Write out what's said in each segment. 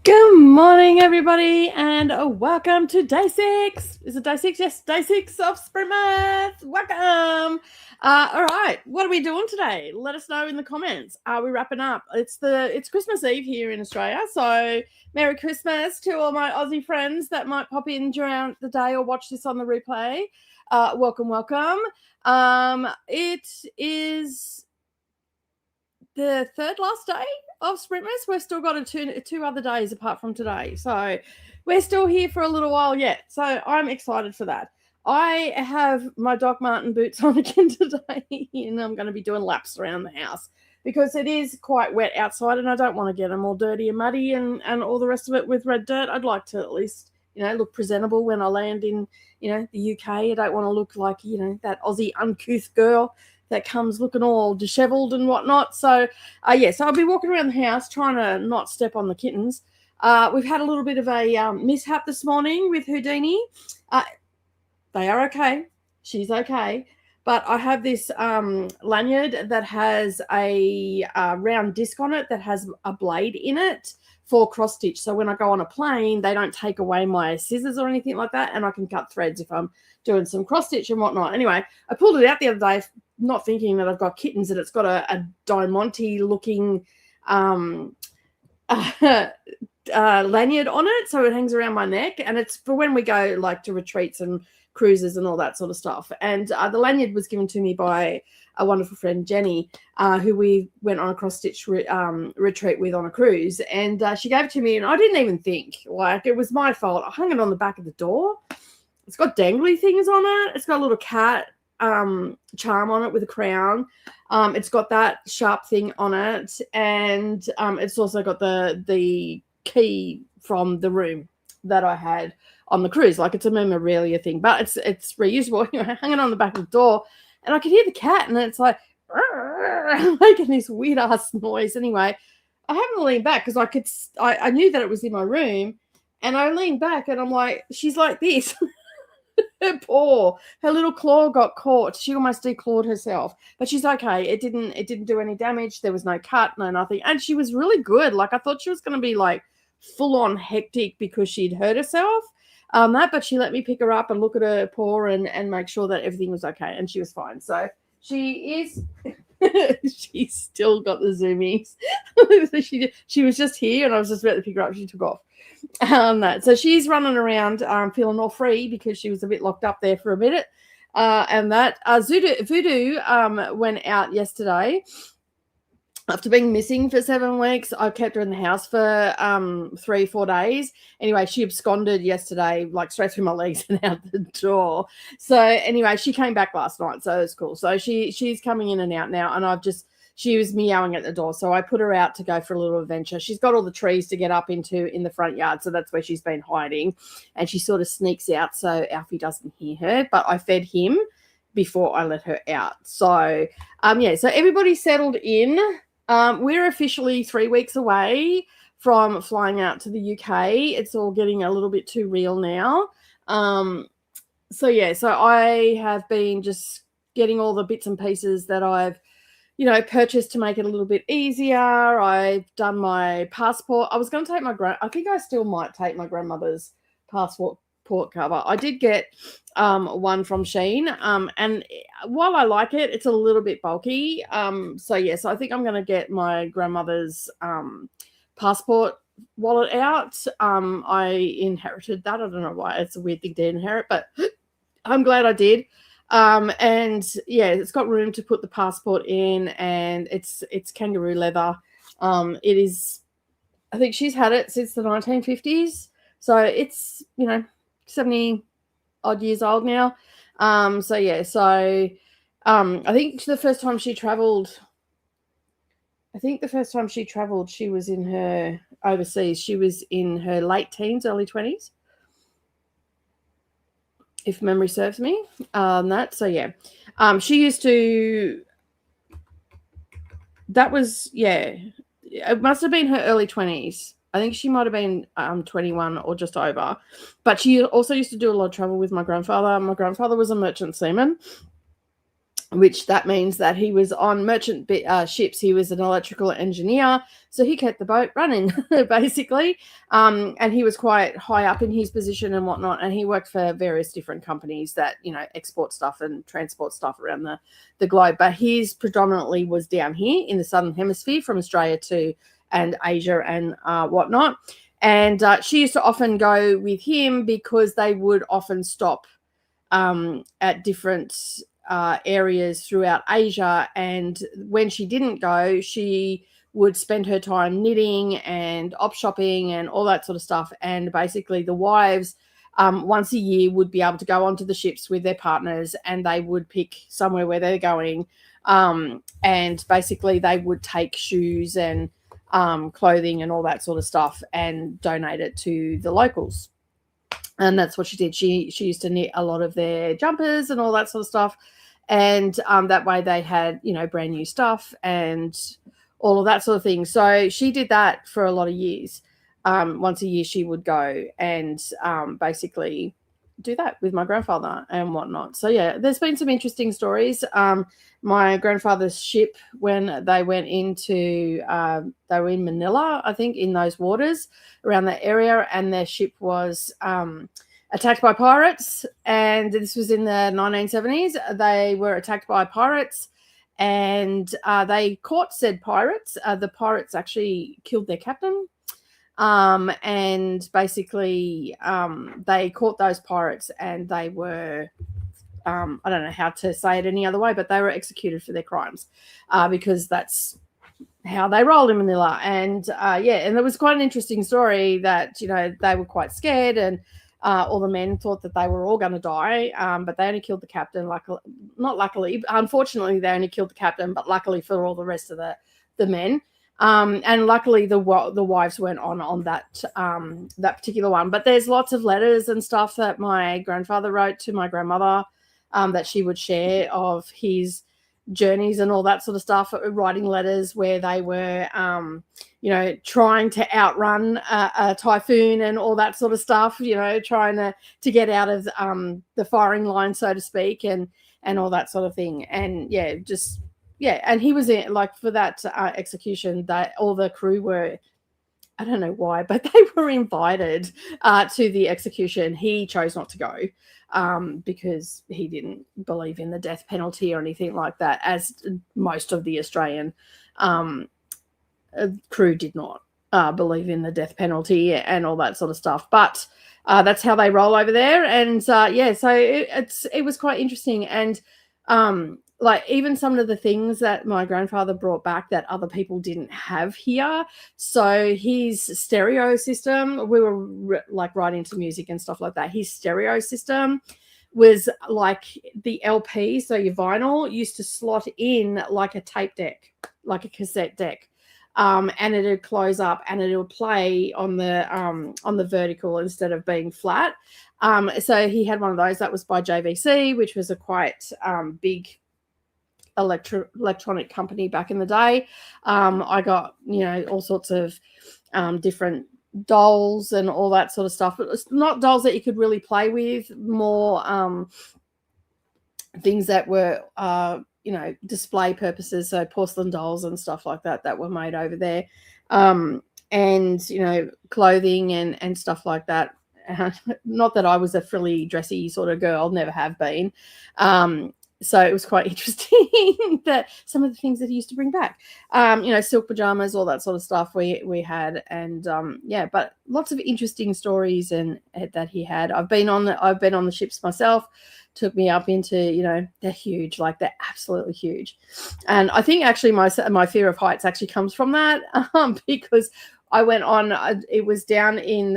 Good morning, everybody, and welcome to day 6. Is it day 6? Yes, day 6 of Sprintmas. Welcome. All right, what are we doing today? Let us know in the comments. Are we wrapping up? It's Christmas Eve here in Australia, so Merry Christmas to all my Aussie friends that might pop in during the day or watch this on the replay. Welcome. It is the third last day of Sprintmas. We've still got two other days apart from today, so we're still here for a little while yet, so I'm excited for that. I have my Doc Marten boots on again today, and I'm going to be doing laps around the house because it is quite wet outside and I don't want to get them all dirty and muddy and all the rest of it with red dirt. I'd like to at least look presentable when I land in the UK. I don't want to look like that Aussie uncouth girl that comes looking all disheveled and whatnot. So, so I'll be walking around the house trying to not step on the kittens. We've had a little bit of a mishap this morning with Houdini. They are okay. She's okay. But I have this lanyard that has a round disc on it that has a blade in it for cross stitch. So when I go on a plane, they don't take away my scissors or anything like that, and I can cut threads if I'm doing some cross stitch and whatnot. Anyway, I pulled it out the other day, not thinking that I've got kittens, and it's got a Diamante looking lanyard on it, so it hangs around my neck, and it's for when we go like to retreats and cruises and all that sort of stuff. And the lanyard was given to me by a wonderful friend, Jenny, who we went on a cross-stitch retreat with on a cruise, and she gave it to me, and I didn't even think, like, it was my fault. I hung it on the back of the door. It's got dangly things on it. It's got a little cat charm on it with a crown. It's got that sharp thing on it, and it's also got the key from the room that I had on the cruise. Like, it's a memorabilia thing, but it's reusable. Anyway, hanging on the back of the door, and I could hear the cat, and it's like making this weird ass noise. Anyway, I haven't leaned back because I knew that it was in my room, and I leaned back, and I'm like, she's like this. Her paw, her little claw got caught. She almost declawed herself, but she's okay. It didn't do any damage. There was no cut, no nothing, and she was really good. Like, I thought she was going to be like full on hectic because she'd hurt herself. But she let me pick her up and look at her paw and make sure that everything was okay, and she was fine. So she is. She's still got the zoomies. She was just here, and I was just about to pick her up. She took off. So she's running around feeling all free because she was a bit locked up there for a minute. And that Voodoo went out yesterday. After being missing for 7 weeks, I kept her in the house for 3-4 days. Anyway, she absconded yesterday, like straight through my legs and out the door. So anyway, she came back last night, so it's cool. So she's coming in and out now, and she was meowing at the door, so I put her out to go for a little adventure. She's got all the trees to get up into in the front yard, so that's where she's been hiding, and she sort of sneaks out so Alfie doesn't hear her, but I fed him before I let her out. So, so everybody's settled in. We're officially 3 weeks away from flying out to the UK. It's all getting a little bit too real now. So I have been just getting all the bits and pieces that I've purchased to make it a little bit easier. I've done my passport. I was going to take I think I still might take my grandmother's passport cover. I did get one from Shein, and while I like it, it's a little bit bulky. So I think I'm going to get my grandmother's passport wallet out. I inherited that. I don't know why. It's a weird thing to inherit, but I'm glad I did. It's got room to put the passport in, and it's kangaroo leather. It is, I think she's had it since the 1950s, so it's 70 odd years old now. I think the first time she traveled, she was in her overseas. She was in her late teens, early 20s. If memory serves me, she used to. That was it must have been her early 20s. I think she might have been 21 or just over. But she also used to do a lot of travel with my grandfather. My grandfather was a merchant seaman. which that means that he was on merchant ships. He was an electrical engineer, so he kept the boat running, basically. And he was quite high up in his position and whatnot, and he worked for various different companies that, export stuff and transport stuff around the globe. But his predominantly was down here in the Southern Hemisphere, from Australia and Asia and whatnot. And she used to often go with him because they would often stop at different areas throughout Asia, and when she didn't go, she would spend her time knitting and op shopping and all that sort of stuff. And basically the wives once a year would be able to go onto the ships with their partners, and they would pick somewhere where they're going, and basically they would take shoes and clothing and all that sort of stuff and donate it to the locals. And that's what she did. She used to knit a lot of their jumpers and all that sort of stuff. And that way they had, brand new stuff and all of that sort of thing. So she did that for a lot of years. Once a year she would go and basically do that with my grandfather and whatnot. So, yeah, there's been some interesting stories. My grandfather's ship, when they went into, they were in Manila, I think, in those waters around that area, and their ship was attacked by pirates. And this was in the 1970s. They were attacked by pirates, and they caught said pirates. The pirates actually killed their captain. And basically they caught those pirates, and they were I don't know how to say it any other way, but they were executed for their crimes because that's how they rolled in Manila. And and it was quite an interesting story that they were quite scared, and all the men thought that they were all going to die, but they only killed the captain. Unfortunately they only killed the captain, but luckily for all the rest of the men. And luckily the wives weren't on that particular one. But there's lots of letters and stuff that my grandfather wrote to my grandmother that she would share of his journeys and all that sort of stuff, writing letters where they were trying to outrun a typhoon and all that sort of stuff, trying to get out of the firing line, so to speak, and all that sort of thing. And and he was in, for that execution, that all the crew were, I don't know why, but they were invited to the execution. He chose not to go because he didn't believe in the death penalty or anything like that, as most of the Australian crew did not believe in the death penalty and all that sort of stuff. But that's how they roll over there. And so it was quite interesting. And even some of the things that my grandfather brought back that other people didn't have here. So his stereo system, we were right into music and stuff like that. His stereo system was like the LP, so your vinyl used to slot in like a tape deck, like a cassette deck. And it would close up and it would play on the vertical instead of being flat. So he had one of those that was by JVC, which was a quite big electronic company back in the day. I got all sorts of different dolls and all that sort of stuff, but it's not dolls that you could really play with, more things that were display purposes, so porcelain dolls and stuff like that were made over there, and clothing and stuff like that. Not that I was a frilly dressy sort of girl, never have been. So it was quite interesting that some of the things that he used to bring back, silk pajamas, all that sort of stuff we had. And but lots of interesting stories and that he had. I've been on the ships myself. Took me up into, they're huge, they're absolutely huge. And I think actually my fear of heights actually comes from that, because I went on, it was down in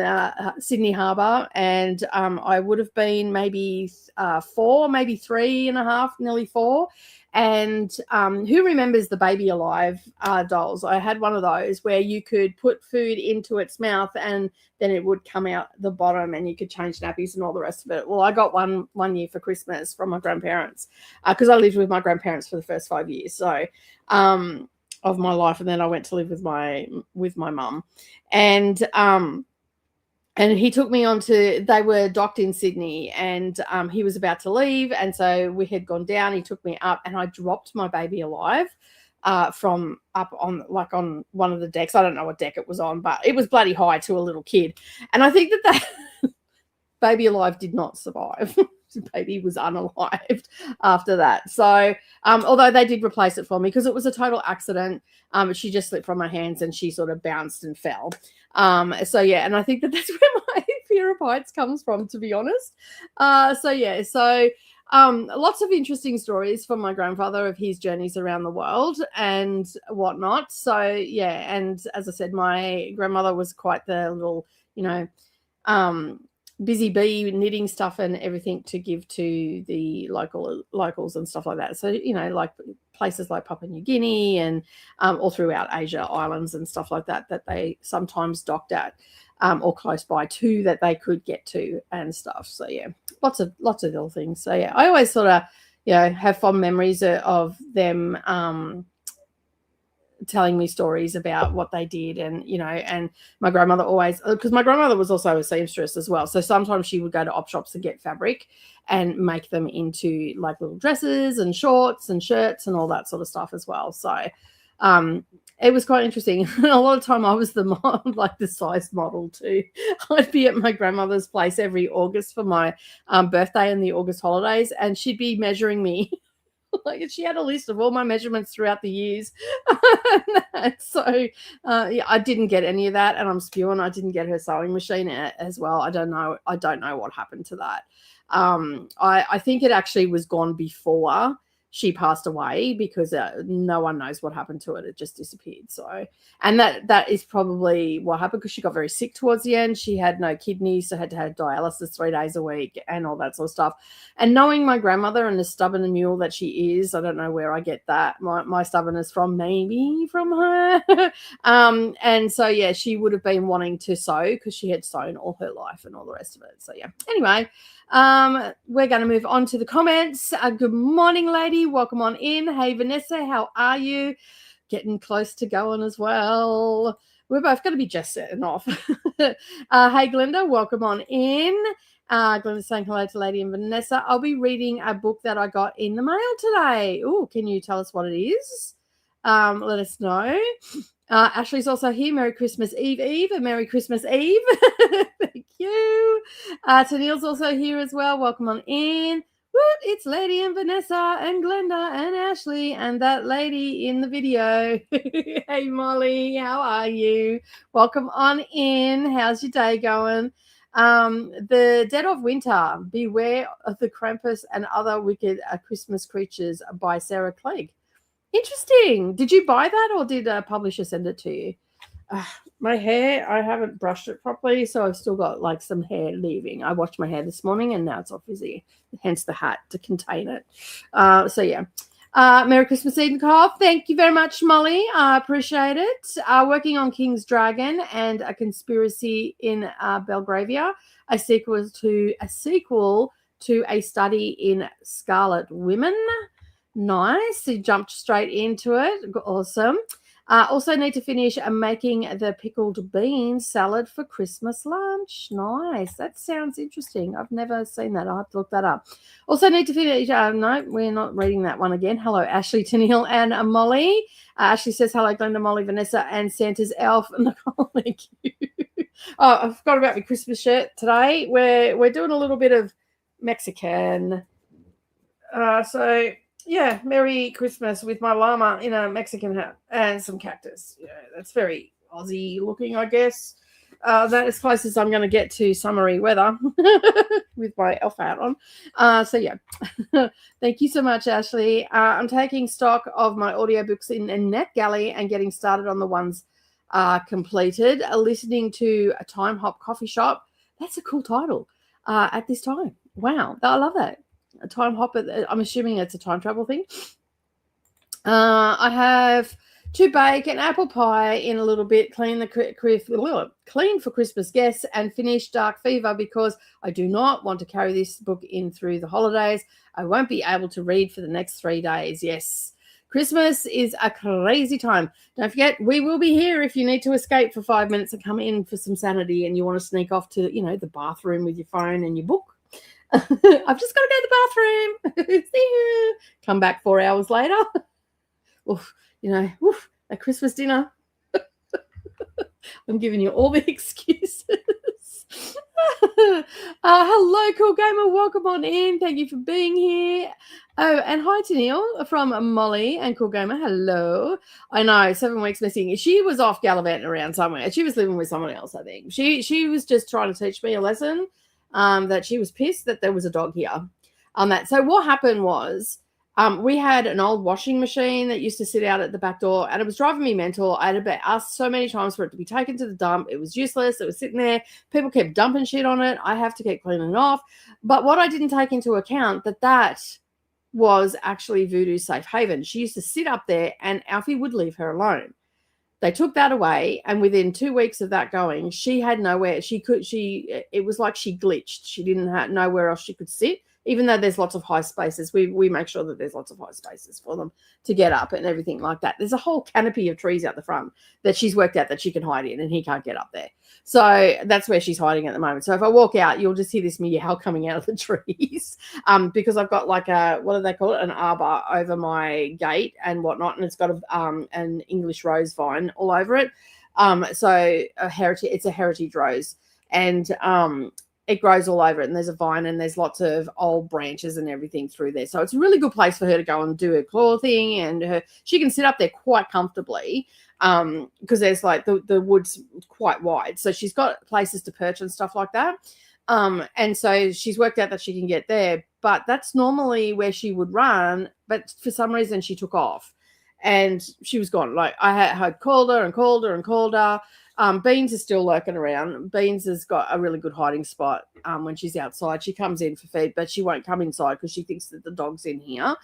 Sydney Harbour, and I would have been maybe 4, maybe 3.5, nearly 4. And who remembers the Baby Alive dolls? I had one of those where you could put food into its mouth and then it would come out the bottom and you could change nappies and all the rest of it. Well, I got one year for Christmas from my grandparents because I lived with my grandparents for the first 5 years. So of my life, and then I went to live with my mum, and and he took me on to, they were docked in Sydney, and he was about to leave, and so we had gone down. He took me up, and I dropped my baby alive from up on, like, on one of the decks. I don't know what deck it was on, but it was bloody high to a little kid. And I think that baby alive did not survive. Baby was unalived after that. So although they did replace it for me because it was a total accident, she just slipped from my hands and she sort of bounced and fell. So yeah, and I think that that's where my fear of heights comes from, to be honest. So yeah, so lots of interesting stories from my grandfather of his journeys around the world and whatnot. So yeah, and as I said, my grandmother was quite the little, you know, busy bee, knitting stuff and everything to give to the locals and stuff like that. So, you know, like places like Papua New Guinea and all throughout Asia, islands and stuff like that, that they sometimes docked at or close by to, that they could get to and stuff. So yeah, lots of little things. So yeah, I always sort of, you know, have fond memories of them telling me stories about what they did. And, you know, and my grandmother always, because my grandmother was also a seamstress as well, so sometimes she would go to op shops and get fabric and make them into like little dresses and shorts and shirts and all that sort of stuff as well. So it was quite interesting. A lot of time I was like the size model too. I'd be at my grandmother's place every August for my birthday and the August holidays, and she'd be measuring me. Like, she had a list of all my measurements throughout the years. So yeah, I didn't get any of that, and I'm spewing. I didn't get her sewing machine as well. I don't know what happened to that. I think it actually was gone before she passed away, because no one knows what happened to it. It just disappeared. So, and that is probably what happened, because she got very sick towards the end. She had no kidneys, so had to have dialysis 3 days a week and all that sort of stuff. And knowing my grandmother and the stubborn mule that she is, I don't know where I get that. My stubbornness from, maybe from her. And so, yeah, she would have been wanting to sew because she had sewn all her life and all the rest of it. So, yeah. Anyway, we're going to move on to the comments. Good morning, lady. Welcome on in. Hey, Vanessa, how are you? Getting close to going as well. We're both going to be just setting off. Hey, Glenda, welcome on in. Glenda's saying hello to Lady and Vanessa. I'll be reading a book that I got in the mail today. Oh, can you tell us what it is? Let us know. Ashley's also here. Merry Christmas Eve, Eve, and Merry Christmas Eve. Thank you. Tennille's also here as well. Welcome on in. What? It's Lady and Vanessa and Glenda and Ashley and that lady in the video. Hey, Molly, how are you? Welcome on in. How's your day going? The Dead of Winter, Beware of the Krampus and Other Wicked Christmas Creatures by Sarah Clegg. Interesting. Did you buy that, or did a publisher send it to you? My hair, I haven't brushed it properly, so I've still got like some hair leaving. I washed my hair this morning and now it's all frizzy, hence the hat to contain it. So yeah. Merry Christmas Eve, Nicole. Thank you very much, Molly. I appreciate it. Working on King's Dragon and A Conspiracy in Belgravia, a sequel to A Study in Scarlet Women. Nice. You jumped straight into it. Awesome. Also need to finish making the pickled bean salad for Christmas lunch. Nice. That sounds interesting. I've never seen that. I'll have to look that up. Also need to finish. No, we're not reading that one again. Hello, Ashley, Tennille, and Molly. Ashley says, hello, Glenda, Molly, Vanessa, and Santa's elf. Nicole, thank you. Oh, I forgot about my Christmas shirt today. We're doing a little bit of Mexican. So... yeah, Merry Christmas with my llama in a Mexican hat and some cactus. Yeah, that's very Aussie looking, I guess. That is close as I'm going to get to summery weather with my elf hat on. So, yeah. Thank you so much, Ashley. I'm taking stock of my audiobooks in NetGalley and getting started on the ones completed. Listening to a Time Hop Coffee Shop. That's a cool title at this time. Wow, I love that. A time hop. I'm assuming it's a time travel thing. I have to bake an apple pie in a little bit, clean for Christmas guests, and finish Dark Fever because I do not want to carry this book in through the holidays. I won't be able to read for the next 3 days. Yes, Christmas is a crazy time. Don't forget, we will be here if you need to escape for 5 minutes and come in for some sanity and you want to sneak off to, the bathroom with your phone and your book. I've just got to go to the bathroom. See you. Come back 4 hours later. Oof, that Christmas dinner. I'm giving you all the excuses. Hello, Cool Gamer. Welcome on in. Thank you for being here. Oh, and hi to Neil from Molly and Cool Gamer. Hello. I know, 7 weeks missing. She was off gallivanting around somewhere. She was living with someone else, I think. She was just trying to teach me a lesson, that she was pissed that there was a dog here. So what happened was, we had an old washing machine that used to sit out at the back door, and it was driving me mental. I had asked so many times for it to be taken to the dump. It was useless. It was sitting there. People kept dumping shit on it. I have to keep cleaning it off. But what I didn't take into account, that was actually Voodoo's safe haven. She used to sit up there, and Alfie would leave her alone. They took that away, and within 2 weeks of that going, she had nowhere. It was like she glitched. She didn't have nowhere else she could sit. Even though there's lots of high spaces, we make sure that there's lots of high spaces for them to get up and everything like that. There's a whole canopy of trees out the front that she's worked out that she can hide in, and he can't get up there. So that's where she's hiding at the moment. So if I walk out, you'll just hear this meow coming out of the trees, because I've got like what do they call it? An arbor over my gate and whatnot, and it's got an English rose vine all over it. So it's a heritage rose, and it grows all over it, and there's a vine, and there's lots of old branches and everything through there. So it's a really good place for her to go and do her claw thing, and she can sit up there quite comfortably, because there's like the wood's quite wide. So she's got places to perch and stuff like that. And so she's worked out that she can get there, but that's normally where she would run. But for some reason she took off and she was gone. Like I had called her and called her and called her. Beans is still lurking around. Beans has got a really good hiding spot when she's outside. She comes in for feed, but she won't come inside because she thinks that the dog's in here,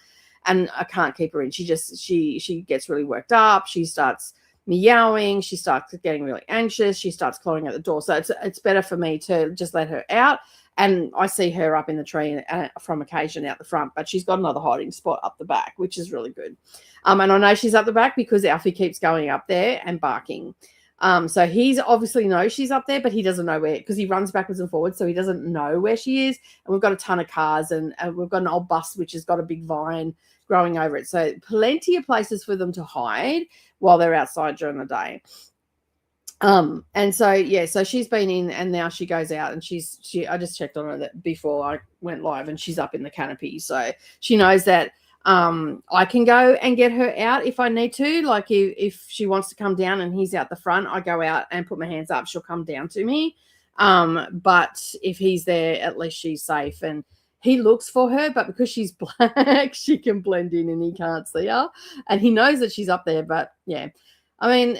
and I can't keep her in. She gets really worked up. She starts meowing. She starts getting really anxious. She starts clawing at the door. So it's better for me to just let her out. And I see her up in the tree from occasion out the front, but she's got another hiding spot up the back, which is really good. And I know she's up the back because Alfie keeps going up there and barking. So he's obviously knows she's up there, but he doesn't know where, because he runs backwards and forwards, so he doesn't know where she is. And we've got a ton of cars, and we've got an old bus which has got a big vine growing over it. So plenty of places for them to hide while they're outside during the day. And so she's been in, and now she goes out, and I just checked on her before I went live, and she's up in the canopy. So she knows that I can go and get her out if I need to. Like if she wants to come down and he's out the front, I go out and put my hands up. She'll come down to me. But if he's there, at least she's safe. And he looks for her, but because she's black, she can blend in and he can't see her. And he knows that she's up there. But yeah, I mean,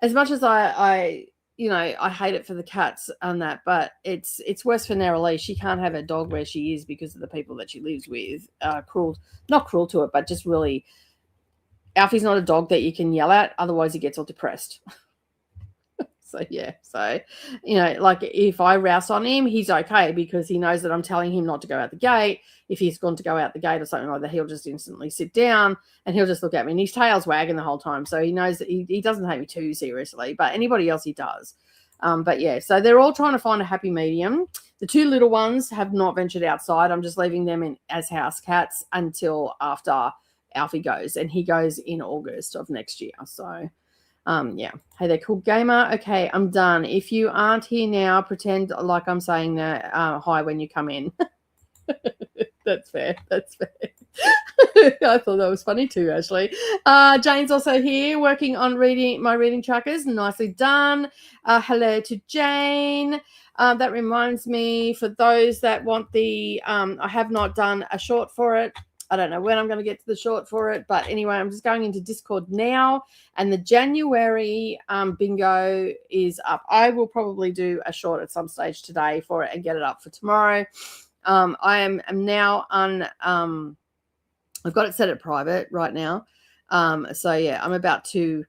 as much as I hate it for the cats and that, but it's worse for Neroli. She can't have her dog where she is because of the people that she lives with. Not cruel to it, but just really, Alfie's not a dog that you can yell at, otherwise he gets all depressed. So yeah, like if I rouse on him, he's okay because he knows that I'm telling him not to go out the gate. If he's gone to go out the gate or something like that, he'll just instantly sit down and he'll just look at me, and his tail's wagging the whole time. So he knows that he doesn't take me too seriously, but anybody else he does. But yeah, so they're all trying to find a happy medium. The two little ones have not ventured outside. I'm just leaving them as house cats until after Alfie goes, and he goes in August of next year. So yeah. Hey there, Cool Gamer. Okay, I'm done. If you aren't here now, pretend like I'm saying hi when you come in. That's fair. I thought that was funny too, actually. Jane's also here working on my reading trackers. Nicely done. Hello to Jane. That reminds me, for those that want I have not done a short for it. I don't know when I'm going to get to the short for it, but anyway, I'm just going into Discord now, and the January bingo is up. I will probably do a short at some stage today for it and get it up for tomorrow. I am now on. I've got it set at private right now. So yeah, I'm about to.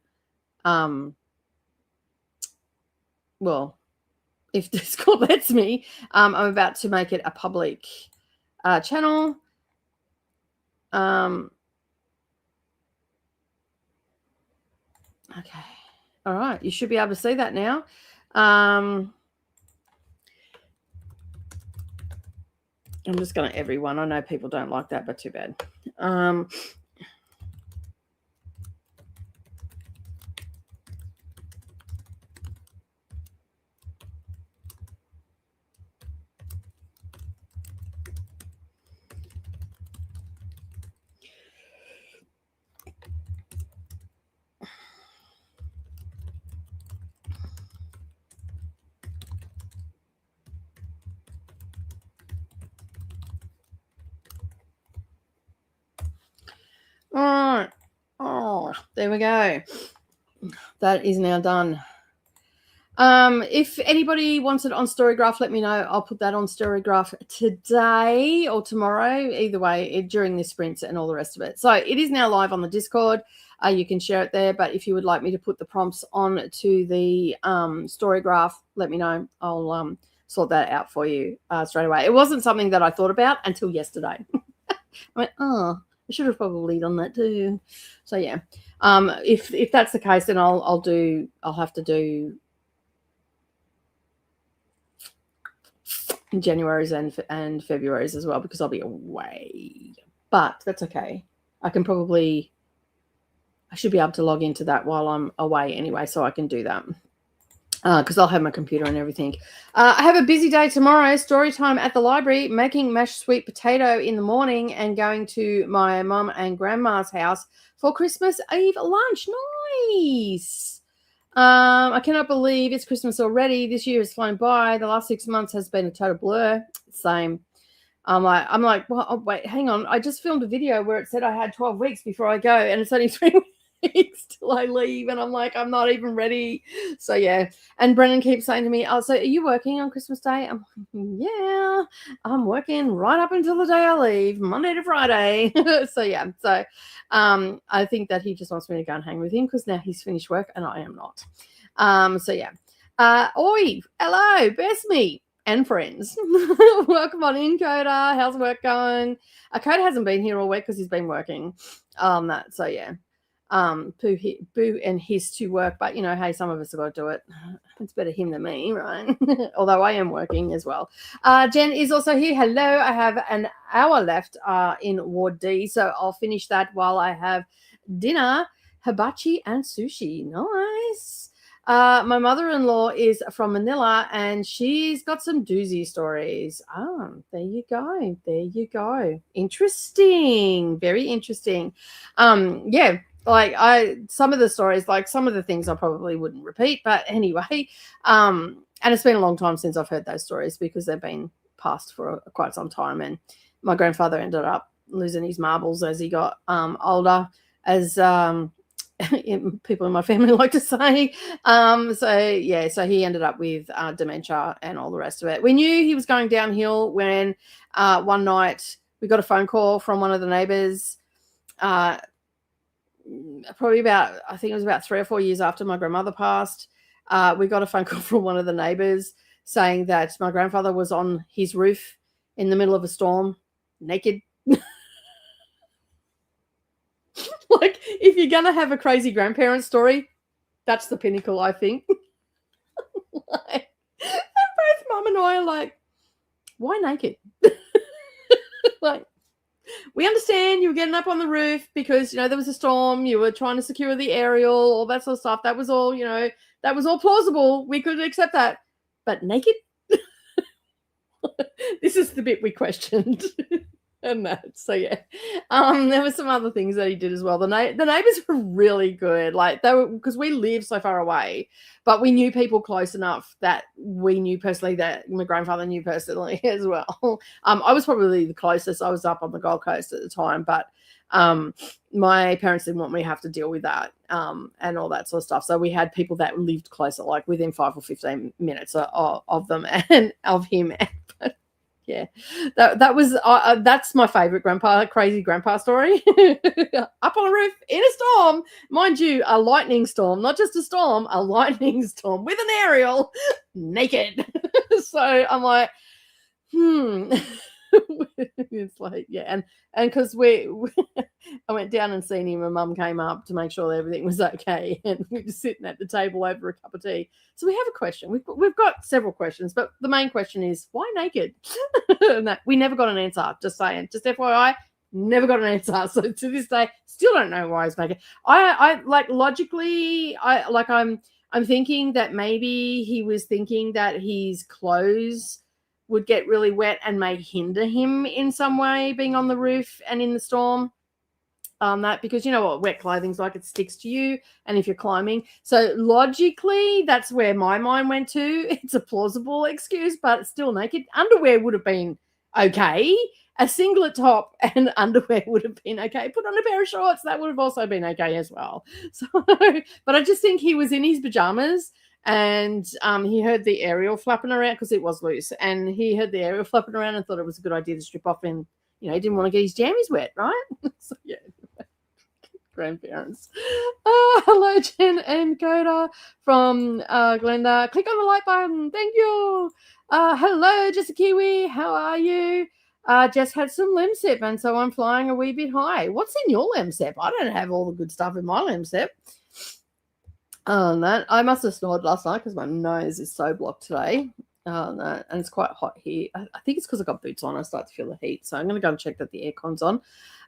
Well, if Discord lets me, I'm about to make it a public channel. Okay. All right. You should be able to see that now. I'm just going to everyone. I know people don't like that, but too bad. All right. Oh, there we go. That is now done. If anybody wants it on Storygraph, let me know. I'll put that on Storygraph today or tomorrow, either way, during the sprints and all the rest of it. So it is now live on the Discord. You can share it there, but if you would like me to put the prompts on to the Storygraph, let me know. I'll sort that out for you straight away. It wasn't something that I thought about until yesterday. I went, oh, I should have probably done that too. So yeah, if that's the case, then I'll have to do January's and February's as well, because I'll be away. But that's okay. I should be able to log into that while I'm away anyway, so I can do that. Because I'll have my computer and everything. I have a busy day tomorrow. Story time at the library, making mashed sweet potato in the morning and going to my mum and grandma's house for Christmas Eve lunch. Nice. I cannot believe it's Christmas already. This year has flown by. The last 6 months has been a total blur. Same. I'm like, well, oh, wait, hang on. I just filmed a video where it said I had 12 weeks before I go, and it's only 3 weeks till I leave, and I'm like, I'm not even ready. So yeah. And Brennan keeps saying to me, oh, so are you working on Christmas Day? I'm like, yeah, I'm working right up until the day I leave, Monday to Friday. So yeah. So I think that he just wants me to go and hang with him because now he's finished work and I am not. So yeah. Oi, hello, Besme and friends. Welcome on in, Coda. How's work going? Coda hasn't been here all week because he's been working. So yeah. Boo and his to work, but you know, hey, some of us have got to do it. It's better him than me, right? Although I am working as well. Jen is also here. Hello. I have an hour left in Ward D, so I'll finish that while I have dinner, hibachi and sushi. Nice. My mother-in-law is from Manila and she's got some doozy stories. There you go. There you go. Interesting. Very interesting. Yeah. Like some of the stories, like some of the things I probably wouldn't repeat, but anyway, and it's been a long time since I've heard those stories because they've been passed for quite some time. And my grandfather ended up losing his marbles as he got older, as people in my family like to say. So he ended up with dementia and all the rest of it. We knew he was going downhill when one night we got a phone call from one of the neighbors. Probably I think it was about 3 or 4 years after my grandmother passed, we got a phone call from one of the neighbors saying that my grandfather was on his roof in the middle of a storm, naked. Like, if you're going to have a crazy grandparent story, that's the pinnacle, I think. And both Mum and I are like, why naked? Like, we understand you were getting up on the roof because, you know, there was a storm. You were trying to secure the aerial, all that sort of stuff. That was all, you know, that was all plausible. We could accept that. But naked? This is the bit we questioned. And that. So, yeah. There were some other things that he did as well. The neighbors were really good. Like, they were, because we live so far away, but we knew people close enough that we knew personally, that my grandfather knew personally as well. I was probably the closest. I was up on the Gold Coast at the time, but my parents didn't want me to have to deal with that and all that sort of stuff. So we had people that lived closer, like within 5 or 15 minutes of them and of him. Yeah, that was that's my favorite crazy grandpa story. Up on a roof in a storm, mind you, a lightning storm, not just a storm, a lightning storm with an aerial, naked. So I'm like, It's like, yeah, and because I went down and seen him, and Mum came up to make sure that everything was okay, and we were sitting at the table over a cup of tea. So we have a question. We've got several questions, but the main question is, why naked? And we never got an answer. Just saying, just FYI, never got an answer. So to this day, still don't know why he's naked. I like logically, I'm thinking that maybe he was thinking that his clothes would get really wet and may hinder him in some way being on the roof and in the storm. That because you know what wet clothing's like, it sticks to you, and if you're climbing, so logically that's where my mind went to. It's a plausible excuse, but still naked. Underwear would have been okay. A singlet top and underwear would have been okay. Put on a pair of shorts, that would have also been okay as well. So, but I just think he was in his pajamas, and he heard the aerial flapping around because it was loose, and he heard the aerial flapping around and thought it was a good idea to strip off, and he didn't want to get his jammies wet, right? So yeah. Grandparents. Hello, Jen and Coda from Glenda. Click on the like button. Thank you. Hello, Jessica Kiwi. How are you? Just had some lemsip, and so I'm flying a wee bit high. What's in your lemsip? I don't have all the good stuff in my lemsip. That I must have snored last night because my nose is so blocked today. And it's quite hot here. I think it's because I got boots on. I start to feel the heat, so I'm going to go and check that the aircon's on.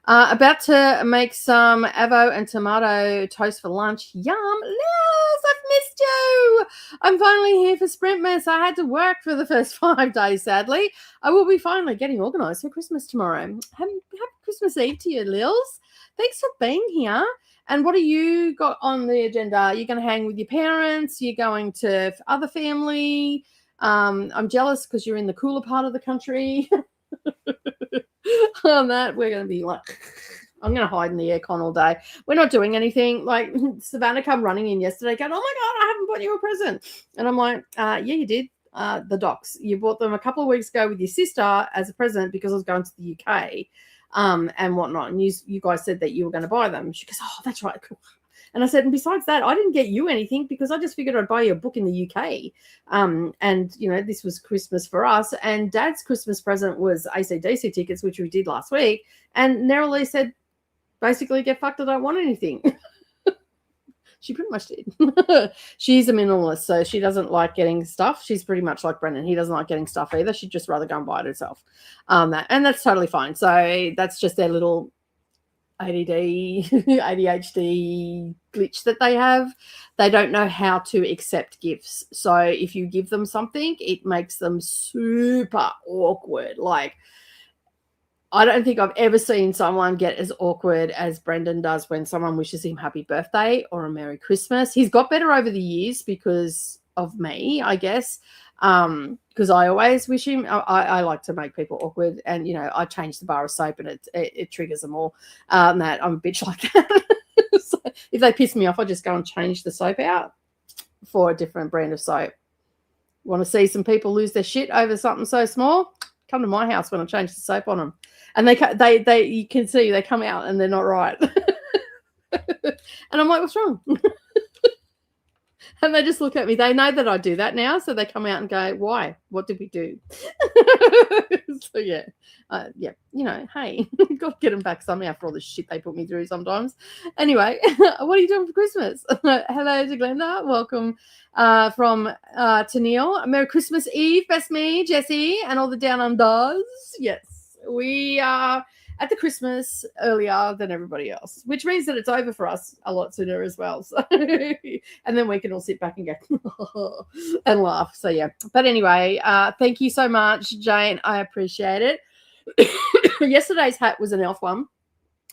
About to make some avo and tomato toast for lunch. Yum! Liz, I've missed you. I'm finally here for Sprintmas. I had to work for the first 5 days, sadly. I will be finally getting organised for Christmas tomorrow. Happy Christmas Eve to you, Lils. Thanks for being here. And what have you got on the agenda? Are you going to hang with your parents? You're going to other family? I'm jealous because you're in the cooler part of the country. On that, we're going to be like, I'm going to hide in the aircon all day. We're not doing anything. Like Savannah come running in yesterday going, oh my God, I haven't bought you a present. And I'm like, yeah, you did. The docs. You bought them a couple of weeks ago with your sister as a present because I was going to the UK and whatnot. And you guys said that you were going to buy them. She goes, oh, that's right. Cool. And I said, and besides that, I didn't get you anything because I just figured I'd buy you a book in the UK. And, this was Christmas for us. And Dad's Christmas present was AC/DC tickets, which we did last week. And Nerily said, basically, get fucked, I don't want anything. She pretty much did. She's a minimalist, so she doesn't like getting stuff. She's pretty much like Brendan. He doesn't like getting stuff either. She'd just rather go and buy it herself. And that's totally fine. So that's just their little ADD, ADHD glitch that they have. They don't know how to accept gifts. So if you give them something, it makes them super awkward. Like, I don't think I've ever seen someone get as awkward as Brendan does when someone wishes him happy birthday or a Merry Christmas. He's got better over the years because of me, I guess. Because I always wish him. I like to make people awkward, and I change the bar of soap, and it triggers them all. That I'm a bitch like that. So if they piss me off, I just go and change the soap out for a different brand of soap. Want to see some people lose their shit over something so small? Come to my house when I change the soap on them, and they you can see they come out and they're not right. And I'm like, what's wrong? And they just look at me. They know that I do that now, so they come out and go, why? What did we do? So, yeah. Hey, got to get them back somehow for all the shit they put me through sometimes. Anyway, what are you doing for Christmas? Hello to Glenda. Welcome from Tennille. Merry Christmas Eve, best me, Jessie, and all the down unders. Yes, we are at the Christmas earlier than everybody else, which means that it's over for us a lot sooner as well. So, and then we can all sit back and go and laugh. So, yeah. But anyway, thank you so much, Jane. I appreciate it. Yesterday's hat was an elf one.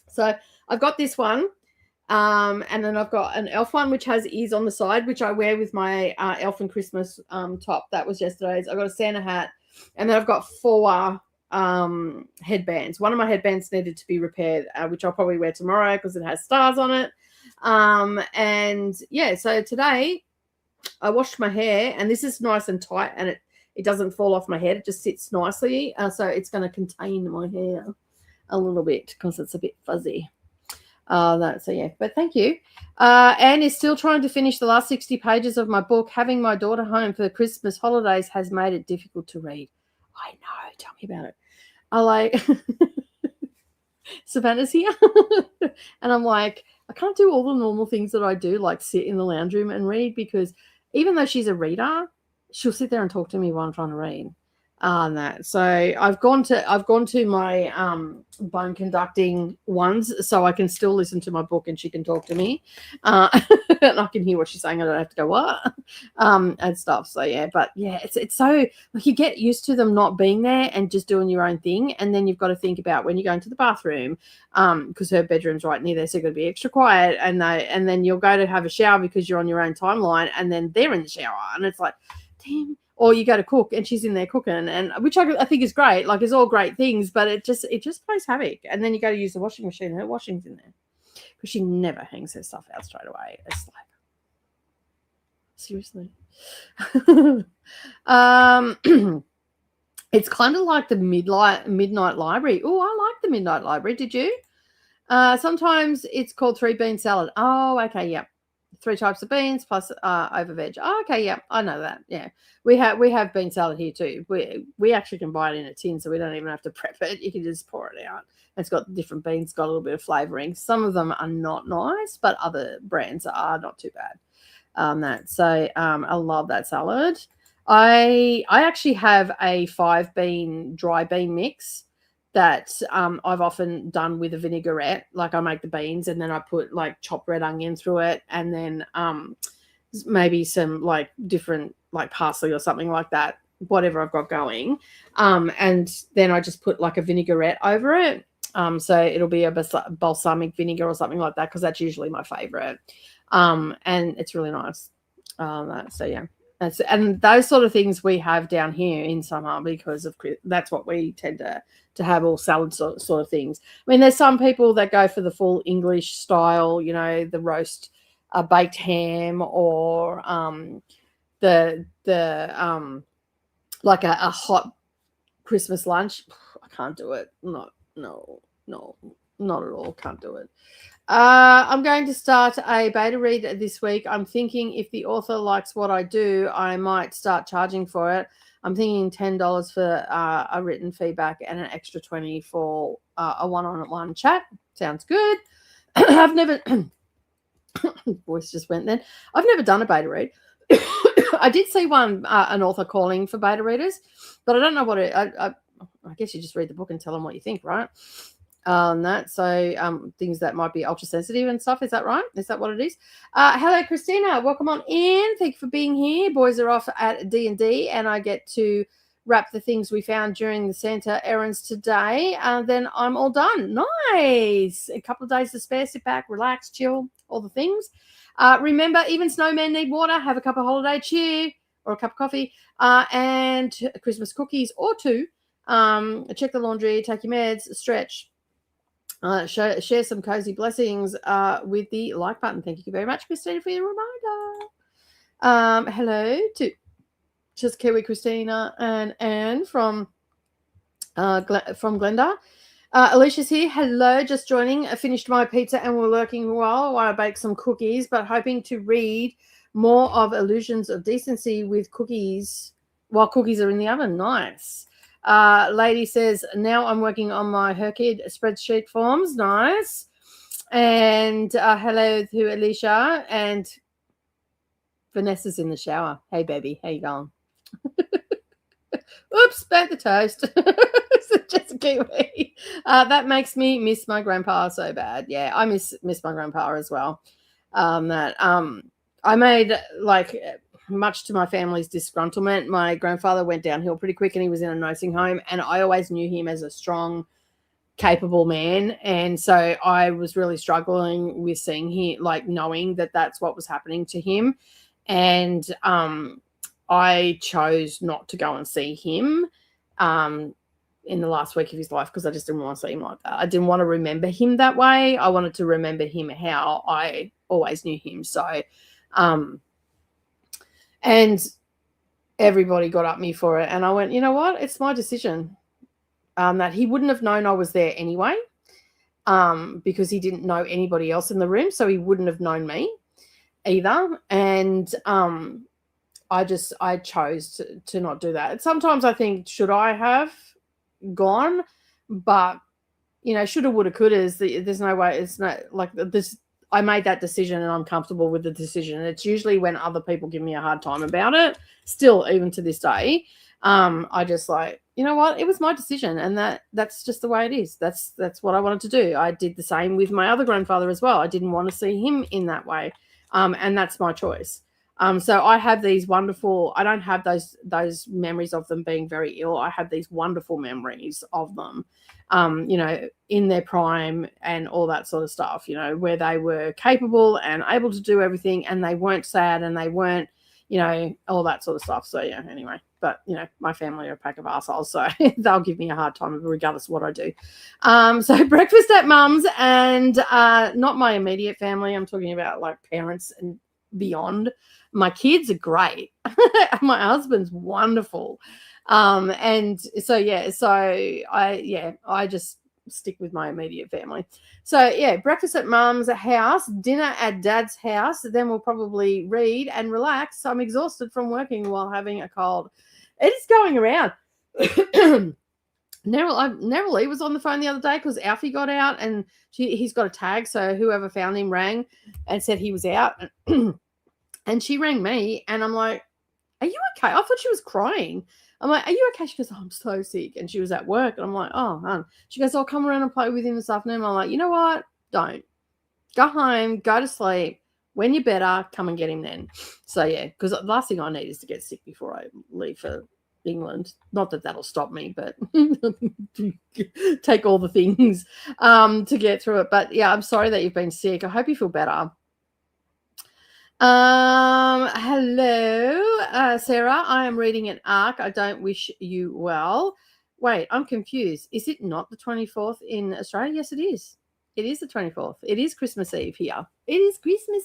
So I've got this one. And then I've got an elf one, which has ears on the side, which I wear with my elf and Christmas top. That was yesterday's. I've got a Santa hat. And then I've got 4 headbands. One of my headbands needed to be repaired, which I'll probably wear tomorrow because it has stars on it. And yeah, so today I washed my hair, and this is nice and tight, and it doesn't fall off my head. It just sits nicely. So it's going to contain my hair a little bit because it's a bit fuzzy. So yeah, but thank you. Anne is still trying to finish the last 60 pages of my book. Having my daughter home for the Christmas holidays has made it difficult to read. I know. Tell me about it. I like Savannah's here. And I'm like, I can't do all the normal things that I do, like sit in the lounge room and read, because even though she's a reader, she'll sit there and talk to me while I'm trying to read. And that. So I've gone to my bone conducting ones, so I can still listen to my book and she can talk to me, and I can hear what she's saying. I don't have to go what, and stuff. So yeah, but yeah, it's so like you get used to them not being there and just doing your own thing, and then you've got to think about when you go into the bathroom, because her bedroom's right near there, so you've got to be extra quiet, and then you'll go to have a shower because you're on your own timeline, and then they're in the shower, and it's like, damn. Or you go to cook and she's in there cooking, and which I think is great. Like, it's all great things, but it just plays havoc. And then you go to use the washing machine, her washing's in there because she never hangs her stuff out straight away. It's like, seriously. It's kind of like the midnight library. Oh, I like the midnight library. Did you? Sometimes it's called 3 bean salad. Oh, okay, yeah. 3 types of beans plus over veg. Oh, okay, yeah, I know that. Yeah, we have bean salad here too. We actually can buy it in a tin, so we don't even have to prep it. You can just pour it out. It's got different beans, got a little bit of flavoring. Some of them are not nice, but other brands are not too bad. I love that salad. I actually have a 5 bean dry bean mix that I've often done with a vinaigrette. Like, I make the beans and then I put like chopped red onion through it, and then maybe some like different like parsley or something like that, whatever I've got going, and then I just put like a vinaigrette over it, so it'll be a balsamic vinegar or something like that, because that's usually my favorite, and it's really nice. So yeah. And those sort of things we have down here in summer, because of that's what we tend to have, all salad sort of things. I mean, there's some people that go for the full English style, you know, the roast baked ham, or the like a hot Christmas lunch. I can't do it. No, not at all. Can't do it. I'm going to start a beta read this week. I'm thinking if the author likes what I do, I might start charging for it. I'm thinking $10 for a written feedback and an extra $20 for a one-on-one chat. Sounds good. I've never voice just went then. I've never done a beta read. I did see one, an author calling for beta readers, but I don't know what it. I guess you just read the book and tell them what you think, right? Things that might be ultra sensitive and stuff. Is that right? Is that what it is? Hello, Christina. Welcome on in. Thank you for being here. Boys are off at D&D, and I get to wrap the things we found during the Santa errands today. Then I'm all done. Nice. A couple of days to spare. Sit back, relax, chill, all the things. Remember, even snowmen need water. Have a cup of holiday cheer or a cup of coffee, and Christmas cookies or 2. Check the laundry, take your meds, stretch. Share some cozy blessings with the like button. Thank you very much, Christina, for your reminder. Hello to just Kiwi Christina and Anne from Glenda. Alicia's here. Hello, just joining. I finished my pizza and we're lurking a while I bake some cookies, but hoping to read more of Illusions of Decency with cookies while cookies are in the oven. Nice. Lady says, now I'm working on my Herkid spreadsheet forms. Nice. And hello to Alicia, and Vanessa's in the shower. Hey, baby. How you going? Oops, burnt the toast. Just a kiwi. That makes me miss my grandpa so bad. Yeah, I miss my grandpa as well. I made, like, much to my family's disgruntlement, my grandfather went downhill pretty quick and he was in a nursing home, and I always knew him as a strong, capable man, and so I was really struggling with seeing him, like, knowing that that's what was happening to him, and I chose not to go and see him in the last week of his life, because I just didn't want to see him like that. I didn't want to remember him that way. I wanted to remember him how I always knew him. So and everybody got up me for it. And I went, you know what? It's my decision. That he wouldn't have known I was there anyway, because he didn't know anybody else in the room. So he wouldn't have known me either. And I chose to not do that. Sometimes I think, should I have gone? but shoulda, woulda, coulda. There's no way. It's not like this. I made that decision and I'm comfortable with the decision. And it's usually when other people give me a hard time about it, still, even to this day, I just like, you know what? It was my decision, and that's just the way it is. That's what I wanted to do. I did the same with my other grandfather as well. I didn't want to see him in that way, and that's my choice. So I have these wonderful. I don't have those memories of them being very ill. I have these wonderful memories of them, in their prime and all that sort of stuff. Where they were capable and able to do everything, and they weren't sad, and they weren't, all that sort of stuff. So yeah, anyway, but my family are a pack of assholes, so they'll give me a hard time regardless of what I do. So breakfast at mum's, and not my immediate family. I'm talking about like parents and beyond. My kids are great. My husband's wonderful. And so I just stick with my immediate family. So yeah, breakfast at mum's house, dinner at dad's house, then we'll probably read and relax. I'm exhausted from working while having a cold. It is going around. Neville Lee was on the phone the other day because Alfie got out, and he's got a tag, so whoever found him rang and said he was out. And she rang me, and I'm like, are you okay? I thought she was crying. I'm like, are you okay? She goes, oh, I'm so sick. And she was at work. And I'm like, oh, hon. She goes, I'll come around and play with him this afternoon. I'm like, you know what? Don't. Go home, go to sleep. When you're better, come and get him then. So, yeah, because the last thing I need is to get sick before I leave for England. Not that that'll stop me, but take all the things to get through it. But, yeah, I'm sorry that you've been sick. I hope you feel better. Hello, Sarah. I am reading an arc. I don't wish you well. Wait, I'm confused. Is it not the 24th in Australia? Yes, it is. It is the 24th. It is Christmas Eve here. It is Christmas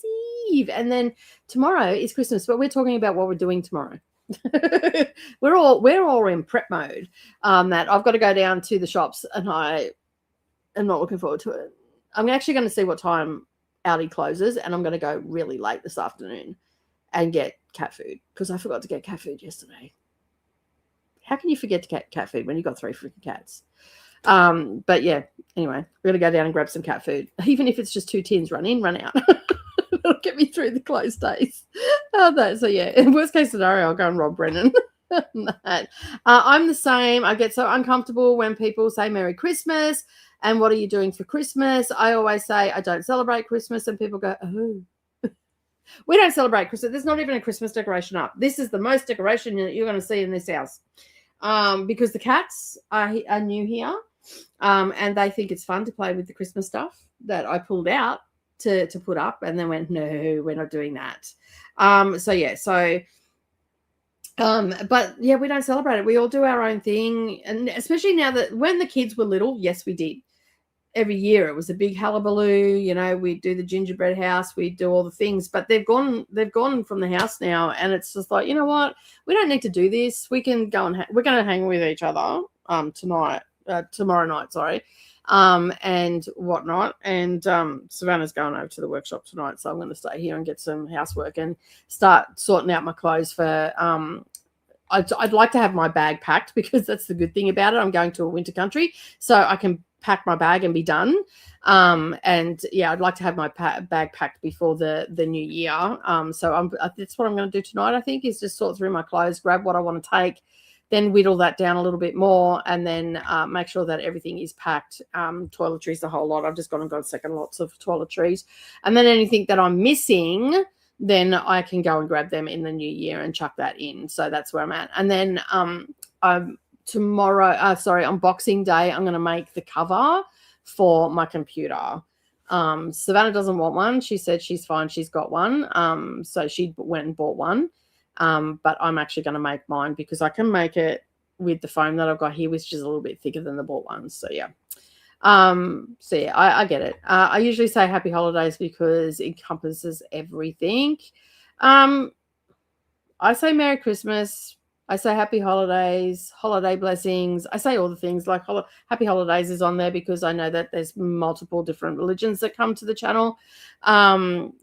Eve. And then tomorrow is Christmas, but we're talking about what we're doing tomorrow. we're all in prep mode. That I've got to go down to the shops, and I am not looking forward to it. I'm actually going to see what time Aldi closes, and I'm going to go really late this afternoon and get cat food, because I forgot to get cat food yesterday. How can you forget to get cat food when you've got 3 freaking cats? But yeah, anyway, we're going to go down and grab some cat food, even if it's just 2 tins. Run in, run out. It'll get me through the close days. So yeah, in worst case scenario, I'll go and rob Brennan. I'm the same. I get so uncomfortable when people say Merry Christmas and what are you doing for Christmas? I always say I don't celebrate Christmas, and people go, oh, we don't celebrate Christmas. There's not even a Christmas decoration up. This is the most decoration that you're going to see in this house, because the cats are new here, and they think it's fun to play with the Christmas stuff that I pulled out to put up, and then went, no, we're not doing that. But yeah, we don't celebrate it. We all do our own thing. And especially now that when the kids were little, yes, we did. Every year it was a big hullabaloo. We do the gingerbread house, we do all the things, but they've gone from the house now, and it's just like, you know what? We don't need to do this. We can go and we're going to hang with each other tomorrow night, sorry. And whatnot. And Savannah's going over to the workshop tonight, so I'm going to stay here and get some housework and start sorting out my clothes for I'd like to have my bag packed, because that's the good thing about it. I'm going to a winter country, so I can pack my bag and be done. And yeah, I'd like to have my bag packed before the new year. So that's what I'm going to do tonight, I think, is just sort through my clothes, grab what I want to take, then whittle that down a little bit more, and then make sure that everything is packed. Toiletries, the whole lot. I've just gone and got second lots of toiletries. And then anything that I'm missing, then I can go and grab them in the new year and chuck that in. So that's where I'm at. And then on Boxing Day, I'm going to make the cover for my computer. Savannah doesn't want one. She said she's fine. She's got one. So she went and bought one. But I'm actually going to make mine, because I can make it with the foam that I've got here, which is a little bit thicker than the bought ones. So yeah. I get it. I usually say happy holidays because it encompasses everything. I say Merry Christmas. I say happy holidays, holiday blessings. I say all the things, like happy holidays is on there because I know that there's multiple different religions that come to the channel. To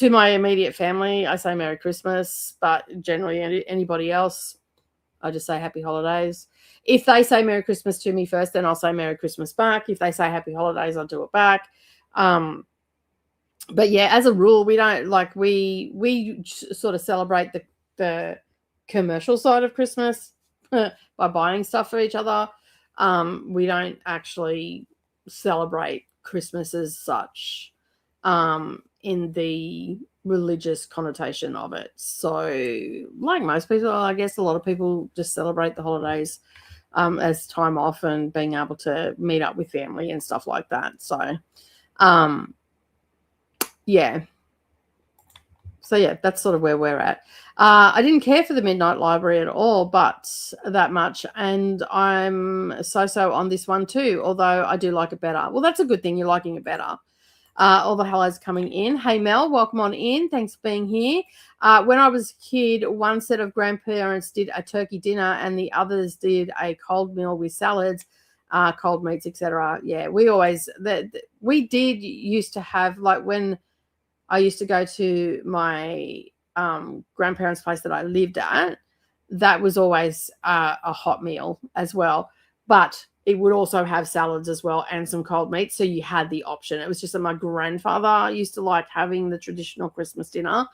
my immediate family, I say Merry Christmas, but generally anybody else, I just say happy holidays. if they say Merry Christmas to me first, then I'll say Merry Christmas back. If they say Happy Holidays, I'll do it back. But yeah, as a rule, we don't like we sort of celebrate the commercial side of Christmas by buying stuff for each other. We don't actually celebrate Christmas as such in the religious connotation of it. So like most people, I guess a lot of people just celebrate the holidays as time off and being able to meet up with family and stuff like that. So yeah. So yeah, that's sort of where we're at. I didn't care for the Midnight Library at all, but that much. And I'm so on this one too, although I do like it better. Well, that's a good thing. You're liking it better. All the hellos coming in. Hey, Mel, welcome on in. Thanks for being here. When I was a kid, one set of grandparents did a turkey dinner and the others did a cold meal with salads, cold meats, etc. Yeah, we did used to have, like when I used to go to my grandparents' place that I lived at, that was always a hot meal as well. But it would also have salads as well and some cold meat. So you had the option. It was just that my grandfather used to like having the traditional Christmas dinner.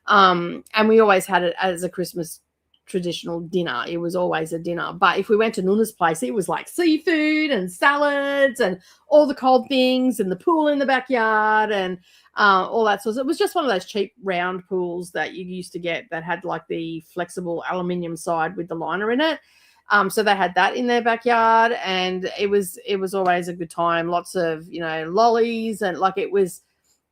And we always had it as a Christmas traditional dinner. It was always a dinner. But if we went to Nuna's place, it was like seafood and salads and all the cold things and the pool in the backyard and all that sort of. It was just one of those cheap round pools that you used to get that had like the flexible aluminium side with the liner in it. So they had that in their backyard, and it was always a good time. Lots of, lollies, and like it was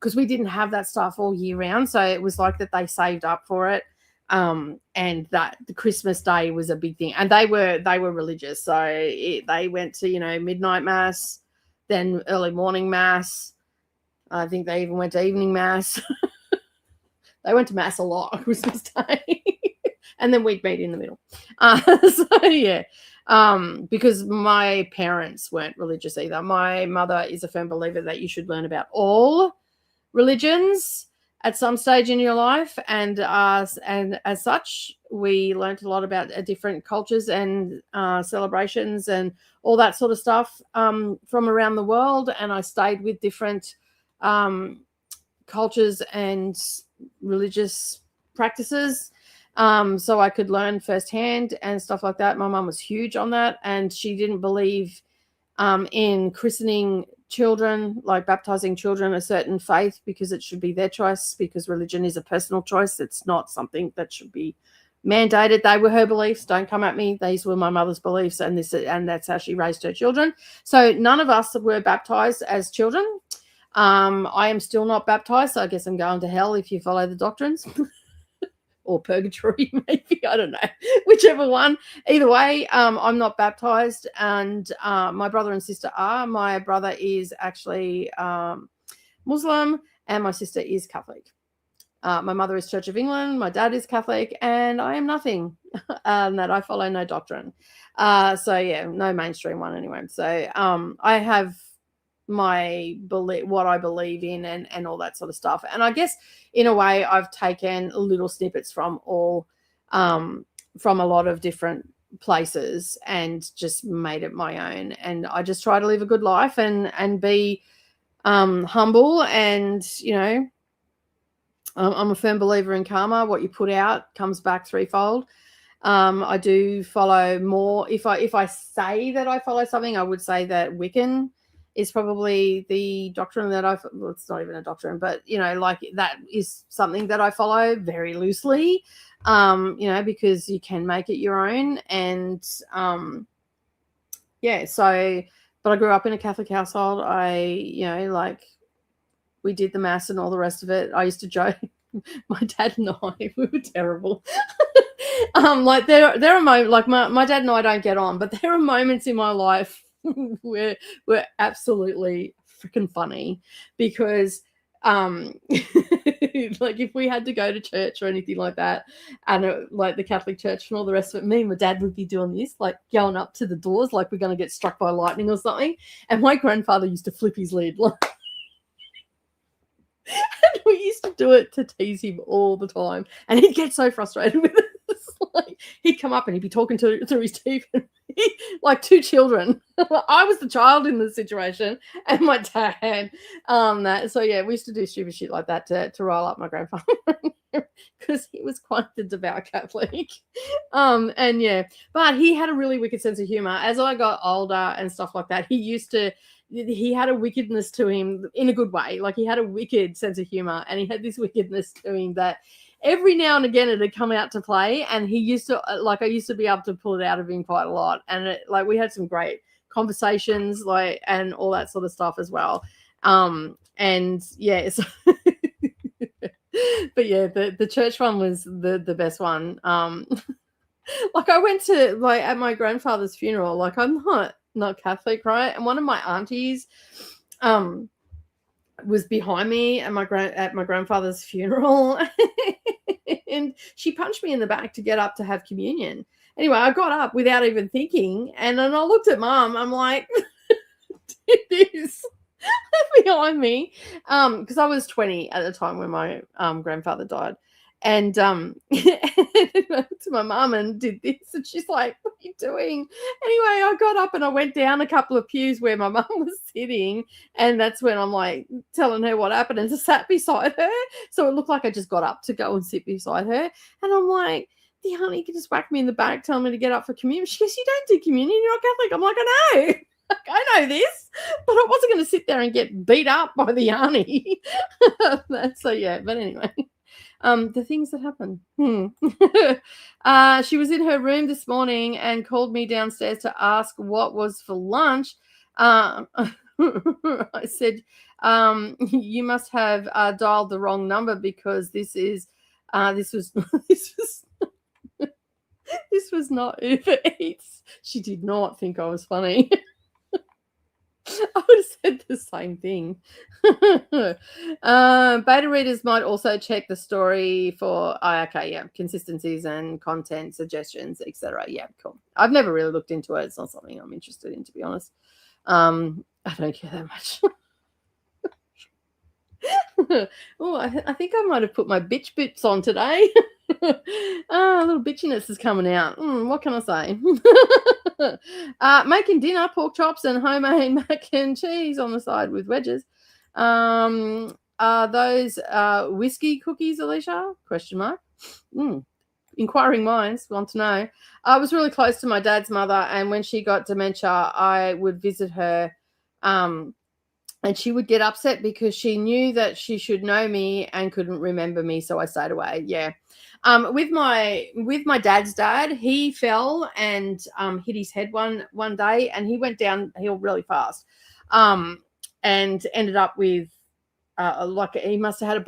because we didn't have that stuff all year round. So it was like that they saved up for it. And that the Christmas Day was a big thing, and they were religious. So they went to, midnight mass, then early morning mass. I think they even went to evening mass. They went to mass a lot on Christmas Day. And then we'd meet in the middle. So yeah, because my parents weren't religious either. My mother is a firm believer that you should learn about all religions at some stage in your life, and as such, we learned a lot about different cultures and celebrations and all that sort of stuff from around the world. And I stayed with different cultures and religious practices. So I could learn firsthand and stuff like that. My mum was huge on that, and she didn't believe in christening children, like baptizing children a certain faith, because it should be their choice, because religion is a personal choice. It's not something that should be mandated. They were her beliefs. Don't come at me. These were my mother's beliefs, and that's how she raised her children. So none of us were baptized as children. I am still not baptized, so I guess I'm going to hell if you follow the doctrines. Or purgatory, maybe, I don't know, whichever one. Either way, I'm not baptized, and my brother and sister are. My brother is actually Muslim, and my sister is Catholic. My mother is Church of England, my dad is Catholic, and I am nothing, and that I follow no doctrine. So yeah, no mainstream one anyway. So I have my belief, what I believe in, and all that sort of stuff. And I guess in a way I've taken little snippets from from a lot of different places and just made it my own. And I just try to live a good life and be humble, and I'm a firm believer in karma. What you put out comes back threefold. I do follow more. If I say that I follow something, I would say that Wiccan is probably the doctrine that well, it's not even a doctrine, but like that is something that I follow very loosely, because you can make it your own. And yeah, so, but I grew up in a Catholic household. Like we did the mass and all the rest of it. I used to joke, my dad and I, we were terrible. Like there are moments, like my dad and I don't get on, but there are moments in my life where we're absolutely freaking funny, because like if we had to go to church or anything like that, and like the Catholic church and all the rest of it, me and my dad would be doing this, like going up to the doors like we're going to get struck by lightning or something. And my grandfather used to flip his lid, like, and we used to do it to tease him all the time, and he'd get so frustrated with it. Like, he'd come up and he'd be talking through his teeth, and like two children. I was the child in the situation, and my dad. So yeah, we used to do stupid shit like that to rile up my grandfather because he was quite the devout Catholic. And yeah, but he had a really wicked sense of humor. As I got older and stuff like that, he had a wickedness to him in a good way. Like he had a wicked sense of humor, and he had this wickedness to him that every now and again it had come out to play, and he used to I used to be able to pull it out of him quite a lot, and we had some great conversations and all that sort of stuff as well. And yeah, so but yeah, the church one was the best one. I went to at my grandfather's funeral. I'm not Catholic, right? And one of my aunties was behind me at my grandfather's funeral, and she punched me in the back to get up to have communion. Anyway, I got up without even thinking, and then I looked at Mum. I'm like, did this behind me, because I was 20 at the time when my grandfather died. And to my mum and did this, and she's like, "What are you doing?" Anyway, I got up and I went down a couple of pews where my mum was sitting, and that's when I'm like telling her what happened, and just sat beside her. So it looked like I just got up to go and sit beside her, and I'm like, "The auntie can just whack me in the back, telling me to get up for communion." She goes, "You don't do communion, you're not Catholic." I'm like, "I know." I know this, but I wasn't going to sit there and get beat up by the auntie. So yeah, but anyway. The things that happen. She was in her room this morning and called me downstairs to ask what was for lunch. I said, you must have dialed the wrong number, because this was this was not Uber Eats. She did not think I was funny. I would have said the same thing. Beta readers might also check the story for consistencies and content suggestions, etc. Yeah, cool. I've never really looked into it. It's not something I'm interested in, to be honest. I don't care that much. Oh, I think I might have put my bitch boots on today. A little bitchiness is coming out. What can I say? Making dinner, pork chops and homemade mac and cheese on the side with wedges. Are those whiskey cookies, Alicia? Question mark. Inquiring minds want to know. I was really close to my dad's mother, and when she got dementia, I would visit her, and she would get upset because she knew that she should know me and couldn't remember me, so I stayed away. Yeah. With my dad's dad, he fell and hit his head one day, and he went downhill really fast, and ended up with he must have had a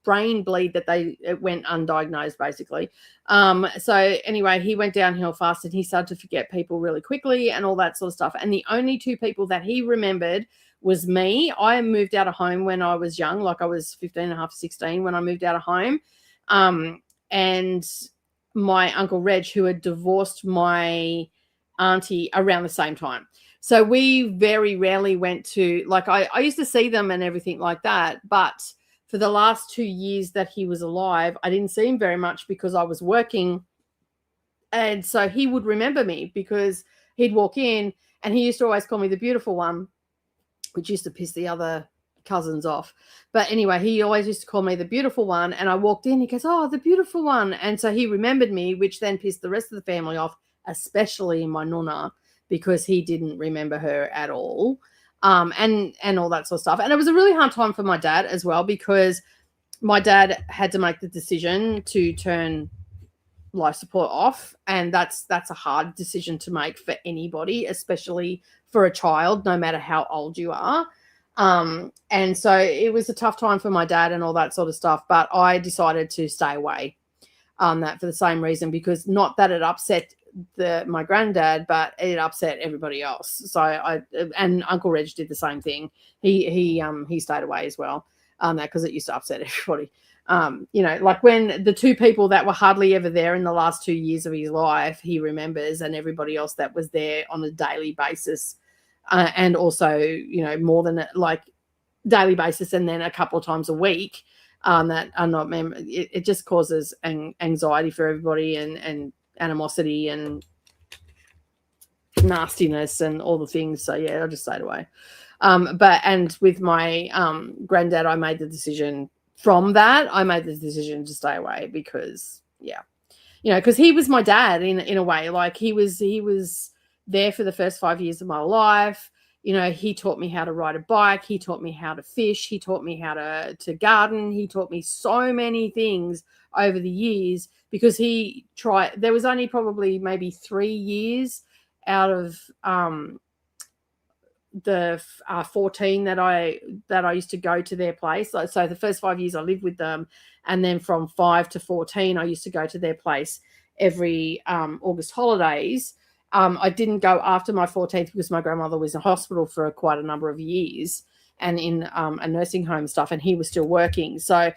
brain bleed that it went undiagnosed, basically. So anyway, he went downhill fast, and he started to forget people really quickly and all that sort of stuff. And the only two people that he remembered was me. I moved out of home when I was young, I was 15 and a half, 16 when I moved out of home. And my Uncle Reg, who had divorced my auntie around the same time. So we very rarely went to, I used to see them and everything like that. But for the last 2 years that he was alive, I didn't see him very much because I was working. And so he would remember me because he'd walk in, and he used to always call me the beautiful one, which used to piss the other cousins off. But anyway, he always used to call me the beautiful one. And I walked in, he goes, "Oh, the beautiful one." And so he remembered me, which then pissed the rest of the family off, especially my nonna, because he didn't remember her at all. And all that sort of stuff. And it was a really hard time for my dad as well, because my dad had to make the decision to turn life support off, and that's a hard decision to make for anybody, especially for a child, no matter how old you are. And so it was a tough time for my dad and all that sort of stuff, but I decided to stay away on that for the same reason, because not that it upset my granddad, but it upset everybody else. So and Uncle Reg did the same thing. He stayed away as well on that, because it used to upset everybody. When the two people that were hardly ever there in the last 2 years of his life, he remembers, and everybody else that was there on a daily basis, and also, more than daily basis, and then a couple of times a week, that are not it just causes anxiety for everybody, and animosity, and nastiness and all the things. So yeah, I just stayed away. And with my granddad, I made the decision from that. I made the decision to stay away because, yeah, because he was my dad in a way. Like he was there for the first 5 years of my life. He taught me how to ride a bike. He taught me how to fish. He taught me how to garden. He taught me so many things over the years because there was only probably maybe 3 years out of the 14 that I used to go to their place. So the first 5 years I lived with them, and then from 5 to 14 I used to go to their place every August holidays. I didn't go after my 14th because my grandmother was in hospital for quite a number of years and in a nursing home stuff, and he was still working. So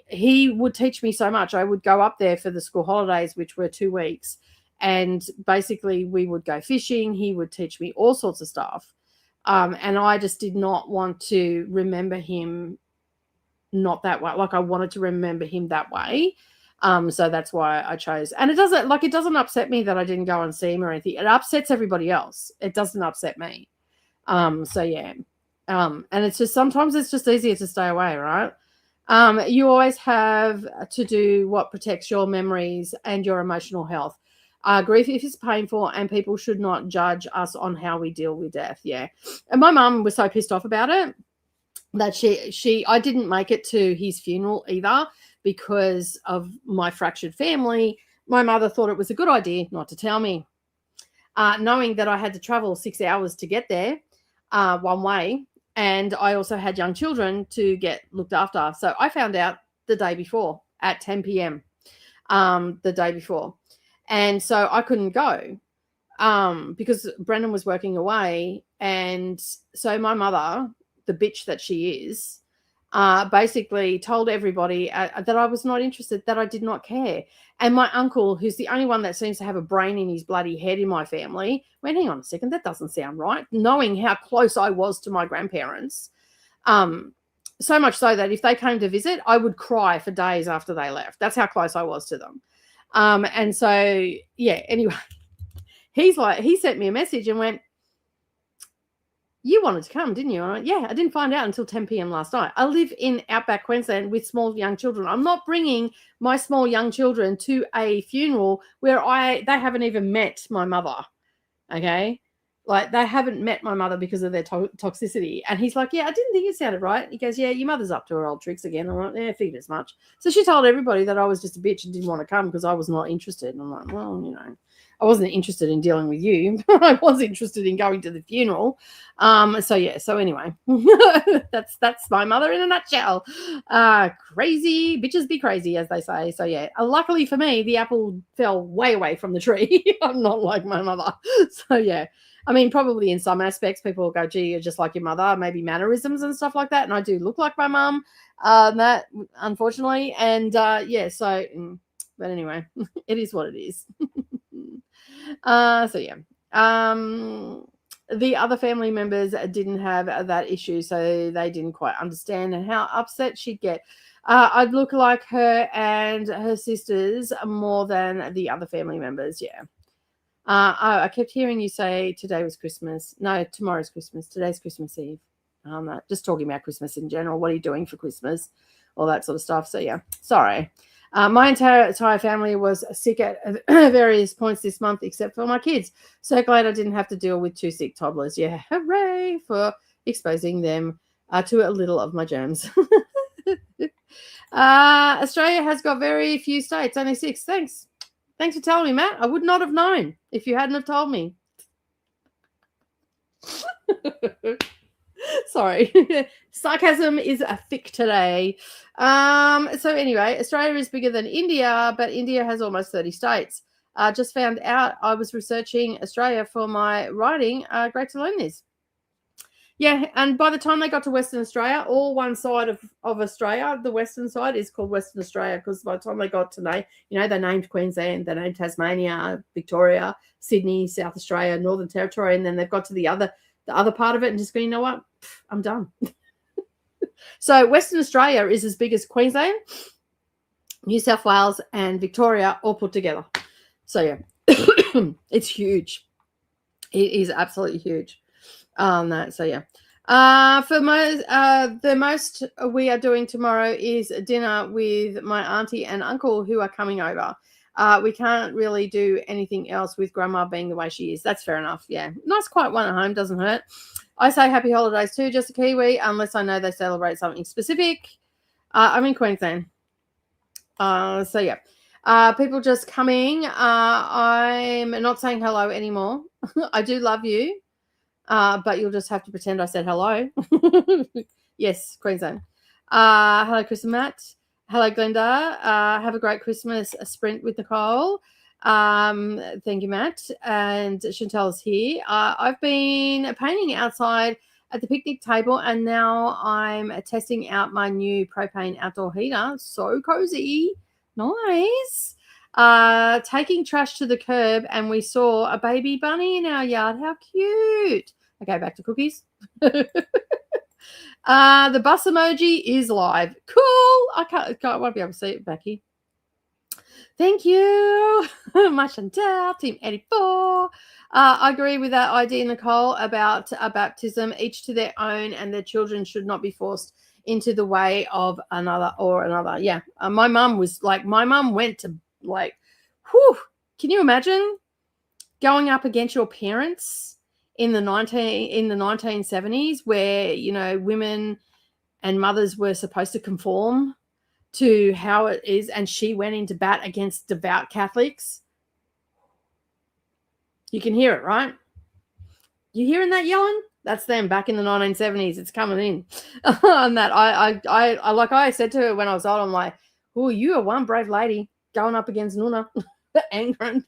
he would teach me so much. I would go up there for the school holidays, which were 2 weeks, and basically we would go fishing. He would teach me all sorts of stuff. And I just did not want to remember him not that way. Like I wanted to remember him that way. So that's why I chose. And it doesn't upset me that I didn't go and see him or anything. It upsets everybody else. It doesn't upset me. So yeah. And it's just, sometimes it's just easier to stay away, right? You always have to do what protects your memories and your emotional health. Grief is painful, and people should not judge us on how we deal with death. Yeah. And my mum was so pissed off about it that I didn't make it to his funeral either because of my fractured family. My mother thought it was a good idea not to tell me, knowing that I had to travel 6 hours to get there one way. And I also had young children to get looked after. So I found out the day before at 10 p.m. The day before. And so I couldn't go because Brendan was working away. And so my mother, the bitch that she is, basically told everybody that I was not interested, that I did not care. And my uncle, who's the only one that seems to have a brain in his bloody head in my family, went, hang on a second, that doesn't sound right, knowing how close I was to my grandparents. So much so that if they came to visit, I would cry for days after they left. That's how close I was to them. And so, yeah, anyway, he sent me a message and went, you wanted to come, didn't you? I went, yeah, I didn't find out until 10 p.m. last night. I live in outback Queensland with small young children. I'm not bringing my small young children to a funeral where they haven't even met my mother. Okay. Like they haven't met my mother because of their toxicity. And he's like, yeah, I didn't think it sounded right. He goes, yeah, your mother's up to her old tricks again. I'm like, yeah, figured as much. So she told everybody that I was just a bitch and didn't want to come because I was not interested. And I'm like, well, I wasn't interested in dealing with you. I was interested in going to the funeral. So yeah. So anyway, that's my mother in a nutshell. Crazy bitches be crazy, as they say. So yeah. Luckily for me, the apple fell way away from the tree. I'm not like my mother. So yeah. I mean, probably in some aspects, people will go, gee, you're just like your mother, maybe mannerisms and stuff like that. And I do look like my mum, that unfortunately. And yeah. So, but anyway, it is what it is. So yeah, the other family members didn't have that issue, so they didn't quite understand how upset she'd get. I'd look like her and her sisters more than the other family members. Yeah. I kept hearing you say today was Christmas. No, tomorrow's Christmas. Today's Christmas Eve. Just talking about Christmas in general. What are you doing for Christmas? All that sort of stuff. So yeah, sorry. My entire family was sick at various points this month, except for my kids. So glad I didn't have to deal with 2 sick toddlers. Yeah, hooray for exposing them to a little of my germs. Australia has got very few states, only 6. Thanks for telling me, Matt. I would not have known if you hadn't have told me. Sorry. Sarcasm is thick today. So anyway, Australia is bigger than India, but India has almost 30 states. Just found out I was researching Australia for my writing. Great to learn this. Yeah, and by the time they got to Western Australia, all one side of Australia, the western side is called Western Australia, because by the time they got to they named Queensland, they named Tasmania, Victoria, Sydney, South Australia, Northern Territory, and then they've got to the other part of it and just go, you know what, I'm done. So Western Australia is as big as Queensland, New South Wales, and Victoria all put together. So yeah, it's huge. It is absolutely huge. That so yeah. For most, the most we are doing tomorrow is dinner with my auntie and uncle who are coming over. We can't really do anything else with grandma being the way she is. That's fair enough. Yeah, nice quiet one at home doesn't hurt. I say happy holidays too, just a Kiwi, unless I know they celebrate something specific. I'm in Queensland. So yeah. People just coming. I'm not saying hello anymore. I do love you. But you'll just have to pretend I said hello. Yes, Queensland. Hello, Chris and Matt. Hello, Glenda. Have a great Christmas sprint with Nicole. Thank you, Matt. And Chantel's here. I've been painting outside at the picnic table, and now I'm testing out my new propane outdoor heater. So cozy. Nice. Taking trash to the curb, and we saw a baby bunny in our yard. How cute. Okay, back to cookies. The bus emoji is live. Cool. I won't be able to see it, Becky. Thank you. My Chantel, Team 84. I agree with that idea, Nicole, about baptism, each to their own, and their children should not be forced into the way of another or another. Yeah. My mum went to like, whew, can you imagine going up against your parents in the 1970s where, you know, women and mothers were supposed to conform to how it is, and she went into bat against devout Catholics? You can hear it, right? You hearing that yelling? That's them back in the 1970s. It's coming in. On that, I like I said to her when I was old, I'm like, oh, you are one brave lady going up against Nuna and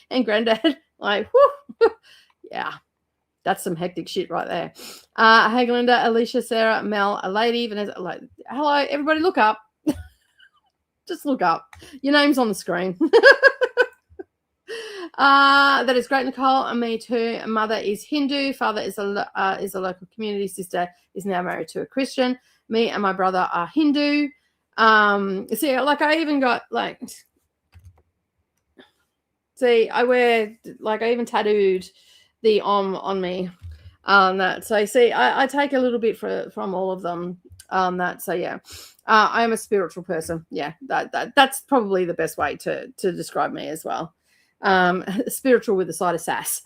and Granddad. Like, whoo, yeah. That's some hectic shit right there. Hey, Glinda, Alicia, Sarah, Mel, a lady, Vanessa. Like, hello, everybody, look up. Just look up. Your name's on the screen. That is great, Nicole. And me too. Mother is Hindu. Father is a local community. Sister is now married to a Christian. Me and my brother are Hindu. See, like I even got like, see, I even tattooed the on me. That so see, I take a little bit from all of them. That so yeah, I am a spiritual person. Yeah, that's probably the best way to describe me as well. Spiritual with a side of sass,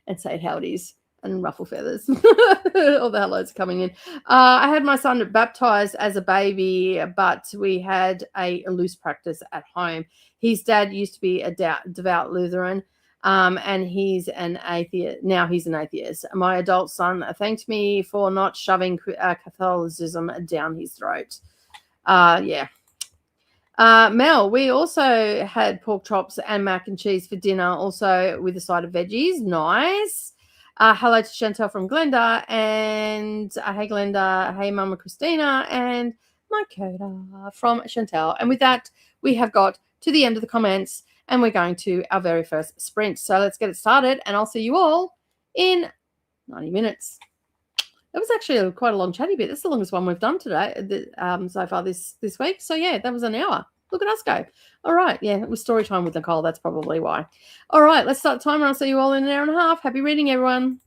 and say it how it is, and ruffle feathers. All the hellos coming in. I had my son baptized as a baby, but we had a loose practice at home. His dad used to be a devout Lutheran. And he's an atheist. Now he's an atheist. My adult son thanked me for not shoving Catholicism down his throat. Yeah. Mel, we also had pork chops and mac and cheese for dinner, also with a side of veggies. Nice. Hello to Chantel from Glenda, and hey Glenda, hey Mama Christina, and my coda from Chantel. And with that, we have got to the end of the comments, and we're going to our very first sprint. So let's get it started, and I'll see you all in 90 minutes. That was actually quite a long chatty bit. That's the longest one we've done today, so far this week. So yeah, that was an hour. Look at us go. All right. Yeah, it was story time with Nicole. That's probably why. All right, let's start the timer. I'll see you all in an hour and a half. Happy reading, everyone.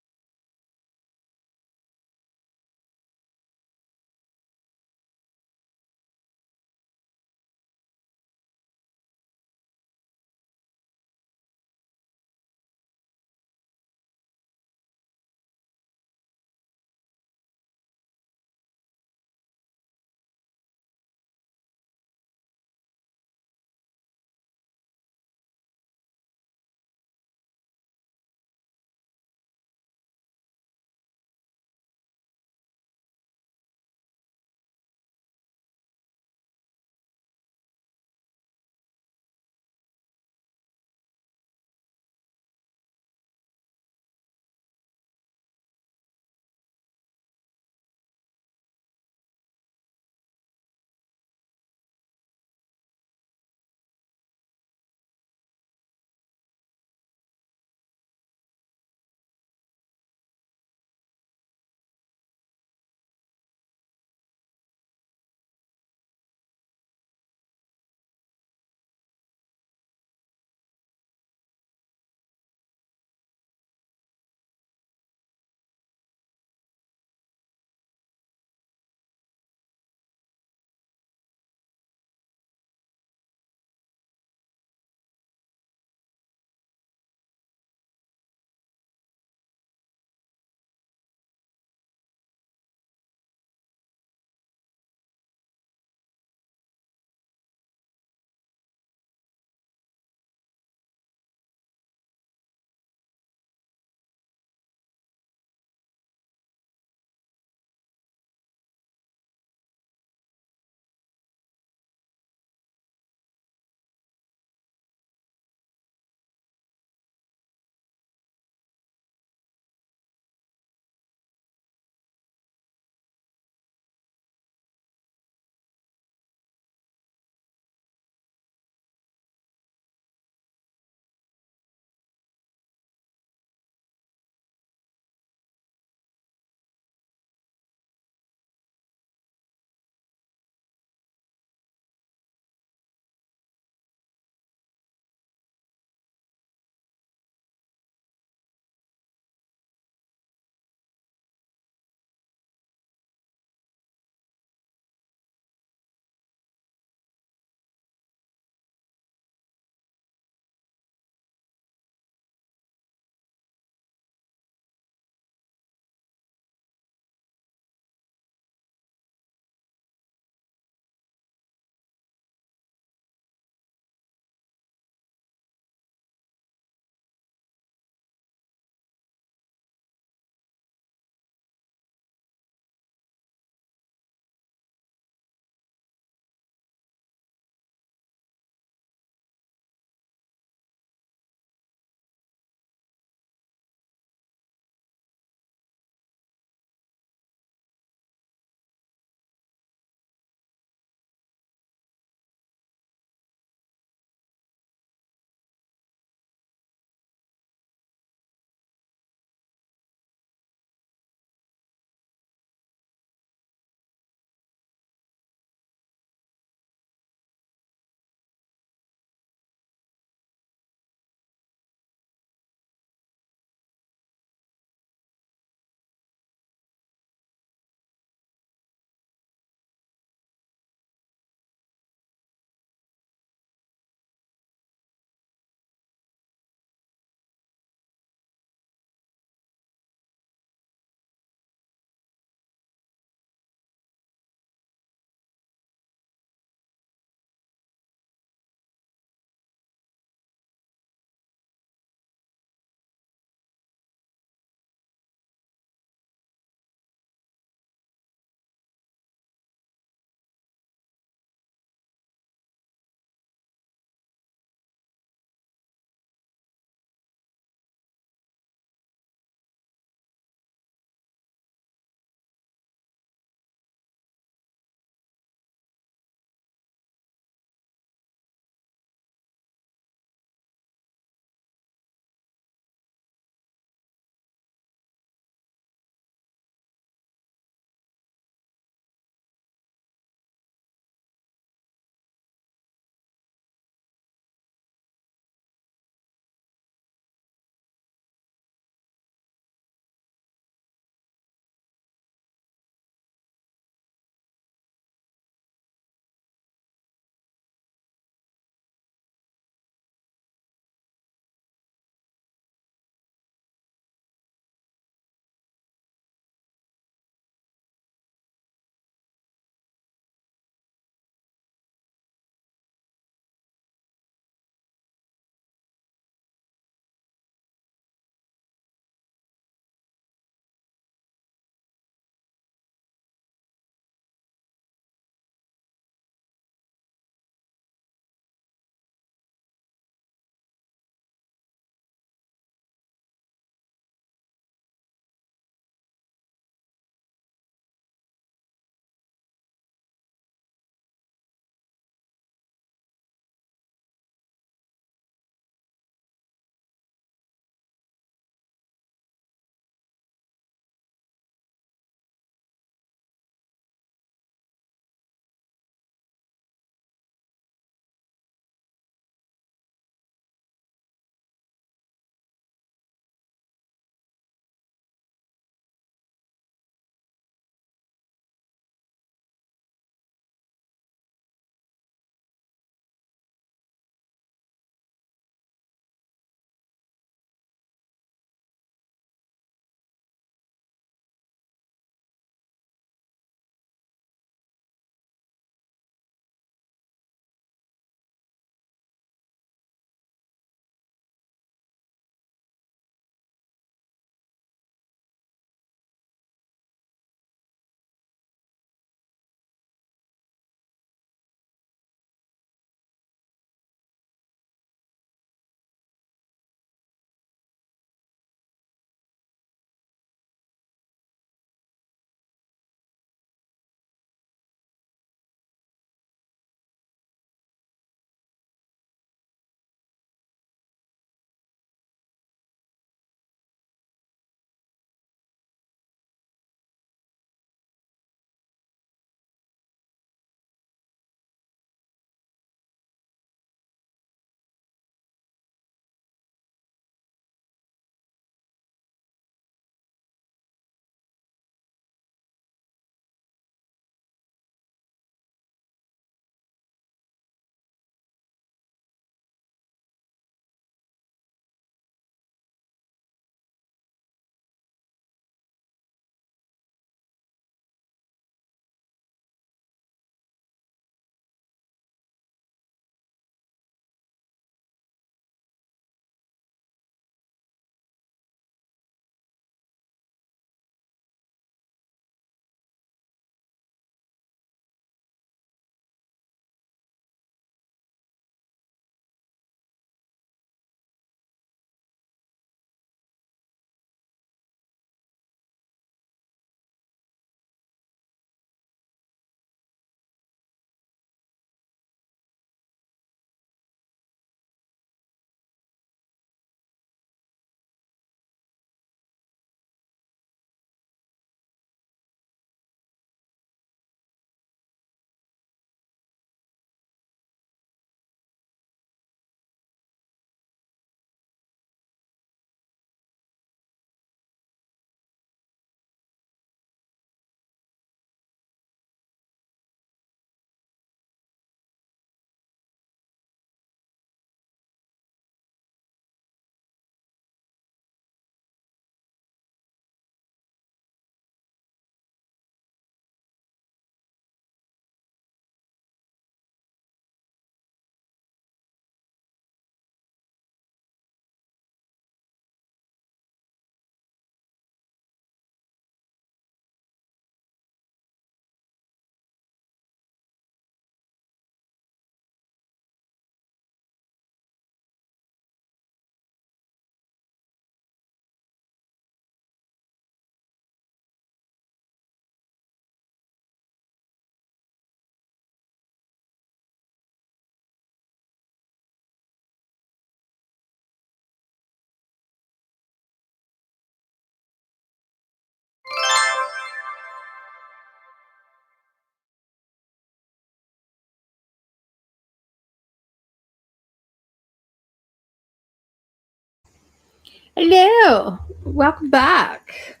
Hello, welcome back.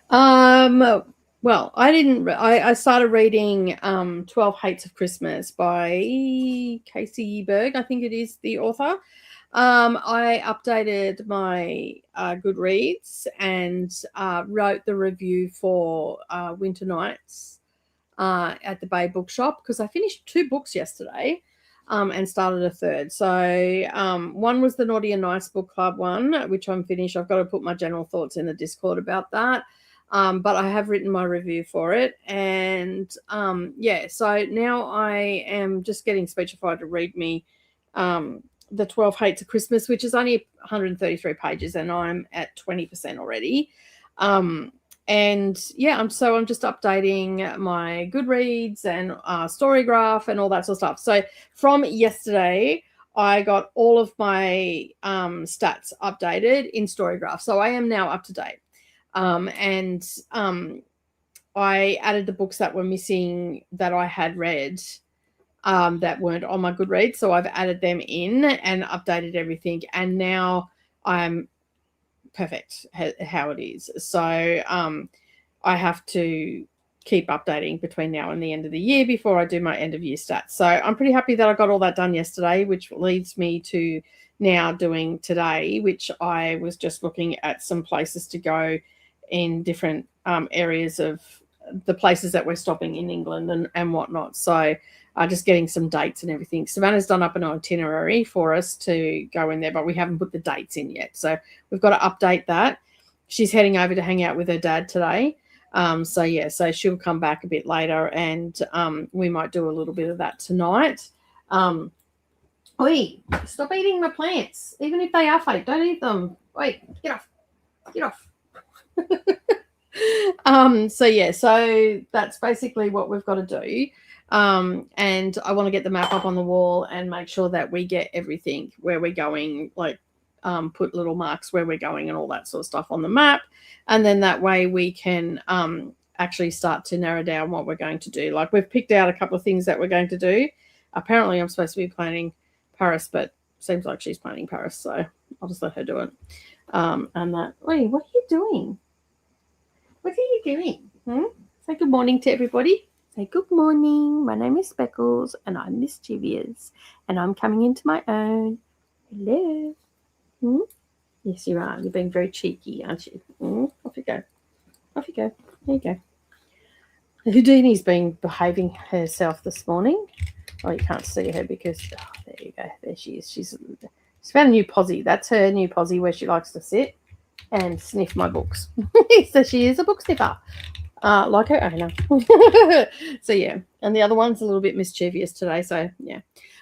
Well, I started reading 12 Hates of Christmas by Casey Berg, I think it is the author. I updated my Goodreads and wrote the review for Winter Nights at the Bay Bookshop because I finished 2 books yesterday. And started a third. So one was the Naughty and Nice Book Club one, which I'm finished. I've got to put my general thoughts in the Discord about that. But I have written my review for it. And so now I am just getting Speechify to read me the 12 Hates of Christmas, which is only 133 pages, and I'm at 20% already. I'm just updating my Goodreads and Storygraph and all that sort of stuff. So from yesterday, I got all of my stats updated in Storygraph. So I am now up to date. I added the books that were missing that I had read that weren't on my Goodreads. So I've added them in and updated everything. And now I'm perfect how it is. So I have to keep updating between now and the end of the year before I do my end of year stats. So I'm pretty happy that I got all that done yesterday, which leads me to now doing today, which I was just looking at some places to go in different areas of the places that we're stopping in England and whatnot. So just getting some dates and everything. Savannah's done up an itinerary for us to go in there, but we haven't put the dates in yet. So we've got to update that. She's heading over to hang out with her dad today. So she'll come back a bit later, and we might do a little bit of that tonight. Oi, stop eating my plants. Even if they are fake, don't eat them. Wait, get off. So that's basically what we've got to do. And I want to get the map up on the wall and make sure that we get everything where we're going, like put little marks where we're going and all that sort of stuff on the map. And then that way we can actually start to narrow down what we're going to do. Like we've picked out a couple of things that we're going to do. Apparently I'm supposed to be planning Paris, but seems like she's planning Paris. So I'll just let her do it. Wait, what are you doing? What are you doing? Say good morning to everybody. Say good morning. My name is Speckles, and I'm mischievous, and I'm coming into my own. Hello. Yes, you are. You're being very cheeky, aren't you? Off you go. Off you go. There you go. Houdini's been behaving herself this morning. Oh, you can't see her because there you go. There she is. She's found a new posse. That's her new posse where she likes to sit and sniff my books. So she is a book sniffer. Like her owner. So yeah, and the other one's a little bit mischievous today. So yeah,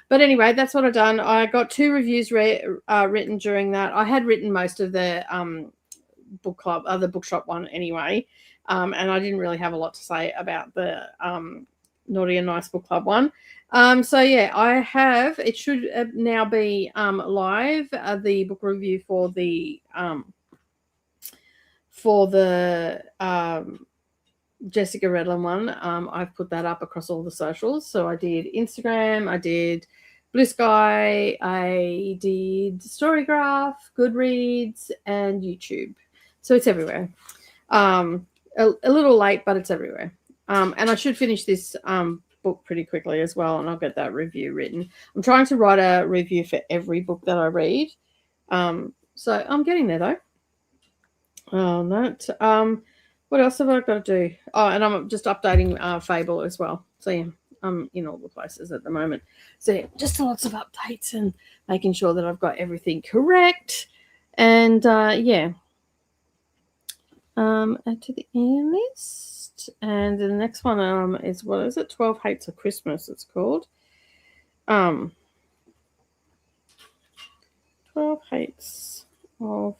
but anyway, that's what I've done. I got 2 reviews written during that. I had written most of the book club, the bookshop one anyway, and I didn't really have a lot to say about the Naughty and Nice Book Club one. So yeah, I have. It should now be live. The book review for the Jessica Redlin one. I've put that up across all the socials. So I did Instagram, I did Blue Sky, I did Storygraph, Goodreads, and YouTube. So it's everywhere. A little late, but it's everywhere. And I should finish this book pretty quickly as well, and I'll get that review written. I'm trying to write a review for every book that I read. So I'm getting there though. What else have I got to do? Oh, and I'm just updating Fable as well. So yeah, I'm in all the places at the moment. So yeah, just lots of updates and making sure that I've got everything correct. And add to the end list. And the next one is, what is it? 12 Hates of Christmas, it's called. 12 Hates of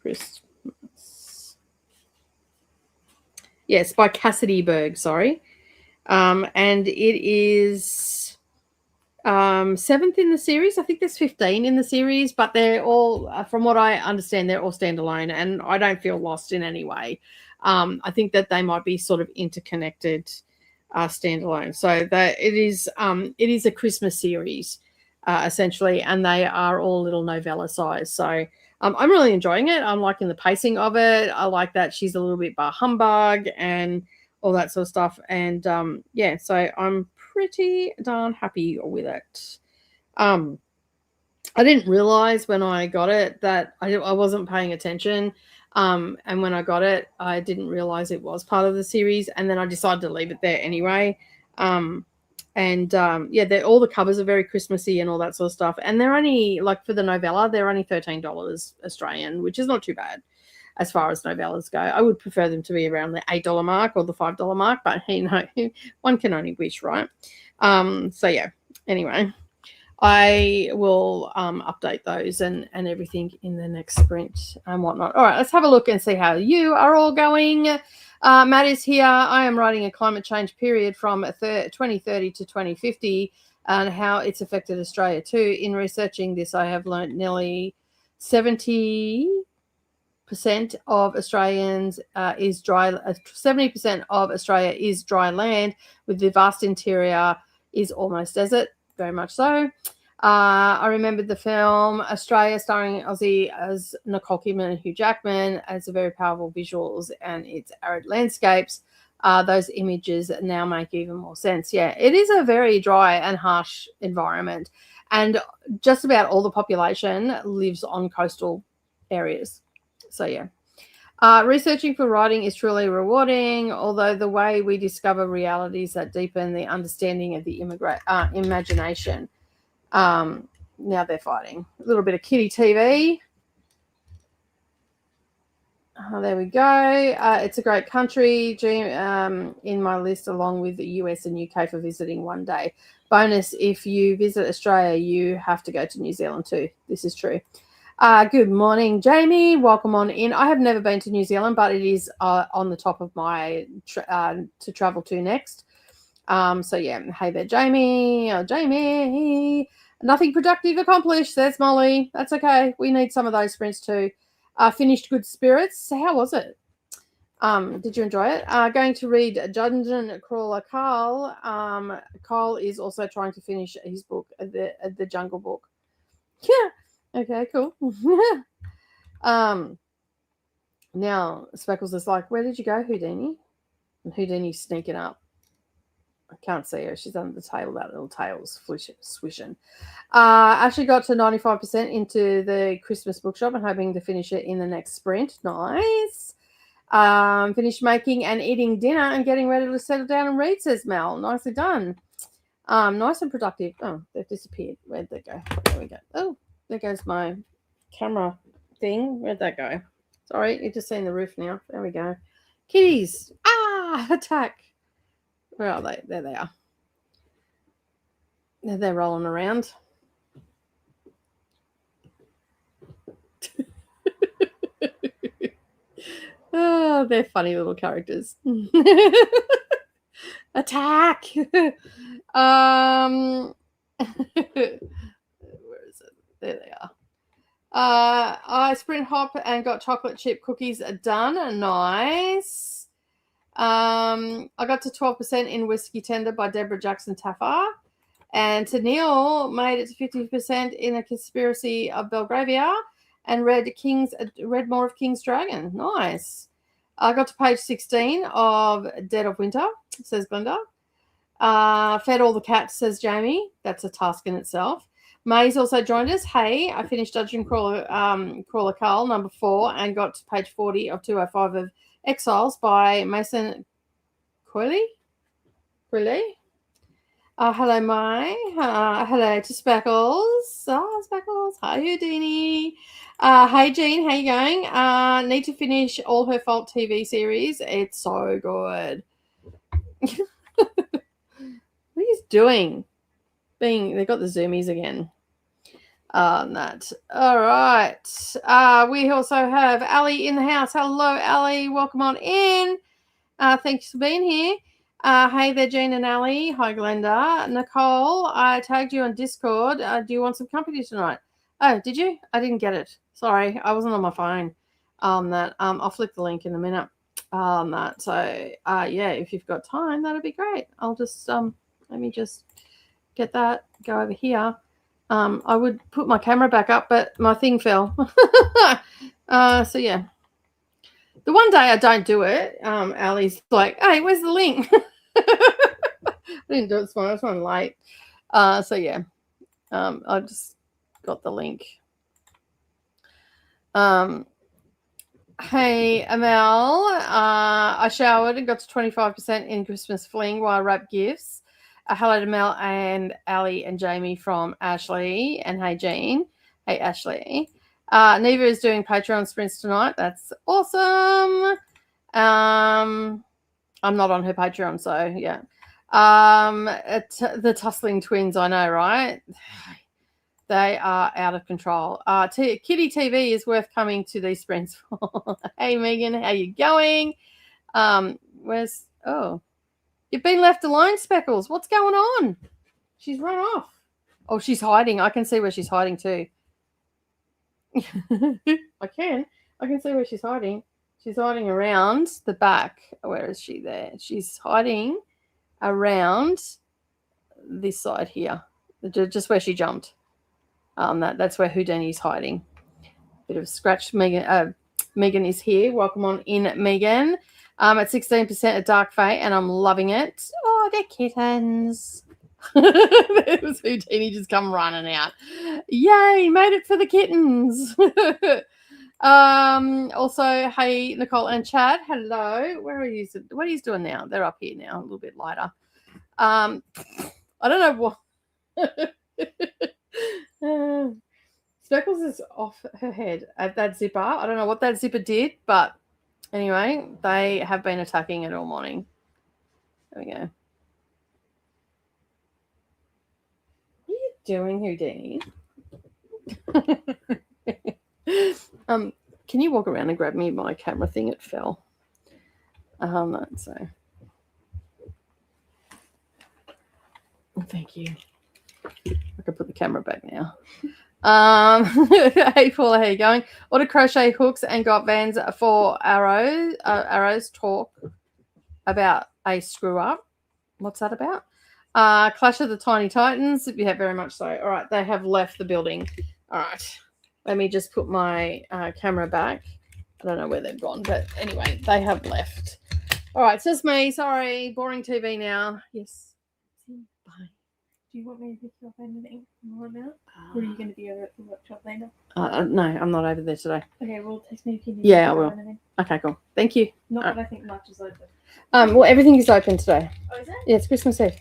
Christmas. Yes, by Cassidy Berg, sorry. And it is 7th in the series. I think there's 15 in the series, but they're all, from what I understand, they're all standalone, and I don't feel lost in any way. I think that they might be sort of interconnected standalone. So that it is a Christmas series, essentially, and they are all little novella size. So I'm really enjoying it. I'm liking the pacing of it. I like that she's a little bit bar humbug and all that sort of stuff. And yeah, so I'm pretty darn happy with it. I didn't realize when I got it that I wasn't paying attention. And when I got it, I didn't realize it was part of the series. And then I decided to leave it there anyway. Yeah, all the covers are very Christmassy and all that sort of stuff. And they're only, like for the novella, they're only $13 Australian, which is not too bad as far as novellas go. I would prefer them to be around the $8 mark or the $5 mark, but hey, no, one can only wish, right? So yeah, anyway. I will update those and everything in the next sprint and whatnot. All right, let's have a look and see how you are all going. Matt is here. I am writing a climate change period from 2030 to 2050 and how it's affected Australia too. In researching this, I have learned nearly 70% of Australians is dry. 70% of Australia is dry land, with the vast interior is almost desert. Very much so. I remembered the film Australia, starring Aussie as Nicole Kidman and Hugh Jackman, as a very powerful visuals and its arid landscapes. Those images now make even more sense. Yeah, it is a very dry and harsh environment, and just about all the population lives on coastal areas. So yeah. Researching for writing is truly rewarding, although the way we discover realities that deepen the understanding of the imagination. Now they're fighting. A little bit of kiddie TV. There we go. It's a great country. In my list, along with the US and UK for visiting one day. Bonus, if you visit Australia, you have to go to New Zealand too. This is true. Good morning, Jamie. Welcome on in. I have never been to New Zealand, but it is on the top of my to travel to next. So yeah, hey there, Jamie. Oh, Jamie. Nothing productive accomplished, says Molly. That's okay. We need some of those sprints too. Finished Good Spirits. How was it? Did you enjoy it? Going to read Dungeon Crawler Carl. Carl is also trying to finish his book, the Jungle Book. Yeah. Okay, cool. Now Speckles is like, where did you go, Houdini? And Houdini's sneaking up. I can't see her. She's under the table. That little tail's swishing. Actually got to 95% into the Christmas bookshop and hoping to finish it in the next sprint. Nice. Finished making and eating dinner and getting ready to settle down and read, says Mel. Nicely done. Nice and productive. Oh, they've disappeared. Where'd they go? There we go. Oh, there goes my camera thing. Where'd that go? Sorry, you're just seeing the roof now. There we go. Kitties. Attack. Where are they? There they are. They're rolling around. Oh, they're funny little characters. Attack. Where is it? There they are. I sprint hop and got chocolate chip cookies done. Nice. I got to 12% in Whiskey Tender by Deborah Jackson Taffer. And Tennille made it to 50% in A Conspiracy of Belgravia and read more of King's Dragon. Nice. I got to page 16 of Dead of Winter, says Glenda. Fed all the cats, says Jamie. That's a task in itself. May's also joined us. Hey, I finished Dungeon Crawler Carl, number 4, and got to page 40 of 205 of Exiles by Mason Coyley. Hello, May. Hello to Speckles. Speckles. Hi, Houdini. Hey, Jean. How you going? Need to finish All Her Fault TV series. It's so good. What are you doing? They got the zoomies again. That. All right. We also have Ali in the house. Hello, Ali. Welcome on in. Thanks for being here. Hey there, Jean and Ali. Hi, Glenda. Nicole, I tagged you on Discord. Do you want some company tonight? Oh, did you? I didn't get it. Sorry, I wasn't on my phone. I'll flick the link in a minute. So yeah, if you've got time, that'd be great. I'll just let me just get that. Go over here. I would put my camera back up, but my thing fell. So yeah. The one day I don't do it, Ali's like, hey, where's the link? I didn't do it this morning. I was running late. So yeah. I just got the link. Hey, Amel. I showered and got to 25% in Christmas fling while I wrap gifts. Hello to Mel and Ali and Jamie from Ashley. And hey, Jean. Hey, Ashley. Neva is doing Patreon sprints tonight. That's awesome. I'm not on her Patreon, so yeah. The tussling twins, I know, right? They are out of control. Kitty TV is worth coming to these sprints for. Hey, Megan, how you going? You've been left alone, Speckles. What's going on? She's run off. Oh, she's hiding. I can see where she's hiding too. I can see where she's hiding. She's hiding around the back. Where is she there? She's hiding around this side here, just where she jumped. That's where Houdini's hiding. Bit of a scratch. Megan is here. Welcome on in, Megan. At 16% a dark fate, and I'm loving it. Oh, they're kittens. There was Houdini just come running out. Yay, made it for the kittens. Also, hey, Nicole and Chad, hello. Where are you? What are you doing now? They're up here now, a little bit lighter. I don't know what. Speckles is off her head at that zipper. I don't know what that zipper did, but anyway, they have been attacking it all morning. There we go. What are you doing, Houdini? Can you walk around and grab me my camera thing? It fell. So thank you. I can put the camera back now. Hey Paula, how you going? Ordered crochet hooks and got Vans for arrows. Talk about a screw up. What's that about? Clash of the Tiny Titans. Yeah, very much so. All right, they have left the building. All right, let me just put my camera back. I don't know where they've gone, but anyway, they have left. All right, it's just me. Sorry, boring TV now. Yes. Bye. Do you want me to pick you up anything more about? Or are you going to be over at the workshop later? No, I'm not over there today. Okay, well, text me if you need I will. Anything. Okay, cool. Thank you. Not that I think much is open. Well, everything is open today. Oh, is it? Yeah, it's Christmas Eve.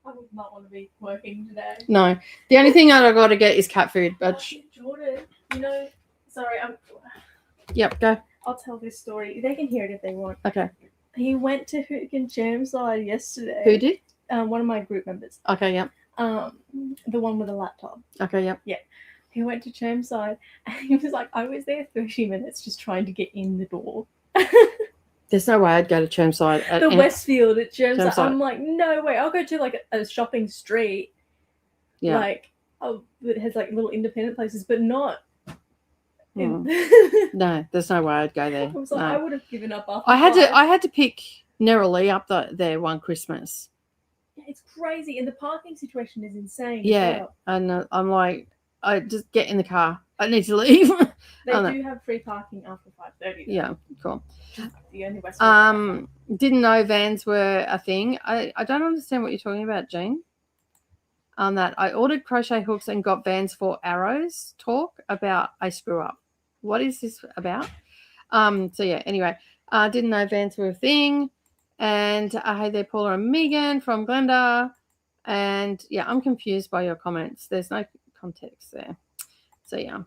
I would not want to be working today. No. The only thing I've got to get is cat food. But Jordan, sorry, Yep, go. I'll tell this story. They can hear it if they want. Okay. He went to Hook Chermside yesterday. Who did? One of my group members. Okay, yep. The one with a laptop. Okay, yep. Yeah. He went to Chermside and he was like, I was there 30 minutes just trying to get in the door. There's no way I'd go to Chermside. Westfield at Chermside. I'm like, no way. I'll go to like a shopping street. Yeah. Like, that has like little independent places, but not. No, there's no way I'd go there. I was like, I would have given up after. I had to pick Neroli up there one Christmas. Yeah, it's crazy, and the parking situation is insane. Yeah, and I'm like, I just get in the car. I need to leave. They do have free parking after 5:30. Yeah, cool. The only West. Didn't know vans were a thing. I don't understand what you're talking about, Jean. On that, I ordered crochet hooks and got Vans for arrows. Talk about a screw up. What is this about? So yeah, anyway, didn't know Vans were a thing. And hey there, Paula and Megan from Glenda. And yeah, I'm confused by your comments. There's no context there. So yeah.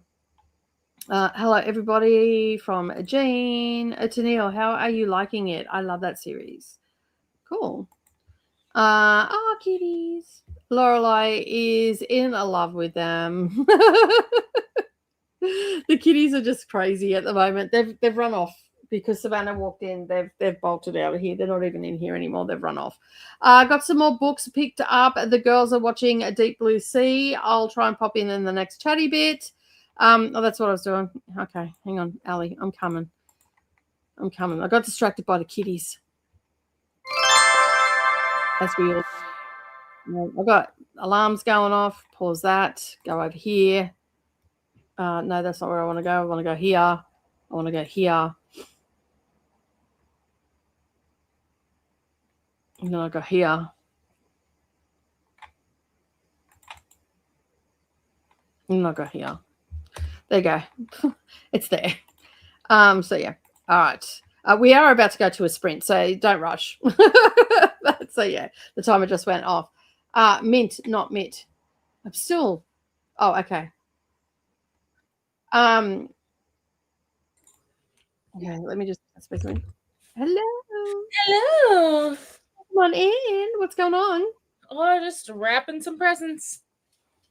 Hello, everybody from Jean. Tennille, how are you liking it? I love that series. Cool. Kitties. Lorelei is in love with them. The kitties are just crazy at the moment. They've run off because Savannah walked in. They've bolted out of here. They're not even in here anymore. They've run off. Got some more books picked up. The girls are watching A Deep Blue Sea. I'll try and pop in the next chatty bit. That's what I was doing. Okay, hang on, Ali. I'm coming. I got distracted by the kitties. As we all. I've got alarms going off. Pause that. Go over here. No, that's not where I want to go. I want to go here. I want to go here. And then I go here. And then I go here. There you go. It's there. So yeah. All right. We are about to go to a sprint, so don't rush. So yeah, the timer just went off. Mint, not Mitt. I'm still. Oh, okay. Okay, let me just speak to him. Hello. Hello. Come on in. What's going on? Oh, just wrapping some presents.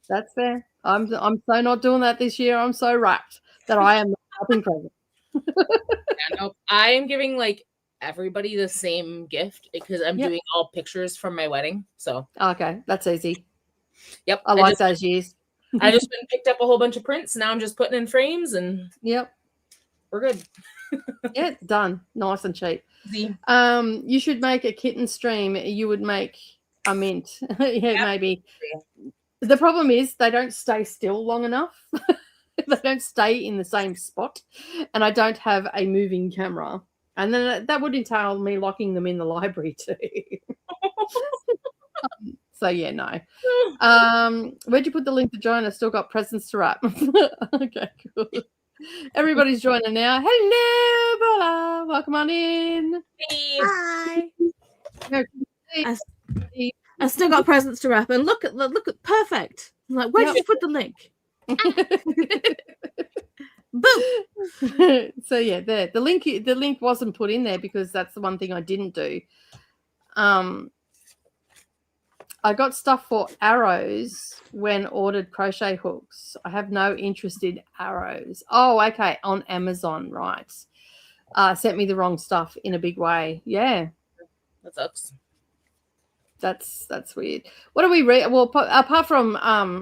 That's fair. I'm so not doing that this year. I'm so wrapped that I am not wrapping presents. Yeah, no, I am giving like everybody the same gift because I'm doing all pictures from my wedding. So okay, that's easy. Yep, I like those years. I just been picked up a whole bunch of prints. Now I'm just putting in frames and we're good. Yeah, done. Nice and cheap. Easy. You should make a kitten stream. You would make a mint. Maybe. The problem is they don't stay still long enough. They don't stay in the same spot, and I don't have a moving camera. And then that would entail me locking them in the library too. So yeah, no. Where'd you put the link to join? I still got presents to wrap. Okay, cool. Everybody's joining now. Hello, Bola. Welcome on in. Hey. Hi. I still got presents to wrap, and look at perfect. I'm like, where did you put the link? Boom. So yeah, the link wasn't put in there because that's the one thing I didn't do. I got stuff for arrows when ordered crochet hooks. I have no interest in arrows. Oh, okay, on Amazon, right? Sent me the wrong stuff in a big way. Yeah, that sucks. That's weird. What do we read? Well, apart from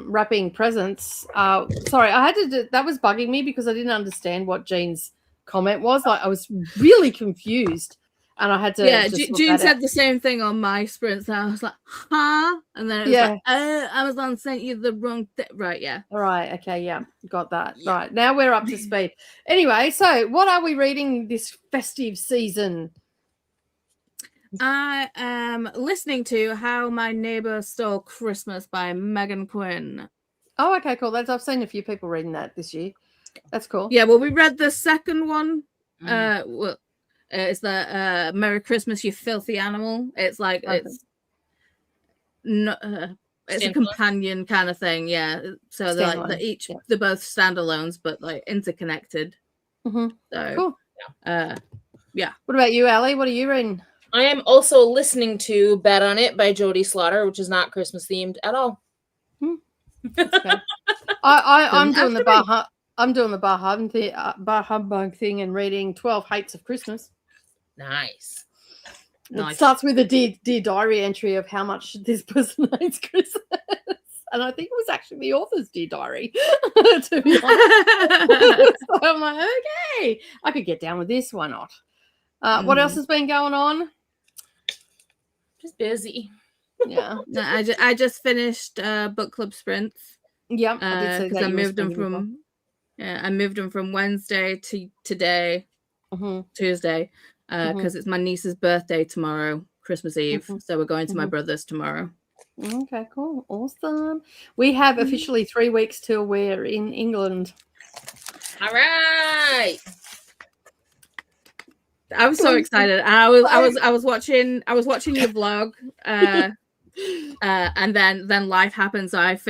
wrapping presents, sorry, I had to do, that was bugging me because I didn't understand what Jean's comment was. Like, I was really confused, and I had to. Yeah, Jean said the same thing on my sprints. I was like, huh? And then it was like, Amazon sent you the wrong thing. Right, yeah. All right, okay, yeah, got that. Yeah. Right, now we're up to speed. Anyway, so what are we reading this festive season? I am listening to How My Neighbor Stole Christmas by Megan Quinn. Oh, okay, cool. I've seen a few people reading that this year. That's cool. Yeah, well, we read the second one. It's the Merry Christmas, You Filthy Animal. It's like it's a companion kind of thing. Yeah, so they're like they're both standalones, but like interconnected. Mm-hmm. So cool. Yeah. What about you, Ali? What are you reading? I am also listening to Bet on It by Jodie Slaughter, which is not Christmas themed at all. I'm doing the Bar Humbug thing and reading 12 Hates of Christmas. Nice. It starts with a dear diary entry of how much this person hates Christmas. And I think it was actually the author's dear diary, to be honest. So I'm like, okay, I could get down with this. Why not? What else has been going on? Just busy. Yeah. I just finished book club sprints. Yeah, because I moved them from I moved them from Wednesday to today, Tuesday, because it's my niece's birthday tomorrow, Christmas Eve. So we're going to my brother's tomorrow. Okay, cool, awesome. We have officially 3 weeks till we're in England. All right. I was so excited. I was watching your vlog, and then life happens. So I've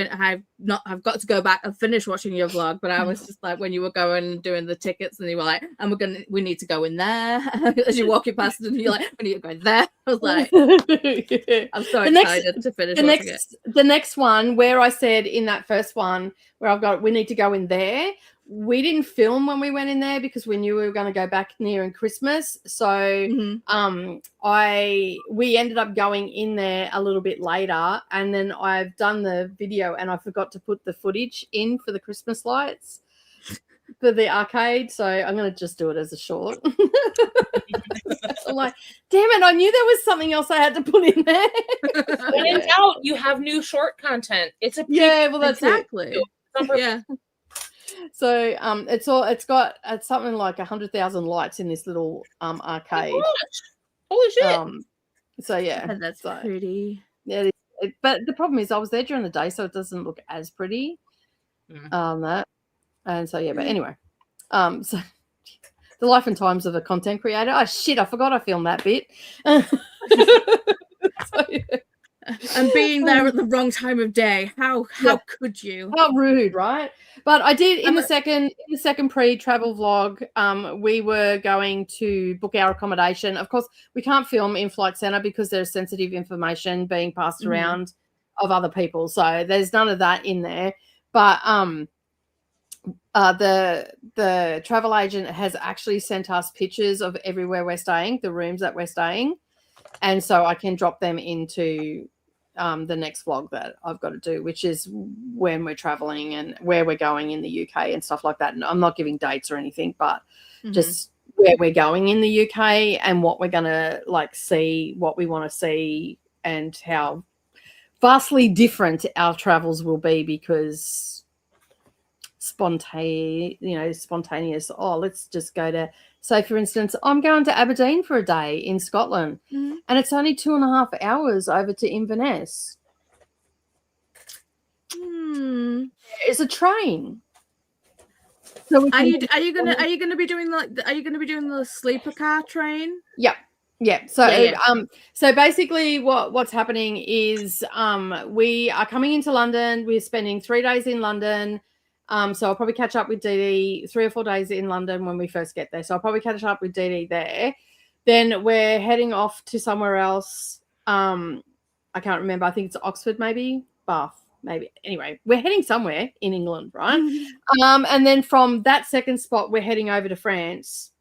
got to go back and finish watching your vlog. But I was just like, when you were going and doing the tickets, and you were like, and we need to go in there. As you're walking past it, and you're like, we need to go in there. I was like, I'm so excited to finish watching it. The next one, where I said in that first one where we need to go in there. We didn't film when we went in there because we knew we were going to go back nearing Christmas. So we ended up going in there a little bit later, and then I've done the video and I forgot to put the footage in for the Christmas lights for the arcade, so I'm going to just do it as a short. I'm like, damn it, I knew there was something else I had to put in there. When in doubt, you have new short content. It's a well, that's exactly. it. Yeah. So it's got something like 100,000 lights in this little arcade. Oh, holy shit! So yeah, And that's pretty. Yeah, but the problem is I was there during the day, so it doesn't look as pretty. That, and so yeah, but anyway, so the life and times of a content creator. Oh shit, I forgot I filmed that bit. So, yeah. And being there at the wrong time of day. How could you? How rude, right? But I did in the second pre-travel vlog, we were going to book our accommodation. Of course, we can't film in Flight Centre because there's sensitive information being passed around of other people. So there's none of that in there. But the travel agent has actually sent us pictures of everywhere we're staying, the rooms that we're staying. And so I can drop them into the next vlog that I've got to do, which is when we're traveling and where we're going in the UK and stuff like that. And I'm not giving dates or anything, but just where we're going in the UK and what we're going to like see, what we want to see, and how vastly different our travels will be because spontaneous. Oh, let's just go to, say, for instance, I'm going to Aberdeen for a day in Scotland, and it's only 2.5 hours over to Inverness. It's a train. So are you gonna be doing the sleeper car train? Yeah. So so basically what's happening is we are coming into London. We're spending 3 days in London. So I'll probably catch up with Dee 3 or 4 days in London when we first get there. So I'll probably catch up with Dee there. Then we're heading off to somewhere else. I can't remember. I think it's Oxford, maybe Bath, maybe. Anyway, we're heading somewhere in England, right? And then from that second spot, we're heading over to France.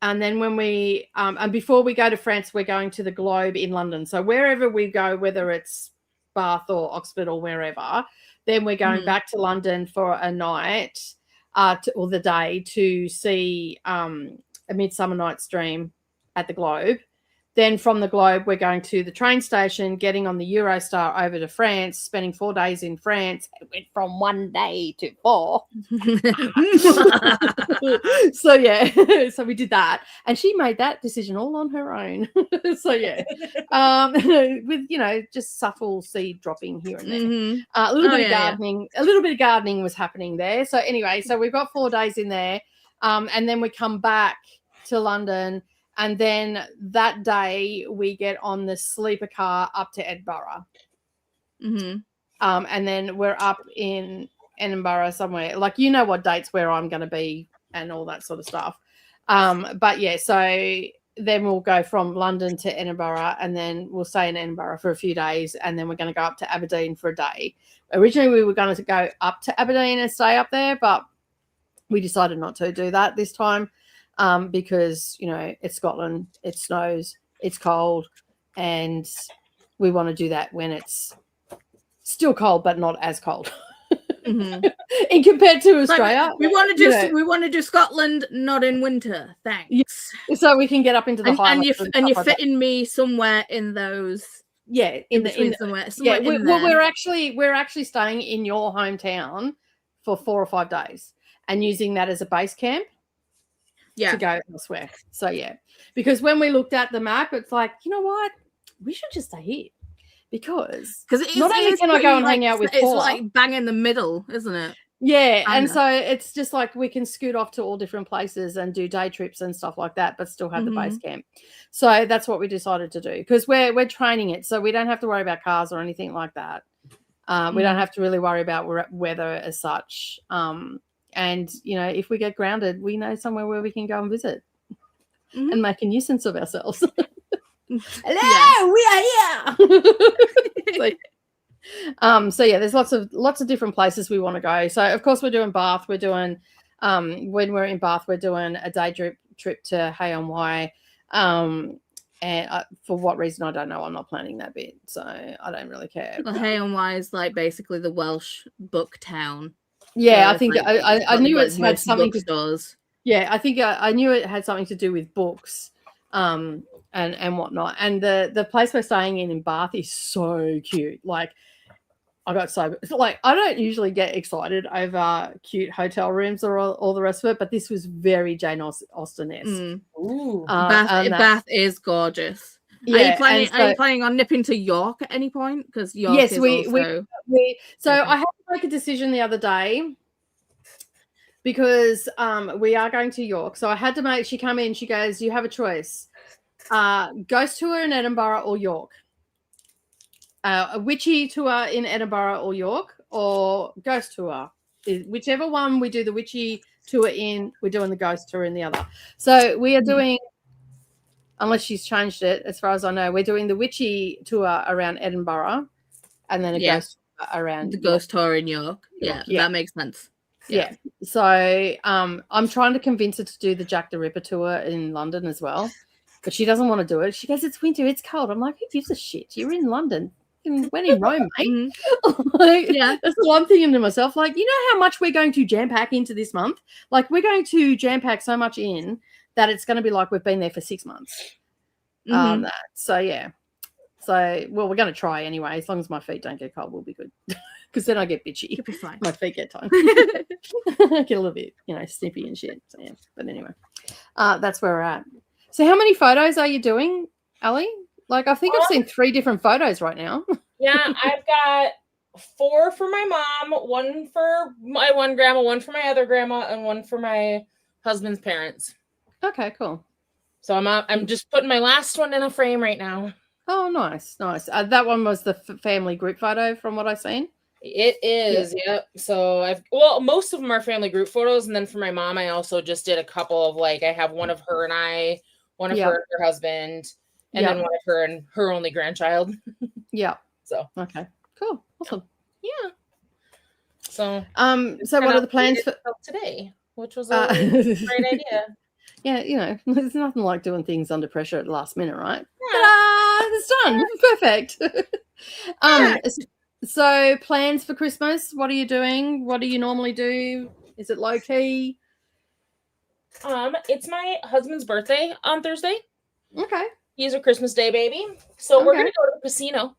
And then when we and before we go to France, we're going to the Globe in London. So wherever we go, whether it's Bath or Oxford or wherever, then we're going back to London for a night or the day to see A Midsummer Night's Dream at the Globe. Then from the Globe, we're going to the train station, getting on the Eurostar over to France, spending 4 days in France. It went from 1 day to 4. So, yeah. So we did that. And she made that decision all on her own. So, yeah. With, just subtle seed dropping here and there. A little bit of gardening. Yeah. A little bit of gardening was happening there. So, anyway, so we've got 4 days in there. And then we come back to London. And then that day we get on the sleeper car up to Edinburgh. And then we're up in Edinburgh somewhere. Like, what dates where I'm going to be and all that sort of stuff. But, yeah, so then we'll go from London to Edinburgh and then we'll stay in Edinburgh for a few days and then we're going to go up to Aberdeen for a day. Originally, we were going to go up to Aberdeen and stay up there, but we decided not to do that this time. Because, it's Scotland, it snows, it's cold, and we want to do that when it's still cold, but not as cold. And compared to Australia, we want to do Scotland, not in winter. Thanks. Yeah. So we can get up into the Highlands. And you're fitting me somewhere in those. Yeah, we're actually staying in your hometown for 4 or 5 days and using that as a base camp. To go elsewhere. So, yeah. Because when we looked at the map, it's like, you know what? We should just stay here. Because not only can I go and hang out with Paula. It's like bang in the middle, isn't it? Yeah. And so it's just like we can scoot off to all different places and do day trips and stuff like that, but still have the base camp. So that's what we decided to do because we're training it. So we don't have to worry about cars or anything like that. We don't have to really worry about weather as such. And, if we get grounded, we know somewhere where we can go and visit and make a nuisance of ourselves. Hello, we are here. So, yeah, there's lots of different places we want to go. So, of course, we're doing Bath. We're doing, when we're in Bath, we're doing a day trip to Hay-on-Wye. And for what reason, I don't know. I'm not planning that bit. So, I don't really care. Well, Hay-on-Wye is like basically the Welsh book town. Yeah, So I think it's I knew it had most something to. bookstores. Yeah, I think I knew it had something to do with books, and whatnot. And the place we're staying in Bath is so cute. Like, I got so like I don't usually get excited over cute hotel rooms or all the rest of it, but this was very Jane Austen-esque. Ooh. Bath is gorgeous. Yeah, Are you planning? and Are you planning on nipping to York at any point? Because York yes, is we also. so Okay. I had to make a decision the other day because we are going to York. So I had to make. She come in. She goes, "You have a choice: ghost tour in Edinburgh or York, a witchy tour in Edinburgh or York, or ghost tour. Whichever one we do the witchy tour in, we're doing the ghost tour in the other. So we are doing." Unless she's changed it, as far as I know, we're doing the witchy tour around Edinburgh, and then a ghost tour around the ghost tour in York. York. Yeah, that makes sense. Yeah. So I'm trying to convince her to do the Jack the Ripper tour in London as well, but she doesn't want to do it. She goes, "It's winter, it's cold." I'm like, "Who gives a shit? You're in London. We're in Rome, mate." Like, that's the one thing into myself. Like, you know how much we're going to jam pack into this month? Like, we're going to jam pack so much in that it's going to be like we've been there for 6 months. So yeah. So we're going to try anyway. As long as my feet don't get cold, we'll be good. Because then I get bitchy. You'll be fine. My feet get tight. I get a little bit, snippy and shit. So yeah. But anyway, that's where we're at. So how many photos are you doing, Ali? Like, I think I've seen 3 different photos right now. Yeah, I've got 4 for my mom, 1 for my one grandma, 1 for my other grandma, and 1 for my husband's parents. Okay, cool. So I'm just putting my last one in a frame right now. Oh, nice. That one was the family group photo from what I've seen. It is, yep. So most of them are family group photos, and then for my mom, I also just did a couple of I have one of her and I, one of her and her husband, and then one of her and her only grandchild. Yeah. So okay, cool, awesome. Yeah. So so what are the plans for today? Which was a great idea. Yeah, there's nothing like doing things under pressure at the last minute, right? Ta-da! It's done. Perfect. So plans for Christmas? What are you doing? What do you normally do? Is it low key? It's my husband's birthday on Thursday. Okay. He's a Christmas Day baby, so we're gonna go to the casino.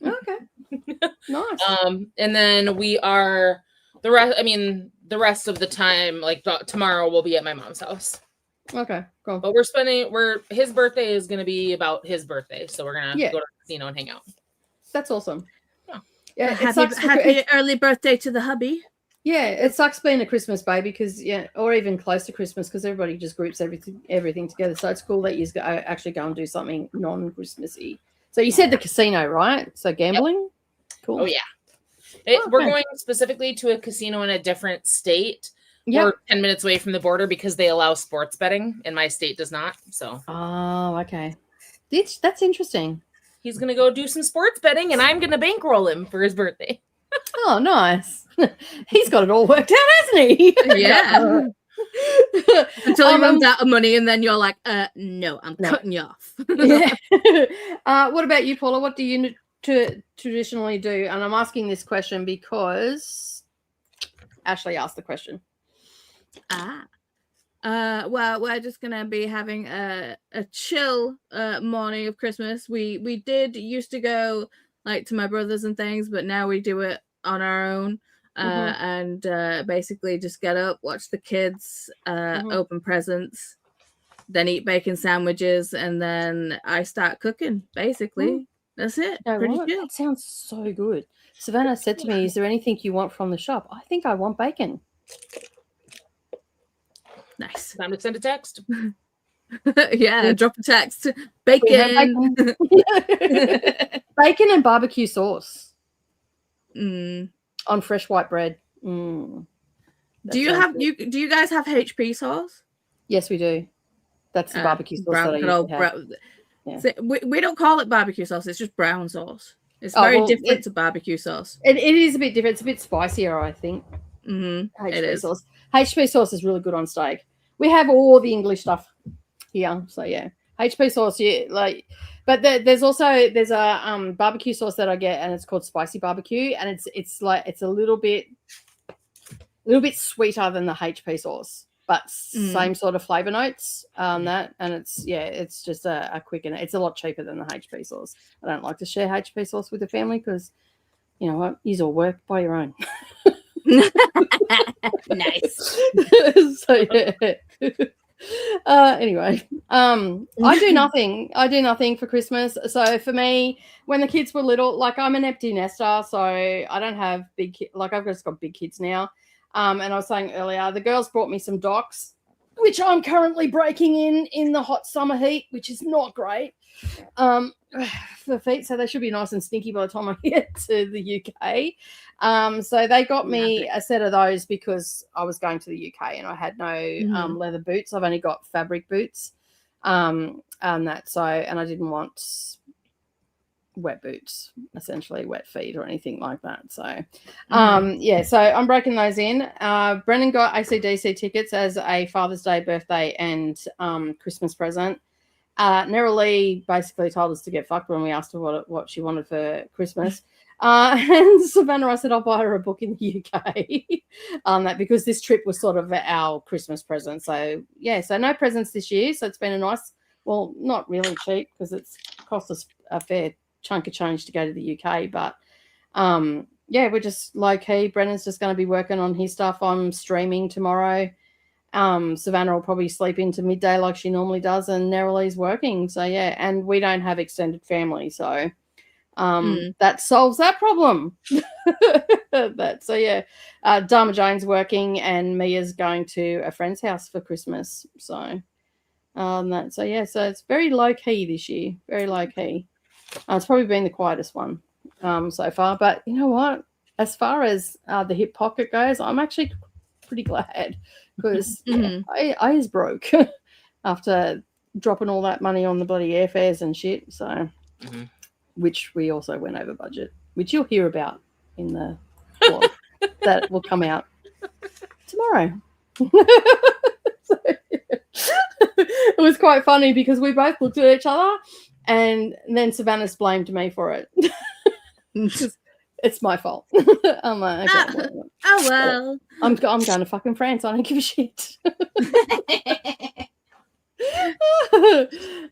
Okay. Nice. And then we are the rest of the time, tomorrow, we'll be at my mom's house. Okay, cool. But his birthday is gonna be about his birthday, so we're gonna go to the casino and hang out. That's awesome. Yeah, happy early birthday to the hubby. Yeah, it sucks being a Christmas baby because or even close to Christmas because everybody just groups everything together. So it's cool that you actually go and do something non-Christmassy. So you said the casino, right? So gambling. Yep. Cool. Oh yeah, we're going specifically to a casino in a different state. Yep. We're 10 minutes away from the border because they allow sports betting, and my state does not. So. Oh, okay. That's interesting. He's going to go do some sports betting, and I'm going to bankroll him for his birthday. Oh, nice. He's got it all worked out, hasn't he? Yeah. Until he runs out of money, and then you're like, no, I'm cutting you off. Yeah. What about you, Paula? What do you traditionally do? And I'm asking this question because Ashley asked the question. Well, we're just gonna be having a chill morning of Christmas. We used to go to my brothers and things, but now we do it on our own. And basically just get up, watch the kids, open presents, then eat bacon sandwiches, and then I start cooking. Basically, that's it. Pretty chill. That sounds so good. Savannah said to me, "Is there anything you want from the shop?" I think I want bacon. Nice. Time to send a text. Yeah, drop a text. Bacon. Bacon and barbecue sauce on fresh white bread. Do you guys have HP sauce? Yes, we do. That's the barbecue sauce that I used to have. So we don't call it barbecue sauce. It's just brown sauce. It's very different to barbecue sauce. It is a bit different. It's a bit spicier, I think. HP sauce. HP sauce is really good on steak. We have all the English stuff here, so yeah. HP sauce, but there's a barbecue sauce that I get, and it's called spicy barbecue, and it's a little bit little bit sweeter than the HP sauce, but same sort of flavor notes on that. And it's just a quick, and it's a lot cheaper than the HP sauce. I don't like to share HP sauce with the family because, you know what, you all work by your own. Nice. So yeah. Anyway, I do nothing. I do nothing for Christmas. So for me, when the kids were little, like I'm an empty nester, so I don't have big like I've just got big kids now. And I was saying earlier, the girls brought me some docs, which I'm currently breaking in the hot summer heat, which is not great for feet. So they should be nice and stinky by the time I get to the UK. So they got me a set of those because I was going to the UK and I had no leather boots. I've only got fabric boots. And I didn't want wet boots, essentially wet feet or anything like that. So so I'm breaking those in. Brennan got AC/DC tickets as a Father's Day, birthday and Christmas present. Neroli basically told us to get fucked when we asked her what she wanted for Christmas. And Savannah, I said, I'll buy her a book in the UK because this trip was sort of our Christmas present. So, so no presents this year. So it's been a nice, well, not really cheap because it's cost us a fair chunk of change to go to the UK. But, we're just low-key. Brennan's just going to be working on his stuff. I'm streaming tomorrow. Savannah will probably sleep into midday like she normally does, and Neroli's working. So and we don't have extended family, so that solves that problem. Dharma Jane's working, and Mia's going to a friend's house for Christmas. So so it's very low key this year, very low key. It's probably been the quietest one so far. But you know what? As far as the hip pocket goes, I'm actually pretty glad. Because I is broke after dropping all that money on the bloody airfares and shit. So, which we also went over budget, which you'll hear about in the vlog that will come out tomorrow. It was quite funny because we both looked at each other, and then Savannah's blamed me for it. It's my fault. I'm like, okay, well. I'm going to fucking France. I don't give a shit.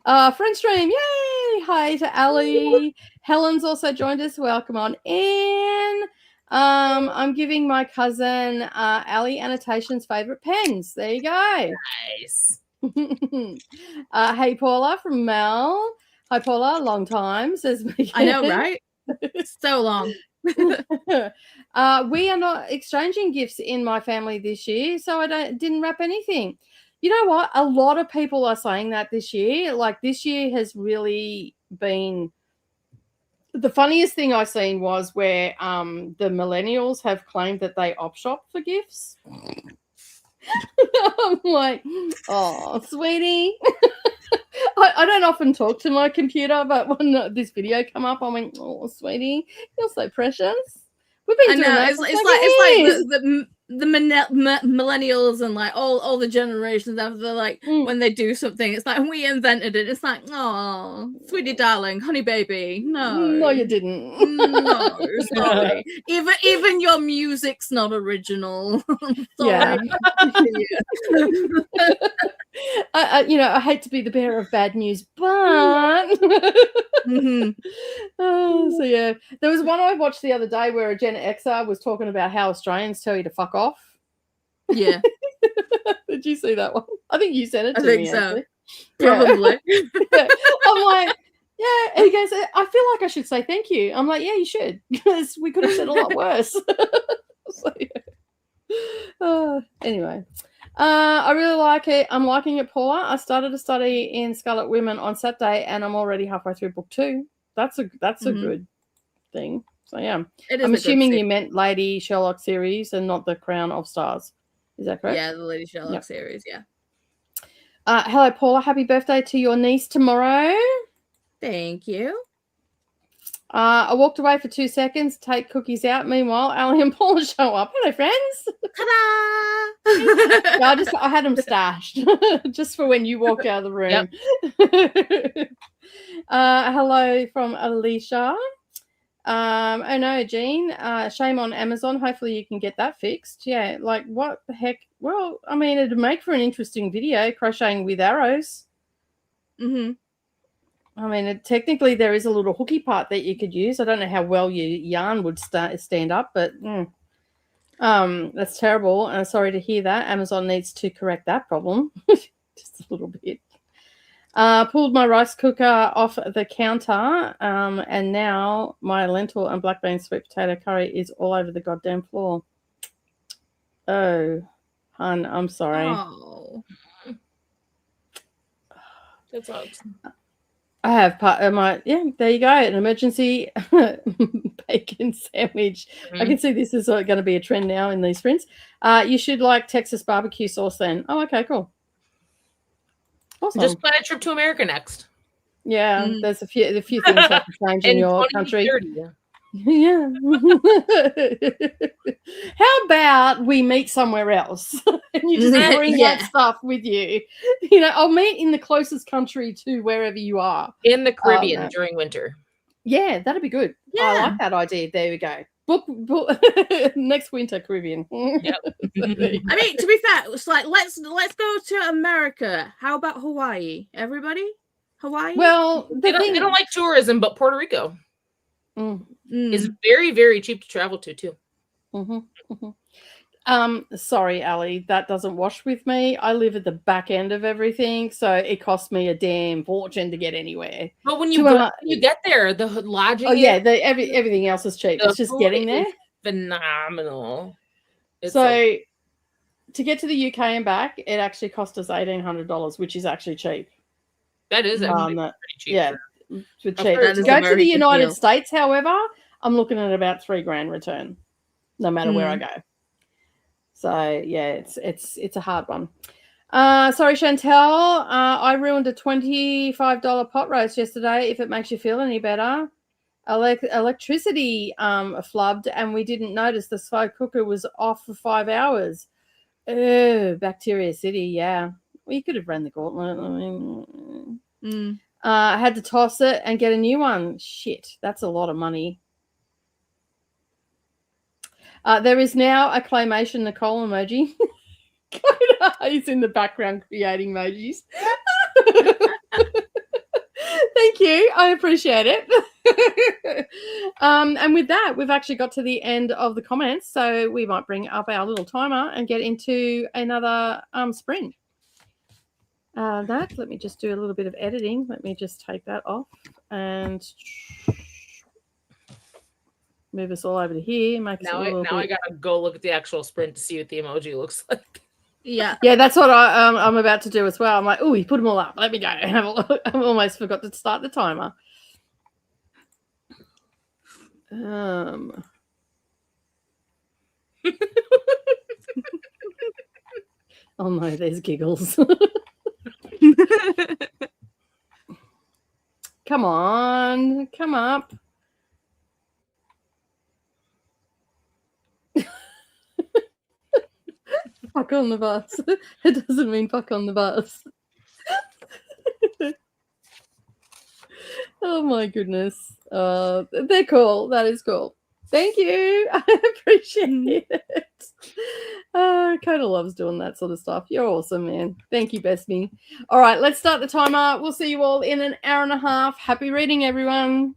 Friend stream, yay! Hi to Ali. Helen's also joined us. Welcome on in. I'm giving my cousin Ali Annotation's favorite pens. There you go. Nice. Hey Paula from Mel. Hi Paula, long time, says me. I know, right? So long. We are not exchanging gifts in my family this year, so I didn't wrap anything. You know what? A lot of people are saying that this year. Like this year has really been the funniest thing I've seen was where the millennials have claimed that they op shop for gifts. I'm like, oh, sweetie. I don't often talk to my computer, but when this video came up, I went, oh, sweetie, you're so precious. We've been doing that. It's like the millennials and like all the generations after, like when they do something, it's like we invented it. It's like, oh, sweetie darling, honey baby. No, you didn't. No, sorry. Even your music's not original. Sorry. I hate to be the bearer of bad news, but there was one I watched the other day where a Gen Xer was talking about how Australians tell you to fuck off. Yeah. Did you see that one? I think you sent it to me. I think so. Actually. Probably. Yeah. I'm like, yeah. And he goes, I feel like I should say thank you. I'm like, yeah, you should, because we could have said a lot worse. So, anyway. I really like it. I'm liking it, Paula. I started to study in Scarlet Women on Saturday, and I'm already halfway through book 2. That's a good thing. So yeah, I'm assuming you meant Lady Sherlock series and not the Crown of Stars. Is that correct? Yeah, the Lady Sherlock series. Yeah. Hello, Paula. Happy birthday to your niece tomorrow. Thank you. I walked away for 2 seconds to take cookies out. Meanwhile, Ali and Paula show up. Hello, friends. Ta-da! I had them stashed just for when you walk out of the room. Yep. Hello from Alicia. Oh no, Jean. Shame on Amazon. Hopefully you can get that fixed. Yeah, like what the heck? Well, I mean, it'd make for an interesting video, crocheting with arrows. Mm-hmm. I mean, technically there is a little hooky part that you could use. I don't know how well your yarn would stand up, but that's terrible. And sorry to hear that. Amazon needs to correct that problem just a little bit. Pulled my rice cooker off the counter, and now my lentil and black bean sweet potato curry is all over the goddamn floor. Oh, hun, I'm sorry. Oh, That's sucks. I have part of my there you go, an emergency bacon sandwich. I can see this is going to be a trend now in these sprints. You should like Texas barbecue sauce then. Oh, okay, cool. Awesome. Just plan a trip to America next. Yeah, there's a few things have to change in your country. Yeah. How about we meet somewhere else and you just bring that stuff with you? You know, I'll meet in the closest country to wherever you are. In the Caribbean during winter. Yeah, that'd be good. Yeah. I like that idea. There we go. Book next winter Caribbean. Yep. I mean, to be fair, it's like let's go to America. How about Hawaii? Everybody, Hawaii. Well, they don't like tourism, but Puerto Rico is very, very cheap to travel to too. Sorry, Ali, that doesn't wash with me. I live at the back end of everything, so it costs me a damn fortune to get anywhere. But when you get there, the lodging. Oh yeah, everything else is cheap. It's just getting there. Phenomenal. So to get to the UK and back, it actually cost us $1,800, which is actually cheap. That is actually pretty cheap. Yeah, cheap. To go to the United States, however, I'm looking at about $3,000 return, no matter where I go. So yeah, it's a hard one. Sorry, Chantel. I ruined a $25 pot roast yesterday. If it makes you feel any better, electricity flubbed, and we didn't notice the slow cooker was off for 5 hours. Bacteria City. Yeah, well, you could have ran the gauntlet. I mean, I had to toss it and get a new one. Shit, that's a lot of money. There is now a claymation Nicole emoji. He's in the background creating emojis. Thank you. I appreciate it. And with that, we've actually got to the end of the comments, so we might bring up our little timer and get into another sprint. Let me just do a little bit of editing. Let me just take that off and move us all over to here. Now I gotta go look at the actual sprint to see what the emoji looks like. Yeah, that's what I'm about to do as well. I'm like, oh, you put them all up. Let me go. I've almost forgot to start the timer. Oh no, there's giggles. Come on, come up. Fuck on the bus. It doesn't mean fuck on the bus. Oh my goodness. They're cool. That is cool. Thank you. I appreciate it. Coda loves doing that sort of stuff. You're awesome, man. Thank you, Bestie. All right, let's start the timer. We'll see you all in an hour and a half. Happy reading, everyone.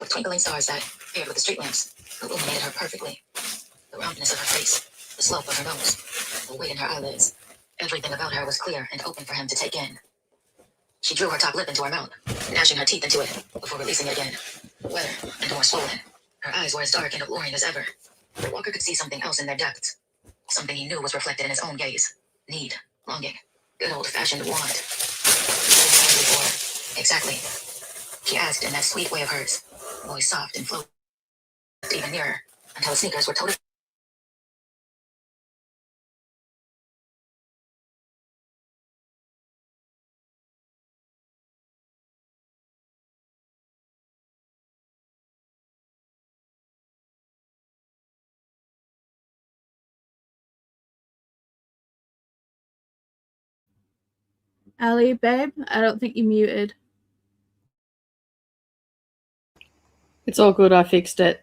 with twinkling stars that, paired with the street lamps, illuminated her perfectly. The roundness of her face, the slope of her nose, the weight in her eyelids. Everything about her was clear and open for him to take in. She drew her top lip into her mouth, gnashing her teeth into it before releasing it again, wetter and more swollen. Her eyes were as dark and alluring as ever. But Walker could see something else in their depths. Something he knew was reflected in his own gaze. Need, longing, good old-fashioned want. Before. Exactly. She asked in that sweet way of hers, voice soft and flow even nearer, until his sneakers were totally. Ali, babe, I don't think you muted. It's all good. I fixed it.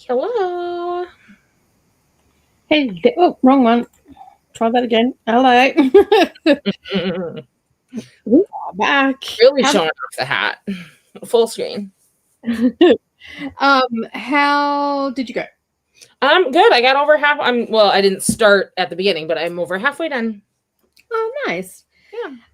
Hello. Hey, oh, wrong one. Try that again. Hello. We are back. Really showing off the hat. Full screen. How did you go? Good. I got over half. I didn't start at the beginning, but I'm over halfway done. Oh, nice.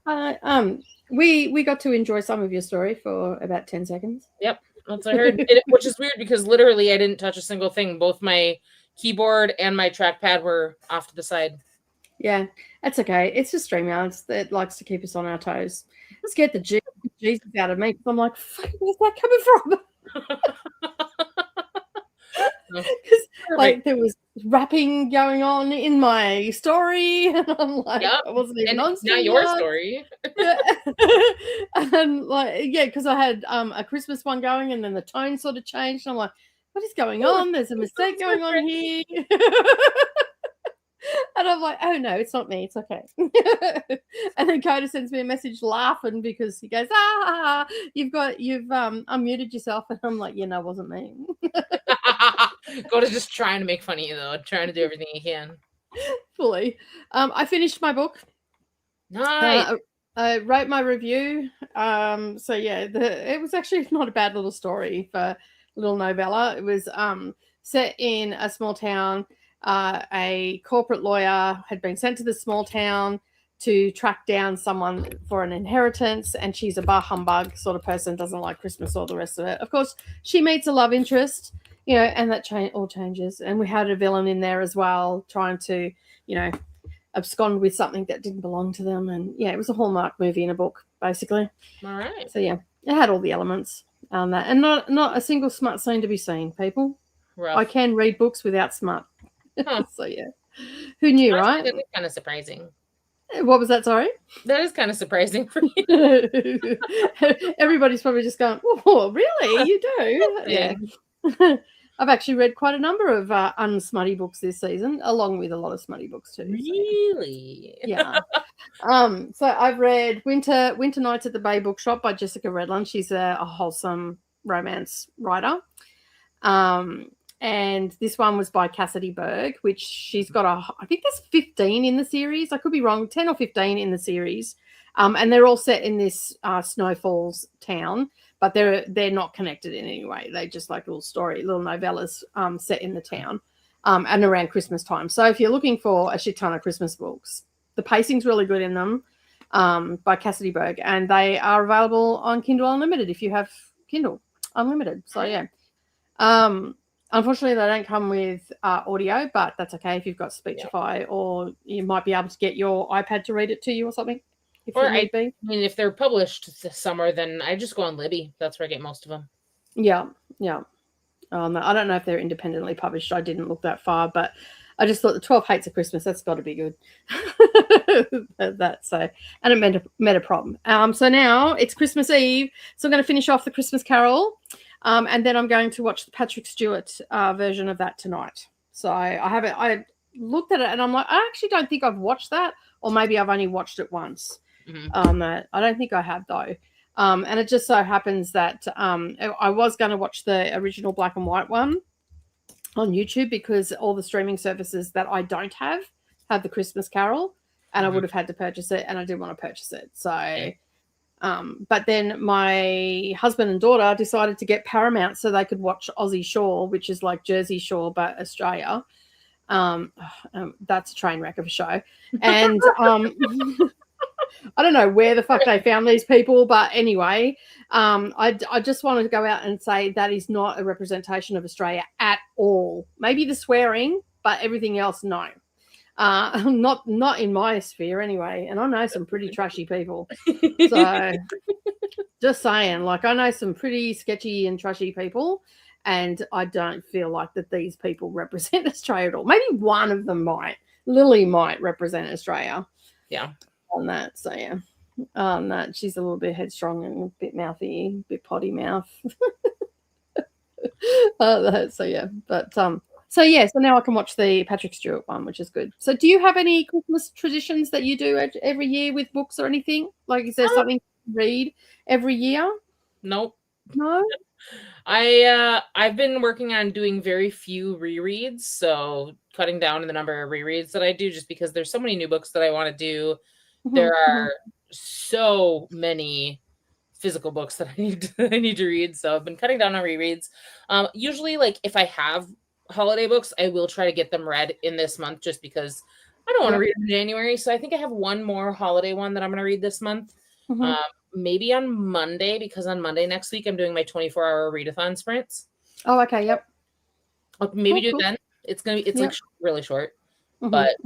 Yeah. We got to enjoy some of your story for about 10 seconds. Yep. That's what I heard. Which is weird because literally I didn't touch a single thing. Both my keyboard and my trackpad were off to the side. Yeah, that's okay. It's just StreamYards that likes to keep us on our toes. Scared the Jesus out of me because I'm like, fuck, where's that coming from? Because like there was rapping going on in my story, and I'm like, Yep. I wasn't even And on it's not your StreamYard. story. And like, yeah, because I had a Christmas one going, and then the tone sort of changed. And I'm like, what is going on? There's a mistake going on here. And I'm like, oh no, it's not me. It's okay. And then Coda sends me a message laughing because he goes, you've unmuted yourself. And I'm like, yeah, no, it wasn't me. Coda's just trying to make fun of you though, trying to do everything he can. Fully. I finished my book. Nice. I wrote my review. So yeah, it was actually not a bad little story for a little novella. It was set in a small town. A corporate lawyer had been sent to the small town to track down someone for an inheritance, and she's a bah humbug sort of person, doesn't like Christmas or the rest of it. Of course, she meets a love interest, and that all changes. And we had a villain in there as well, trying to, abscond with something that didn't belong to them. And yeah, it was a Hallmark movie in a book, basically. All right. So yeah, it had all the elements on that, and not a single smut scene to be seen, people. Rough. I can read books without smut. Huh. So yeah, who knew, right? That is kind of surprising. What was that? Sorry. That is kind of surprising for you. Everybody's probably just going, "Oh, really? You do?" Yeah. I've actually read quite a number of unsmutty books this season, along with a lot of smutty books too. Really? So, yeah. So I've read Winter Nights at the Bay Bookshop by Jessica Redland. She's a wholesome romance writer. And this one was by Cassidy Berg, which she's got I think there's 15 in the series. I could be wrong, 10 or 15 in the series. And they're all set in this Snow Falls town, but they're not connected in any way. They just like little novellas set in the town and around Christmas time. So if you're looking for a shit ton of Christmas books, the pacing's really good in them by Cassidy Berg, and they are available on Kindle Unlimited if you have Kindle Unlimited. So yeah. Unfortunately, they don't come with audio, but that's okay if you've got Speechify, or you might be able to get your iPad to read it to you or something. I mean, if they're published this summer, then I just go on Libby. That's where I get most of them. Yeah. I don't know if they're independently published. I didn't look that far, but I just thought the 12 Hates of Christmas, that's got to be good. And it met a problem. So now it's Christmas Eve, so I'm going to finish off the Christmas Carol. And then I'm going to watch the Patrick Stewart version of that tonight. So I looked at it and I'm like, I actually don't think I've watched that, or maybe I've only watched it once. Mm-hmm. I don't think I have though. And it just so happens that I was going to watch the original black and white one on YouTube because all the streaming services that I don't have the Christmas Carol, and I would have had to purchase it, and I didn't want to purchase it. So... but then my husband and daughter decided to get Paramount so they could watch Aussie Shore, which is like Jersey Shore but Australia. That's a train wreck of a show. And I don't know where the fuck they found these people, but anyway, I just wanted to go out and say that is not a representation of Australia at all. Maybe the swearing, but everything else, no. Not in my sphere anyway, and I know some pretty trashy people. So just saying, like, I know some pretty sketchy and trashy people, and I don't feel like that these people represent Australia at all. Maybe one of them might. Lily might represent Australia. Yeah. On that. So yeah. That she's a little bit headstrong and a bit mouthy, a bit potty mouth. So yeah. But so now I can watch the Patrick Stewart one, which is good. So do you have any Christmas traditions that you do every year with books or anything? Like, is there something to read every year? Nope. No? I've been working on doing very few rereads, so cutting down the number of rereads that I do, just because there's so many new books that I want to do. There are so many physical books that I need to read, so I've been cutting down on rereads. Usually, like if I have holiday books, I will try to get them read in this month, just because I don't want to read in January. So I think I have one more holiday one that I'm going to read this month. Maybe on Monday, because on Monday next week I'm doing my 24-hour readathon sprints. Oh, okay, yep. I'll maybe do it then. It's like really short, but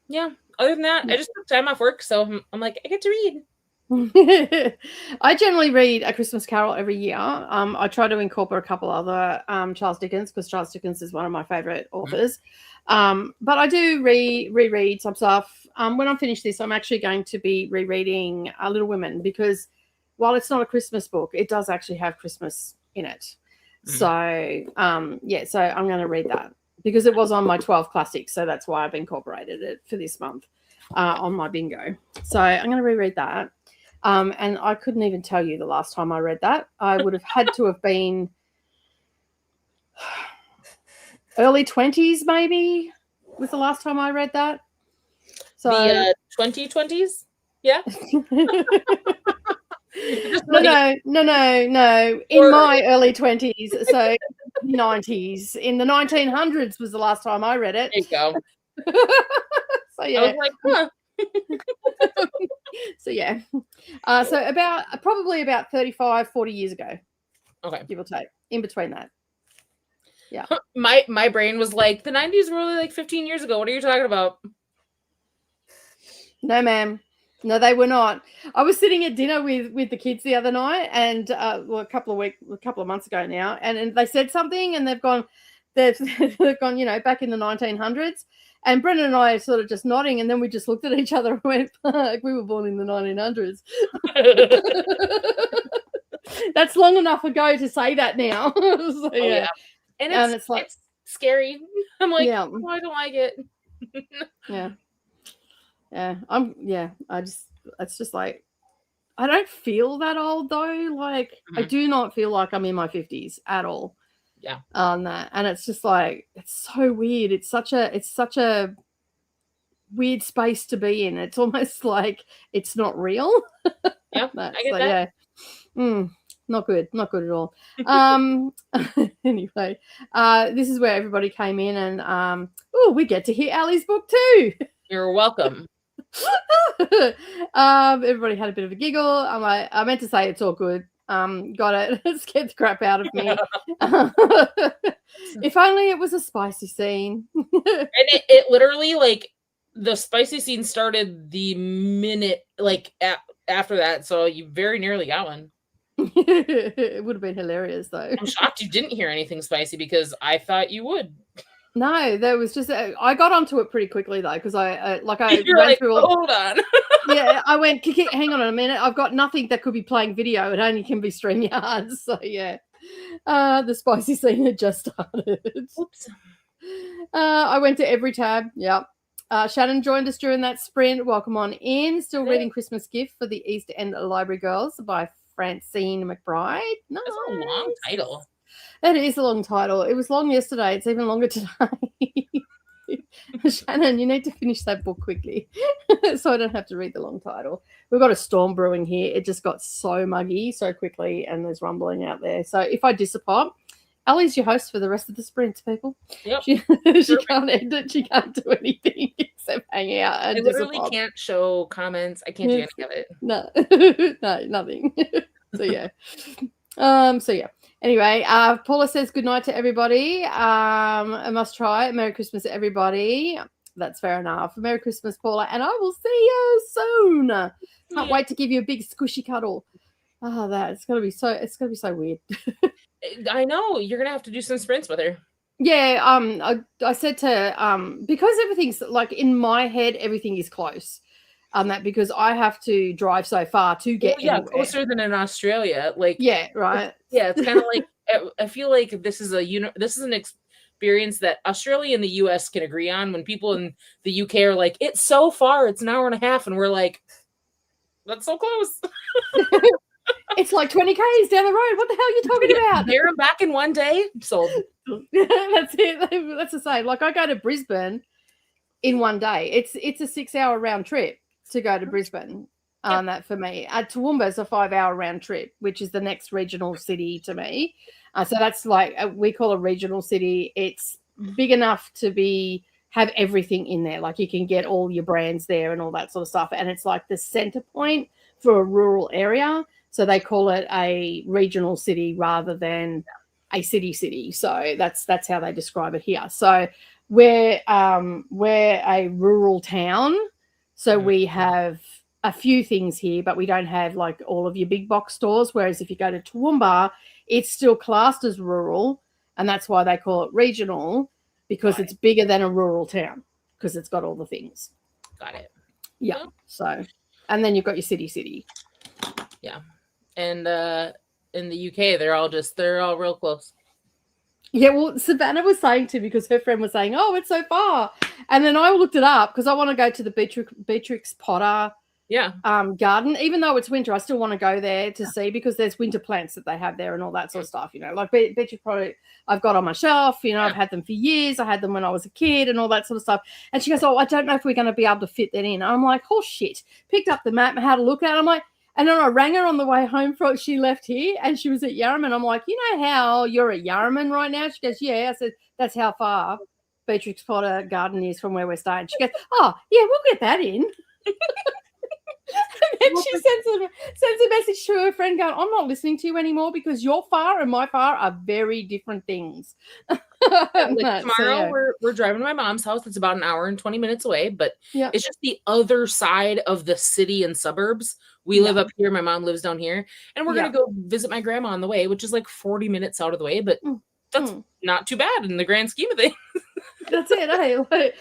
yeah. Other than that, I just took time off work, so I'm like, I get to read. I generally read A Christmas Carol every year. I try to incorporate a couple other Charles Dickens, because Charles Dickens is one of my favorite authors. But I do reread some stuff. When I finish this, I'm actually going to be rereading Little Women, because while it's not a Christmas book, it does actually have Christmas in it. So so I'm going to read that, because it was on my 12 classics, so that's why I've incorporated it for this month on my bingo. So I'm going to reread that. And I couldn't even tell you the last time I read that. I would have had to have been early 20s, maybe, was the last time I read that. So The 2020s? Yeah. No. In my early 20s, so 90s. In the 1900s was the last time I read it. There you go. So yeah. I was like, huh. So yeah. So probably about 35, 40 years ago. Okay. Give or take. In between that. Yeah. My brain was like, the 90s were only like 15 years ago. What are you talking about? No, ma'am. No, they were not. I was sitting at dinner with the kids the other night, and a couple of months ago now, and they said something, and they've gone, back in the 1900s, and Brendan and I are sort of just nodding, and then we just looked at each other and went, "Fuck, we were born in the 1900s." That's long enough ago to say that now. So, yeah. And it's like, it's scary. I'm like, oh, I don't like it. Yeah. It's just like, I don't feel that old though. Like I do not feel like I'm in my 50s at all. Yeah. On that. And it's just like, it's so weird. It's such a weird space to be in. It's almost like it's not real. Yeah. I get that. Yeah. Not good at all. Anyway, this is where everybody came in, and we get to hear Ali's book too. You're welcome. Everybody had a bit of a giggle. I meant to say it's all good. Got it. It scared the crap out of me. If only it was a spicy scene. And it literally, like, the spicy scene started the minute, like, after that, so you very nearly got one. It would have been hilarious, though. I'm shocked you didn't hear anything spicy, because I thought you would. No, there was just I got onto it pretty quickly though, because I You're ran like, through all. Hold on. Yeah, I went. Hang on a minute. I've got nothing that could be playing video. It only can be StreamYard. So yeah, the spicy scene had just started. Oops. I went to every tab. Yep. Shannon joined us during that sprint. Welcome on in. Still reading Christmas Gift for the East End Library Girls by Francine McBride. Nice. That's a long title. It is a long title. It was long yesterday. It's even longer today. Shannon, you need to finish that book quickly so I don't have to read the long title. We've got a storm brewing here. It just got so muggy so quickly, and there's rumbling out there. So if I disappoint, Ali's your host for the rest of the sprints, people. Yep. She can't edit. She can't do anything except hang out. And I literally can't show comments. I can't do any of it. No, no, nothing. So yeah. Anyway, Paula says good night to everybody. I must try. Merry Christmas, everybody. That's fair enough. Merry Christmas, Paula, and I will see you soon. Can't wait to give you a big squishy cuddle. Oh, it's gonna be so weird. I know you're gonna have to do some sprints with her. Yeah. I said to because everything's like in my head, everything is close. That because I have to drive so far to get anywhere. Closer than in Australia. Like right. It's kind of like I feel like this is an experience that Australia and the US can agree on. When people in the UK are like, it's so far, it's an hour and a half, and we're like, that's so close. It's like 20 k's down the road. What the hell are you talking about? There and back in one day. Sold. That's it. That's the same. Like I go to Brisbane in one day. It's a 6-hour round trip to go to Brisbane. That for me. Toowoomba is a 5-hour round trip, which is the next regional city to me. So that's like we call a regional city. It's big enough to have everything in there. Like you can get all your brands there and all that sort of stuff. And it's like the center point for a rural area. So they call it a regional city rather than a city. So that's how they describe it here. So we're a rural town. So we have a few things here, but we don't have like all of your big box stores. Whereas if you go to Toowoomba, it's still classed as rural, and that's why they call it regional, because it's bigger than a rural town because it's got all the things. Got it. Yeah. Well, so, and then you've got your city. Yeah. And in the UK, they're all real close. Yeah, well, Savannah was saying to me, because her friend was saying, oh, it's so far. And then I looked it up because I want to go to the Beatrix Potter garden. Even though it's winter, I still want to go there to see, because there's winter plants that they have there and all that sort of stuff, like Beatrix Potter I've got on my shelf, I've had them for years. I had them when I was a kid and all that sort of stuff. And she goes, oh, I don't know if we're going to be able to fit that in. I'm like, oh shit. Picked up the map and had a look at it. I'm like, and then I rang her on the way home from she left here and she was at Yarraman. I'm like, you know how you're at Yarraman right now? She goes, yeah. I said, that's how far Beatrix Potter garden is from where we're staying. She goes, oh yeah, we'll get that in. And then she sends a message to her friend going, I'm not listening to you anymore because your far and my far are very different things. Tomorrow we're driving to my mom's house. It's about an hour and 20 minutes away, but it's just the other side of the city and suburbs. We live up here. My mom lives down here, and we're going to go visit my grandma on the way, which is like 40 minutes out of the way, but that's not too bad in the grand scheme of things. That's it. Like,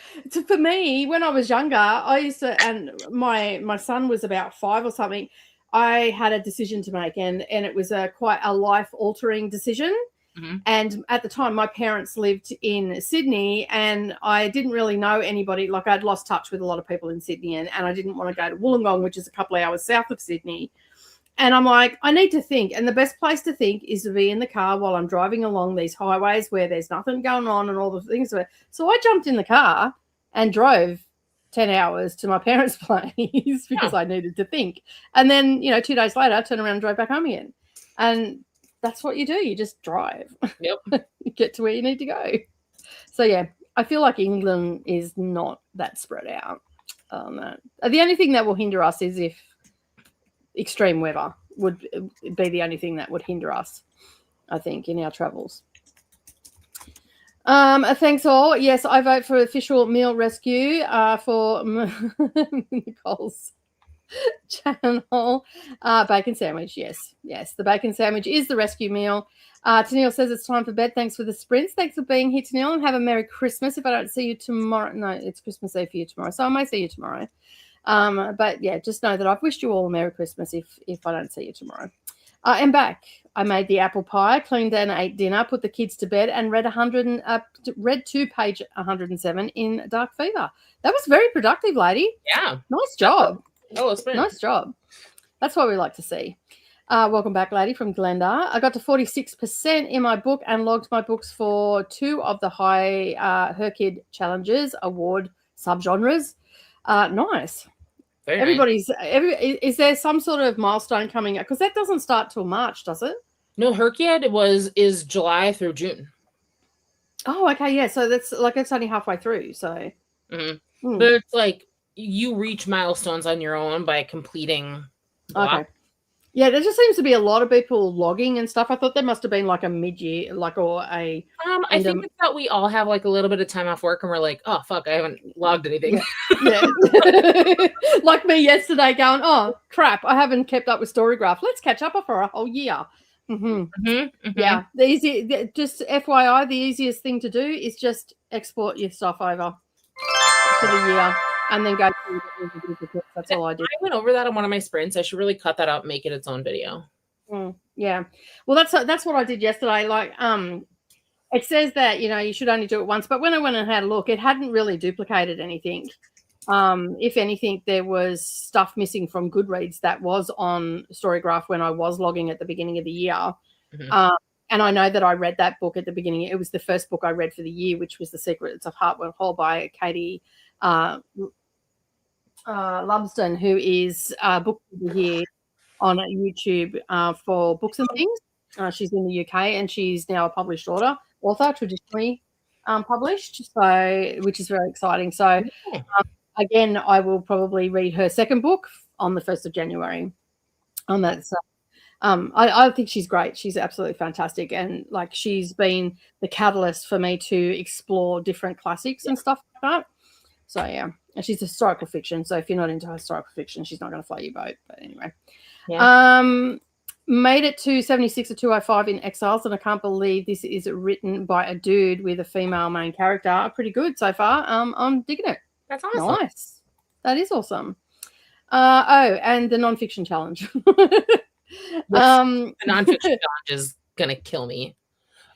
for me, when I was younger, I used to, and my son was about 5 or something, I had a decision to make, and it was quite a life-altering decision. Mm-hmm. And at the time, my parents lived in Sydney, and I didn't really know anybody. Like, I'd lost touch with a lot of people in Sydney, and I didn't want to go to Wollongong, which is a couple of hours south of Sydney. And I'm like, I need to think. And the best place to think is to be in the car while I'm driving along these highways where there's nothing going on and all the things. So I jumped in the car and drove 10 hours to my parents' place because I needed to think. And then, 2 days later, I turned around and drove back home again. And that's what you do. You just drive. Yep. You get to where you need to go. So, yeah, I feel like England is not that spread out. The only thing that will hinder us is if extreme weather would be the only thing that would hinder us, I think, in our travels. Thanks all. Yes, I vote for official meal rescue for Nicole's channel. Bacon sandwich. Yes, the bacon sandwich is the rescue meal. Tennille says it's time for bed. Thanks for the sprints. Thanks for being here, Tennille, and have a Merry Christmas. If I don't see you tomorrow, no, it's Christmas Eve for you tomorrow, so I may see you tomorrow. But yeah, just know that I've wished you all a Merry Christmas if I don't see you tomorrow. I'm back. I made the apple pie, cleaned and ate dinner, put the kids to bed, and read to page 107 in Dark Fever. That was very productive, lady. Yeah. Nice job. It's been nice job. That's what we like to see. Welcome back, lady, from Glendar. I got to 46% in my book and logged my books for 2 of the high Herkid Challenges award subgenres. Nice. Very nice. Is there some sort of milestone coming up? Because that doesn't start till March, does it? No, Herkid is July through June. Oh, okay, yeah. So that's like it's only halfway through. So, but it's like you reach milestones on your own by completing. Okay. Yeah, there just seems to be a lot of people logging and stuff. I thought there must have been like a mid-year, or a. I think it's that we all have like a little bit of time off work, and we're like, oh fuck, I haven't logged anything. Yeah. Like me yesterday, going, oh crap, I haven't kept up with Storygraph. Let's catch up for a whole year. Yeah, just FYI, the easiest thing to do is just export your stuff over to the year. And then go through the that's all I did. I went over that on one of my sprints. I should really cut that out and make it its own video. Yeah. Well, that's what I did yesterday. Like, it says that, you should only do it once. But when I went and had a look, it hadn't really duplicated anything. If anything, there was stuff missing from Goodreads that was on Storygraph when I was logging at the beginning of the year. And I know that I read that book at the beginning. It was the first book I read for the year, which was The Secrets of Hartwell Hall by Katie Lumsden, who is book here on YouTube for books and things. She's in the UK and she's now a published author, traditionally published, so which is very exciting. So again, I will probably read her second book on the 1st of January. On that, so I think she's great. She's absolutely fantastic, and like she's been the catalyst for me to explore different classics and stuff like that. So yeah, and she's historical fiction. So if you're not into historical fiction, she's not going to float your boat. But anyway, made it to 76 or 205 in Exiles, and I can't believe this is written by a dude with a female main character. Pretty good so far. I'm digging it. That's awesome. Nice. That is awesome. And the nonfiction challenge. The nonfiction challenge is gonna kill me.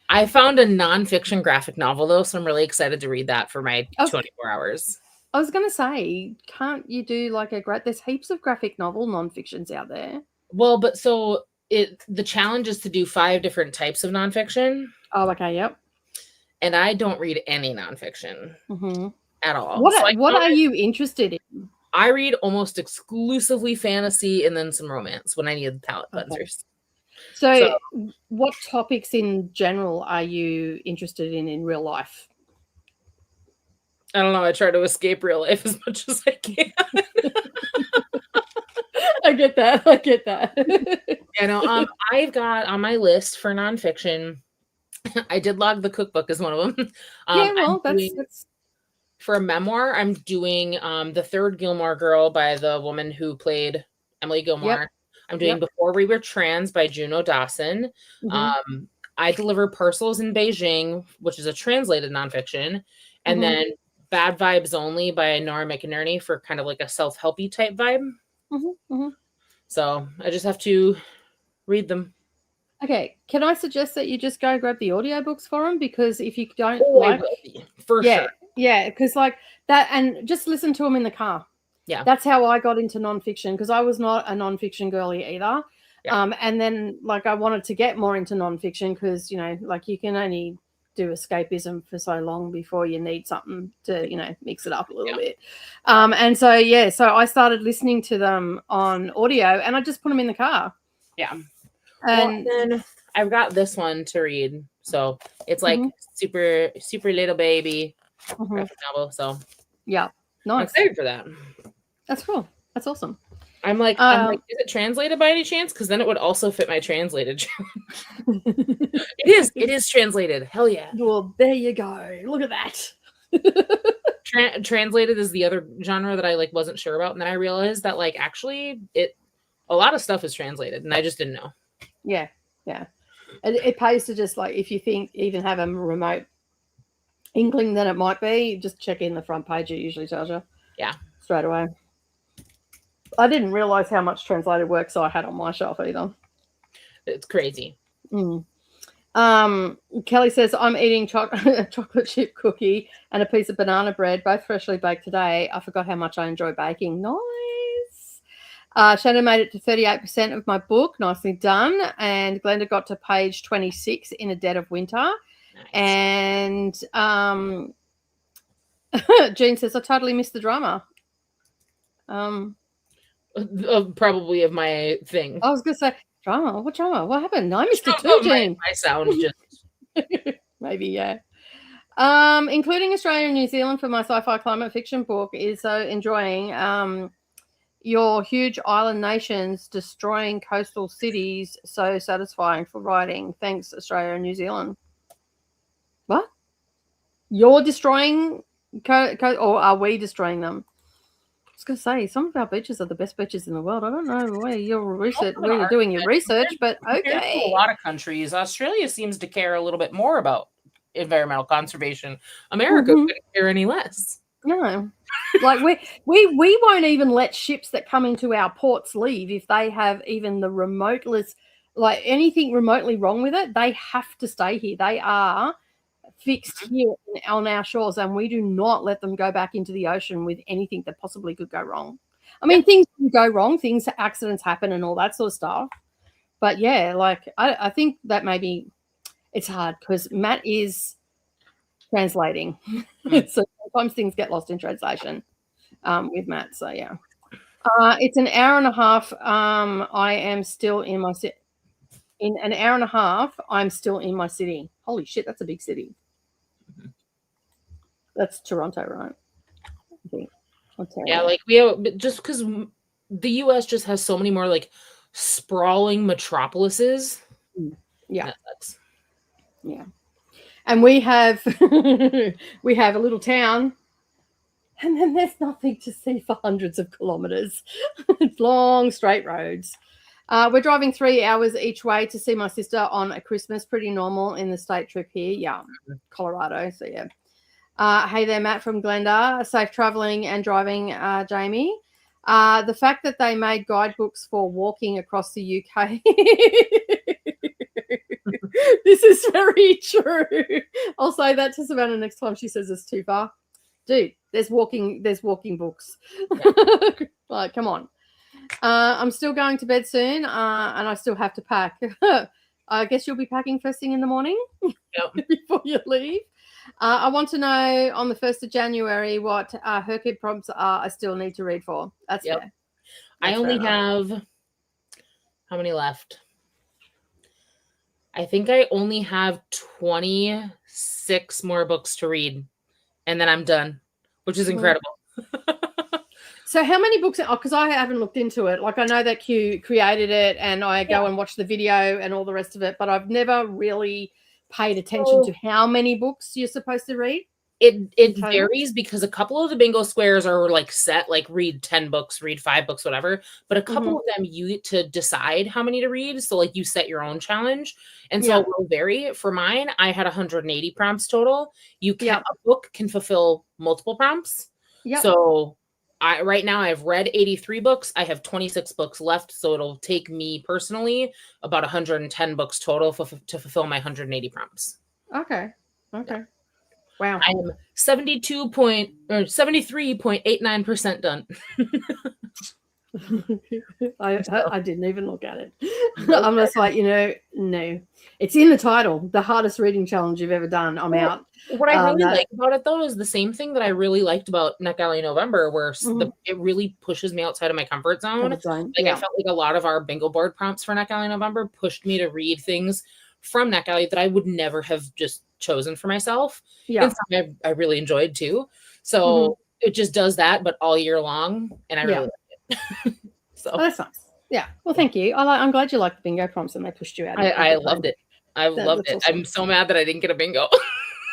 I found a nonfiction graphic novel though, so I'm really excited to read that for my 24 hours. I was gonna say, can't you do like there's heaps of graphic novel nonfictions out there. Well, but so the challenge is to do 5 different types of nonfiction. Oh, okay, yep. And I don't read any nonfiction at all. What are you interested in? I read almost exclusively fantasy and then some romance when I need palate cleansers. So what topics in general are you interested in real life? I don't know. I try to escape real life as much as I can. I get that. You know, I've got on my list for nonfiction, I did log the cookbook as one of them. Yeah, well, that's... For a memoir, I'm doing The Third Gilmore Girl by the woman who played Emily Gilmore. Yep. I'm doing Before We Were Trans by Juno Dawson. I Deliver Parcels in Beijing, which is a translated nonfiction. And then Bad Vibes Only by Nora McInerney for kind of like a self-helpy type vibe. So I just have to read them. Okay, can I suggest that you just go grab the audiobooks for them? Because if you don't for sure. Yeah, because like that, and just listen to them in the car. Yeah. That's how I got into nonfiction, because I was not a nonfiction girly either. Yeah. And then like I wanted to get more into nonfiction because, you know, like you can only do escapism for so long before you need something to, you know, mix it up a little bit. And so I started listening to them on audio and I just put them in the car. Yeah. And then I've got this one to read. So it's like super, super little baby graphic novel. So yeah, nice. I'm excited for that. That's cool. That's awesome. I'm like, is it translated by any chance? Because then it would also fit my translated challenge. It is translated. Hell yeah. Well, there you go. Look at that. Translated is the other genre that I like wasn't sure about, and then I realized that like actually a lot of stuff is translated, and I just didn't know. Yeah. It pays to just like, if you think even have a remote inkling that it might be, just check in the front page. It usually tells you. Yeah. Straight away. I didn't realize how much translated work I had on my shelf either. It's crazy. Kelly says, I'm eating chocolate chip cookie and a piece of banana bread, both freshly baked today. I forgot how much I enjoy baking. Nice. Shannon made it to 38% of my book. Nicely done. And Glenda got to page 26 in a dead of winter. Nice. And Jean says, I totally missed the drama. Probably of my thing. I was going to say, drama? What drama? What happened? I missed it too, Jean. My sound just... Maybe, yeah. Including Australia and New Zealand for my sci-fi climate fiction book is so enjoying your huge island nations destroying coastal cities. So satisfying for writing. Thanks, Australia and New Zealand. What? You're destroying or are we destroying them? I was going to say, some of our beaches are the best beaches in the world. I don't know where you're doing your research, but okay. A lot of countries, Australia seems to care a little bit more about environmental conservation. America couldn't care any less. No, like we won't even let ships that come into our ports leave if they have even the remotest, like anything remotely wrong with it. They have to stay here. They are fixed here on our shores, and we do not let them go back into the ocean with anything that possibly could go wrong. I mean, things can go wrong, accidents happen and all that sort of stuff. But yeah, like I think that maybe it's hard because Matt is translating. So sometimes things get lost in translation with Matt. So yeah. It's an hour and a half. I am still in my city. In an hour and a half, I'm still in my city. Holy shit, that's a big city. That's Toronto, right? I think. Yeah, like we have, just because the US just has so many more like sprawling metropolises. Yeah. That's yeah. And we have we have a little town, and then there's nothing to see for hundreds of kilometers. It's long straight roads. We're driving 3 hours each way to see my sister on a Christmas. Pretty normal in the state trip here. Yeah, Colorado. So yeah. Hey there, Matt from Glenda. Safe traveling and driving, Jamie. The fact that they made guidebooks for walking across the UK. This is very true. I'll say that to Savannah next time she says it's too far. Dude, there's walking books. Yeah. Like, come on. I'm still going to bed soon, and I still have to pack. I guess you'll be packing first thing in the morning. Yep. Before you leave. I want to know on the 1st of January what her kid prompts are I still need to read for. That's fair. That's I only have, how many left? I think I only have 26 more books to read, and then I'm done, which is incredible. So how many books? Because I haven't looked into it. Like I know that Q created it, and I go and watch the video and all the rest of it, but I've never really paid attention to how many books you're supposed to read. It varies because a couple of the bingo squares are like set, like read 10 books, read 5 books, whatever. But a couple of them you get to decide how many to read. So like you set your own challenge. And so it will vary. For mine, I had 180 prompts total. You can a book can fulfill multiple prompts. So right now I've read 83 books. I have 26 books left. So it'll take me personally about 110 books total to fulfill my 180 prompts. Okay. Yeah. Wow. I'm 73.89% done. I didn't even look at it. I'm just like, no. It's in the title, the hardest reading challenge you've ever done. I'm out. What I really like about it, though, is the same thing that I really liked about NetGalley November, where it really pushes me outside of my comfort zone. I felt like a lot of our bingo board prompts for NetGalley November pushed me to read things from NetGalley that I would never have just chosen for myself. And something I really enjoyed too. So it just does that, but all year long, and I really like it. So that's nice. Yeah. Well, thank you. I'm glad you liked the bingo prompts and they pushed you out. I loved it. I loved it. Awesome. I'm so mad that I didn't get a bingo.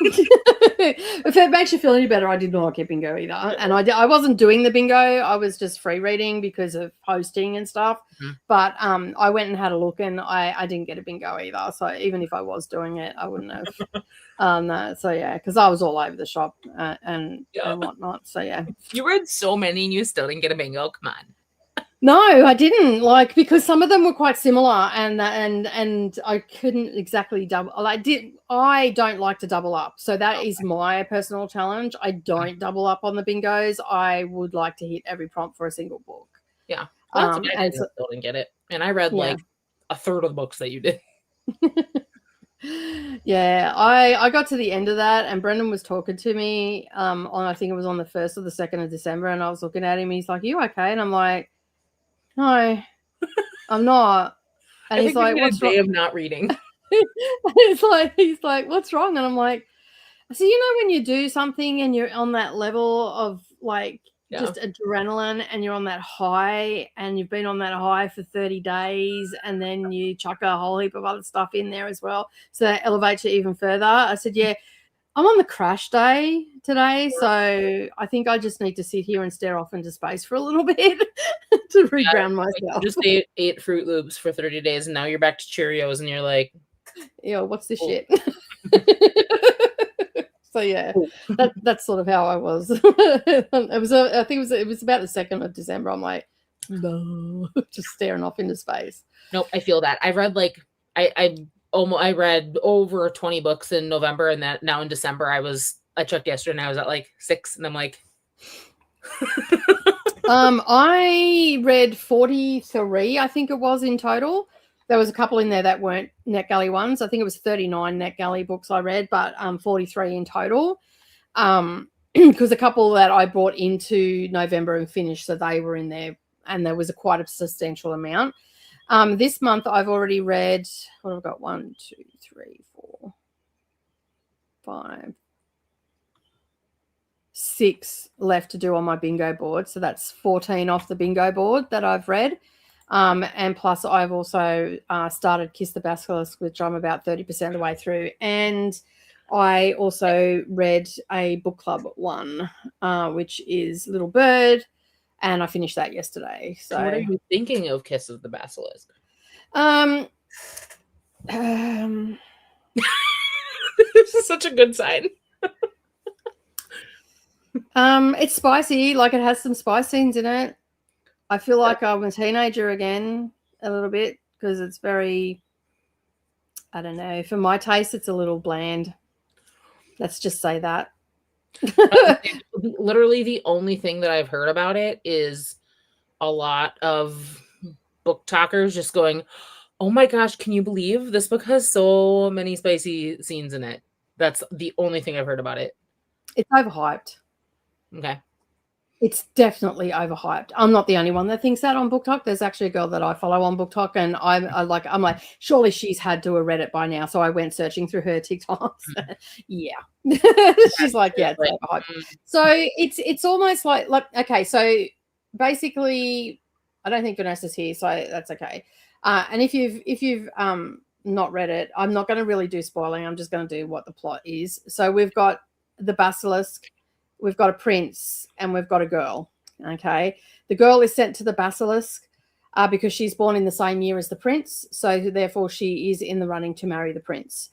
If it makes you feel any better, I did not get bingo either, and I wasn't doing the bingo. I was just free reading because of hosting and stuff. But I went and had a look, and I didn't get a bingo either. So even if I was doing it, I wouldn't have. So yeah, because I was all over the shop and whatnot. So yeah, you read so many and you still didn't get a bingo. Come on. No, I didn't, because some of them were quite similar, and I couldn't exactly double. I don't like to double up, so that is my personal challenge. I don't double up on the bingos. I would like to hit every prompt for a single book. Yeah, well, that's I still didn't get it, and I read like a third of the books that you did. Yeah, I got to the end of that, and Brendan was talking to me on, I think it was on the 1st or the 2nd of December, and I was looking at him. He's like, "Are you okay?" And I'm like, "No, I'm not." And he's like, "What's wrong?" I'm not reading. He's like, "What's wrong?" And I'm like, "So when you do something and you're on that level of just adrenaline, and you're on that high, and you've been on that high for 30 days, and then you chuck a whole heap of other stuff in there as well, so that elevates you even further." I said, "Yeah, I'm on the crash day today, so I think I just need to sit here and stare off into space for a little bit to reground myself." You just ate Fruit Loops for 30 days, and now you're back to Cheerios, and you're like, what's this shit? So yeah, that's sort of how I was. It was about the 2nd of December. I'm like, no, just staring off into space. Nope, I feel that. I've read I I read over 20 books in November, and that now in December I checked yesterday and I was at like 6, and I'm like I read 43, I think it was, in total. There was a couple in there that weren't NetGalley ones. I think it was 39 NetGalley books I read, but 43 in total. Because a couple that I brought into November and finished, so they were in there, and there was quite a substantial amount. This month I've already read, what have I got? 1, 2, 3, 4, 5, 6 left to do on my bingo board. So that's 14 off the bingo board that I've read. And plus I've also started Kiss the Basilisk, which I'm about 30% of the way through. And I also read a book club one, which is Little Bird, and I finished that yesterday. So what are you thinking of Kiss of the Basilisk? This is such a good sign. It's spicy, like it has some spice scenes in it. I feel like I'm a teenager again a little bit, because it's very, I don't know, for my taste it's a little bland. Let's just say that. Literally the only thing that I've heard about it is a lot of book talkers just going, oh my gosh, can you believe this book has so many spicy scenes in it? That's the only thing I've heard about it. It's overhyped. Okay. It's definitely overhyped. I'm not the only one that thinks that on BookTok. There's actually a girl that I follow on BookTok, and I'm like, surely she's had to have read it by now. So I went searching through her TikToks. Yeah. She's like, yeah, it's overhyped. So it's almost like okay, so basically I don't think Vanessa's here, so that's okay. And if you've not read it, I'm not going to really do spoiling. I'm just going to do what the plot is. So we've got the basilisk, we've got a prince, and we've got a girl. Okay, the girl is sent to the basilisk because she's born in the same year as the prince, so therefore she is in the running to marry the prince.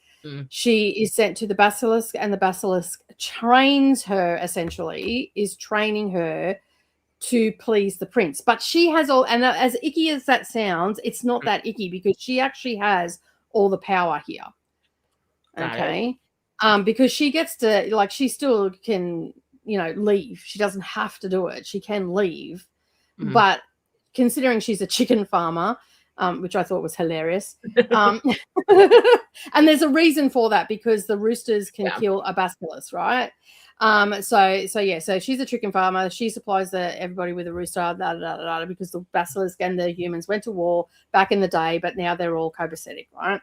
She is sent to the basilisk, and the basilisk trains her, essentially is training her to please the prince. But she has all, and as icky as that sounds, it's not that icky, because she actually has all the power here. Okay. Because she gets to, like, she still can, leave. She doesn't have to do it. She can leave. But considering she's a chicken farmer, which I thought was hilarious. And there's a reason for that, because the roosters can kill a basilisk, right? So she's a chicken farmer. She supplies everybody with a rooster, because the basilisk and the humans went to war back in the day, but now they're all copacetic, right?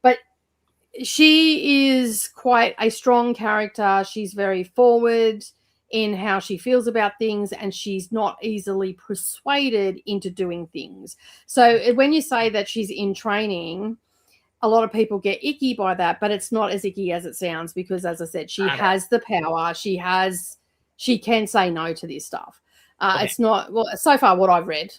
But she is quite a strong character. She's very forward in how she feels about things, and she's not easily persuaded into doing things. So when you say that she's in training, a lot of people get icky by that, but it's not as icky as it sounds, because, as I said, she has the power. She can say no to this stuff. It's not, well, so far what I've read,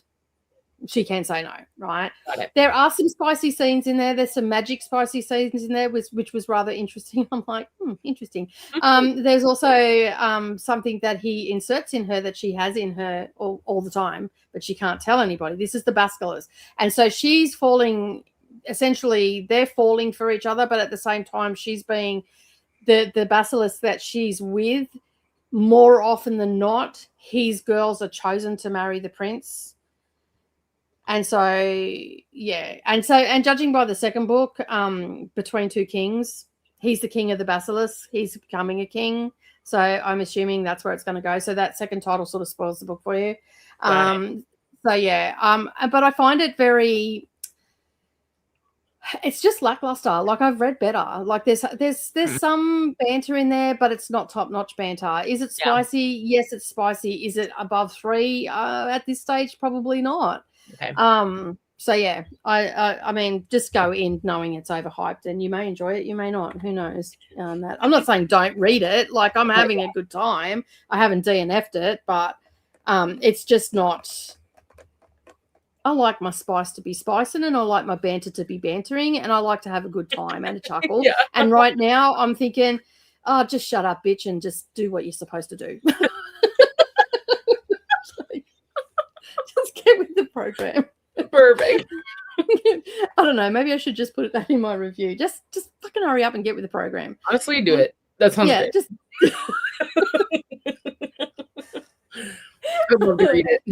she can say no, right? There are some spicy scenes in there. There's some magic spicy scenes in there, which was rather interesting. I'm like, interesting. There's also something that he inserts in her that she has in her all the time, but she can't tell anybody. This is the basilisk. And so she's falling, essentially they're falling for each other, but at the same time she's being the basilisk that she's with. More often than not, his girls are chosen to marry the prince. And so, and judging by the second book, Between Two Kings, he's the king of the basilisk. He's becoming a king. So I'm assuming that's where it's going to go. So that second title sort of spoils the book for you. But I find it very, it's just lackluster. Like, I've read better. Like, there's some banter in there, but it's not top-notch banter. Is it spicy? Yeah. Yes, it's spicy. Is it above 3 at this stage? Probably not. Okay. So yeah, I mean, just go in knowing it's overhyped, and you may enjoy it, you may not. Who knows? I'm not saying don't read it. Like, I'm having a good time. I haven't DNF'd it, but it's just not. I like my spice to be spicing, and I like my banter to be bantering, and I like to have a good time and a chuckle. And right now I'm thinking, oh, just shut up, bitch, and just do what you're supposed to do. Just get with the program. Perfect. I don't know. Maybe I should just put that in my review. Just fucking hurry up and get with the program. Honestly, do it. That sounds great. Just I'd love to read it.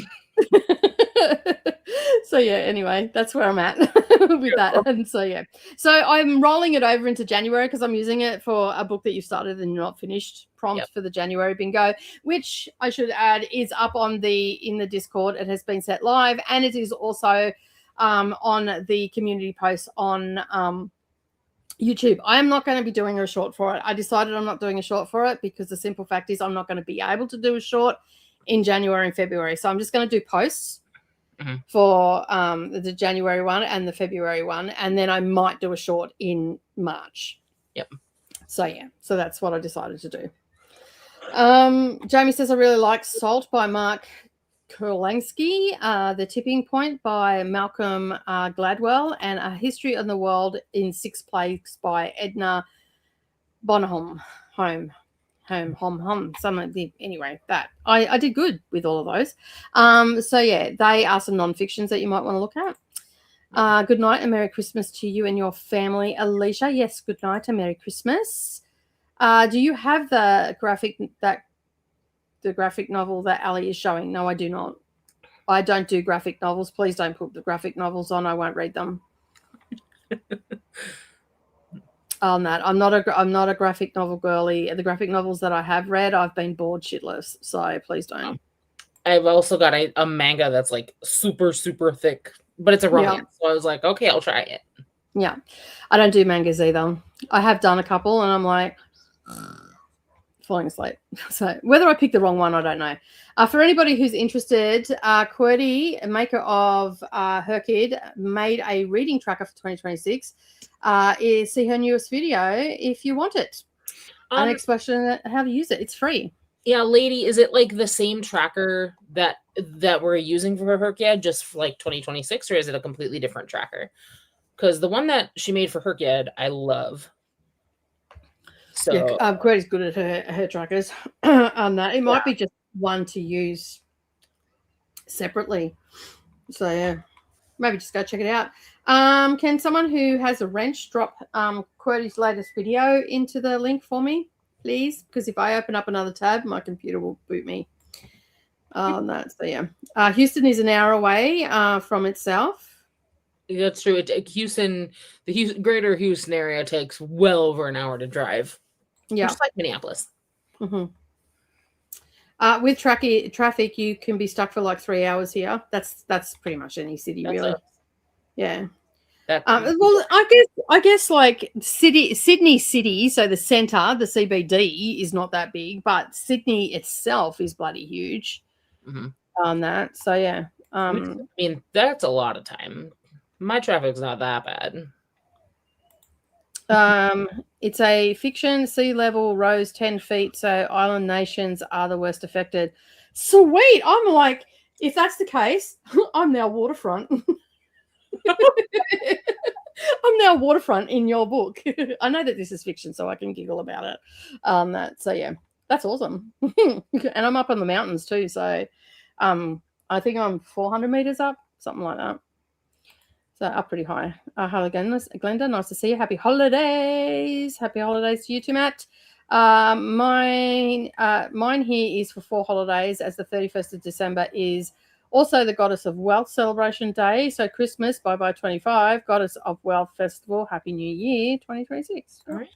So yeah, anyway, that's where I'm at with that. And so yeah, so I'm rolling it over into January because I'm using it for a book that you started and you're not finished prompt for the January bingo, which I should add is up in the Discord. It has been set live, and it is also on the community post on YouTube. I am not going to be doing a short for it. I decided I'm not doing a short for it because the simple fact is I'm not going to be able to do a short in January and February. So I'm just going to do posts for the January one and the February one, and then I might do a short in March. Yep. So yeah, so that's what I decided to do. Jamie says I really like Salt by Mark Kurlansky, The Tipping Point by Malcolm Gladwell, and A History of the World in 6 Plagues by Edna Bonhomme. Anyway, that I did good with all of those. So yeah, they are some non-fictions that you might want to look at. Good night and Merry Christmas to you and your family, Alicia. Yes, good night and Merry Christmas. Do you have the graphic novel that Ali is showing? No, I do not. I don't do graphic novels. Please don't put the graphic novels on. I won't read them. On that, I'm not a graphic novel girly. The graphic novels that I have read, I've been bored shitless. So please don't. I've also got a manga that's like super, super thick, but it's a romance. So I was like, okay, I'll try it. Yeah. I don't do mangas either. I have done a couple and I'm like falling asleep. So whether I picked the wrong one, I don't know. For anybody who's interested, QWERTY, maker of Her Kid, made a reading tracker for 2026. See her newest video if you want it. An explanation how to use it. It's free. Yeah, lady, is it like the same tracker that we're using for Her Kid, just for like 2026, or is it a completely different tracker? Because the one that she made for Her Kid, I love. So yeah, QWERTY's good at her trackers on that. It might be just one to use separately. So yeah, maybe just go check it out. Can someone who has a wrench drop QWERTY's latest video into the link for me, please? Because if I open up another tab, my computer will boot me. So yeah, Houston is an hour away from itself. That's true. Houston, the greater Houston area takes well over an hour to drive. Yeah, just like Minneapolis. Mm-hmm. With traffic, you can be stuck for like 3 hours here. That's pretty much any city, really. Yeah. Well, I guess like Sydney City, so the centre, the CBD, is not that big, but Sydney itself is bloody huge. On that, so yeah. I mean, that's a lot of time. My traffic's not that bad. It's a fiction. Sea level rose 10 feet, so island nations are the worst affected. Sweet. I'm like, if that's the case, I'm now waterfront. I'm now waterfront in your book. I know that this is fiction, so I can giggle about it. So yeah, that's awesome. And I'm up on the mountains too, so I think I'm 400 meters up, something like that. So up pretty high. Hello, Glenda. Nice to see you. Happy holidays. Happy holidays to you too, Matt. Mine here is for 4 holidays, as the 31st of December is also the Goddess of Wealth Celebration Day. So Christmas, bye-bye 25, Goddess of Wealth Festival, Happy New Year 2026. All right.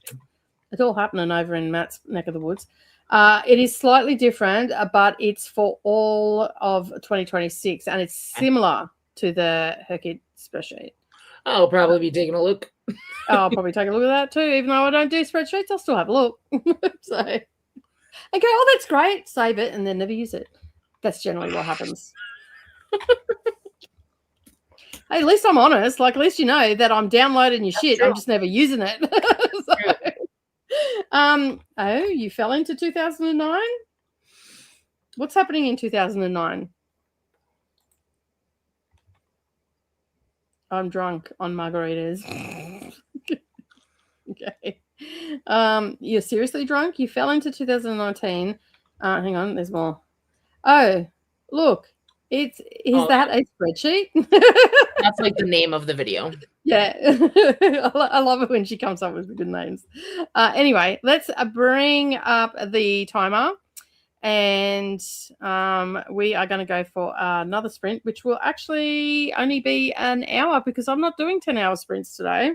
It's all happening over in Matt's neck of the woods. It is slightly different, but it's for all of 2026, and it's similar to the Her Kid spreadsheet. I'll probably be taking a look. I'll probably take a look at that too. Even though I don't do spreadsheets, I'll still have a look. So I go, oh, that's great. Save it and then never use it. That's generally what happens. Hey, at least I'm honest. Like, at least you know that I'm downloading your shit. I'm just never using it. Oh, you fell into 2009? What's happening in 2009? I'm drunk on margaritas. Okay. You're seriously drunk? You fell into 2019. Hang on, there's more. Oh, look. Is that a spreadsheet? That's like the name of the video. Yeah. I love it when she comes up with good names. Anyway, let's bring up the timer, and we are going to go for another sprint, which will actually only be an hour because I'm not doing 10-hour sprints today.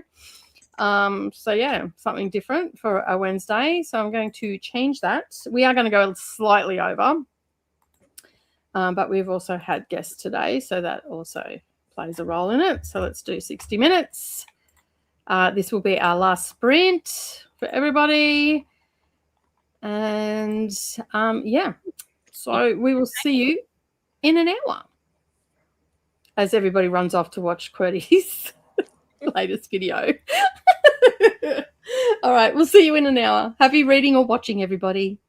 So yeah, something different for a Wednesday. So I'm going to change that. We are going to go slightly over, but we've also had guests today, so that also plays a role in it. So let's do 60 minutes. This will be our last sprint for everybody. And yeah, so we will see you in an hour as everybody runs off to watch Qwerty's latest video. All right, we'll see you in an hour. Happy reading or watching, everybody.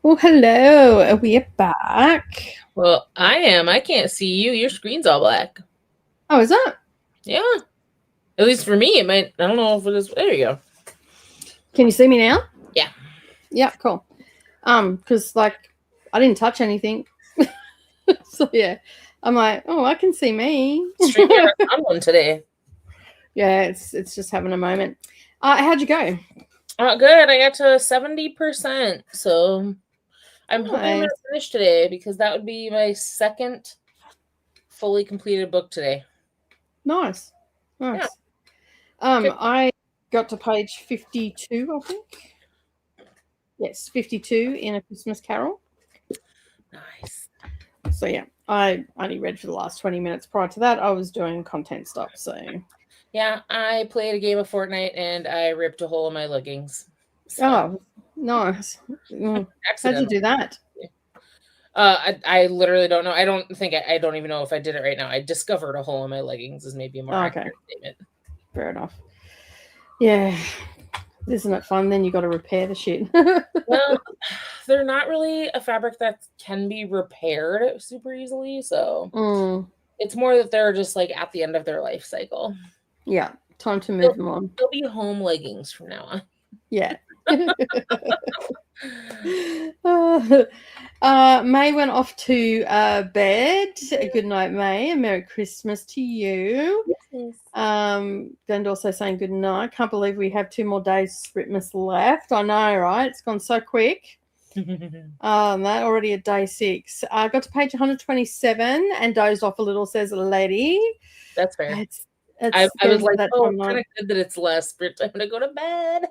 Well, hello. We're back. Well, I am. I can't see you. Your screen's all black. Oh, is that? Yeah. At least for me, it might. I don't know if it is. There you go. Can you see me now? Yeah. Yeah, cool. Because like I didn't touch anything. So yeah. I'm like, oh, I can see me. StreamYard on one today. Yeah, it's just having a moment. How'd you go? Good. I got to 70%. So I'm hoping I'm going to finish today because that would be my second fully completed book today. Nice. Yeah. I got to page 52, I think. Yes, 52 in A Christmas Carol. Nice. So yeah, I only read for the last 20 minutes. Prior to that, I was doing content stuff. So yeah, I played a game of Fortnite and I ripped a hole in my leggings. So. Oh, nice. How'd you do that? I literally don't know. I don't even know if I did it right now. I discovered a hole in my leggings is maybe a more accurate statement. Fair enough. Yeah. Isn't it fun? Then you got to repair the shit. Well, they're not really a fabric that can be repaired super easily. So it's more that they're just like at the end of their life cycle. Yeah. Time to move them on. They'll be home leggings from now on. Yeah. May went off to bed. Good night, May, and Merry Christmas to you. Yes. Glenda also saying good night. Can't believe we have 2 more days Sprintmas left. I know, right? It's gone so quick. That already at day 6. I got to page 127 and dozed off a little, says a lady. That's fair. I was like, oh, kind of good that it's less sprint. I'm going to go to bed.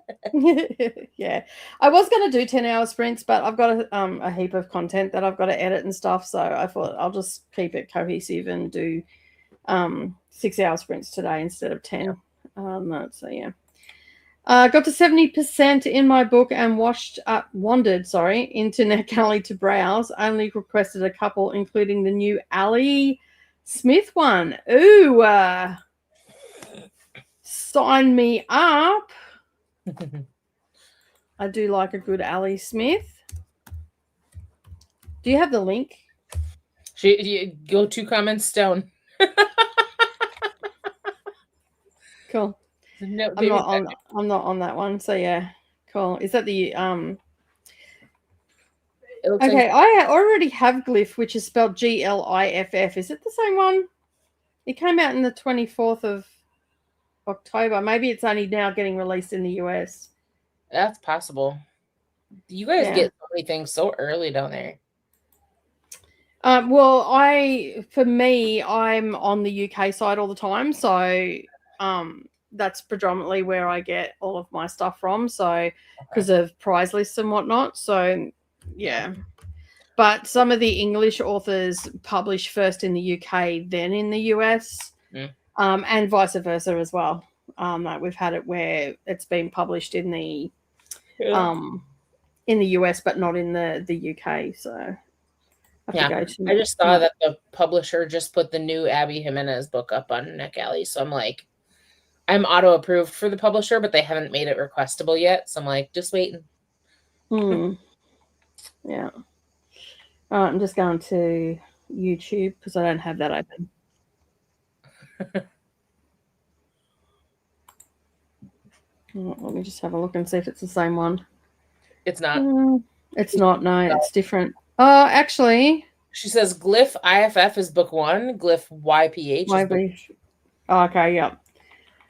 Yeah. I was going to do 10-hour sprints, but I've got a heap of content that I've got to edit and stuff. So I thought I'll just keep it cohesive and do 6-hour sprints today instead of 10. Yeah. So yeah. Got to 70% in my book and wandered into NetGalley to browse. Only requested a couple, including the new Ali Smith one. Ooh, sign me up. I do like a good Ali Smith. Do you have the link? You go 2 comments down. Cool. No, I'm not on that one. So yeah, cool. Is that the okay, I already have Glyph, which is spelled GLIFF. Is it the same one? It came out in the 24th of October. Maybe it's only now getting released in the US. That's possible. You guys get so many things so early down there. Well, for me, I'm on the UK side all the time, so that's predominantly where I get all of my stuff from. So because of prize lists and whatnot. So yeah. But some of the English authors publish first in the UK, then in the US, and vice versa as well. We've had it where it's been published in the US, but not in the UK. So I just saw that the publisher just put the new Abby Jimenez book up on NetGalley. So I'm like, I'm auto approved for the publisher, but they haven't made it requestable yet. So I'm like, just waiting. Yeah. I'm just going to YouTube because I don't have that open. Let me just have a look and see if it's the same one. It's not. It's not. No, it's different. Oh, actually. She says Glyph IFF is book 1. Glyph YPH is book 2. Oh, okay, yeah.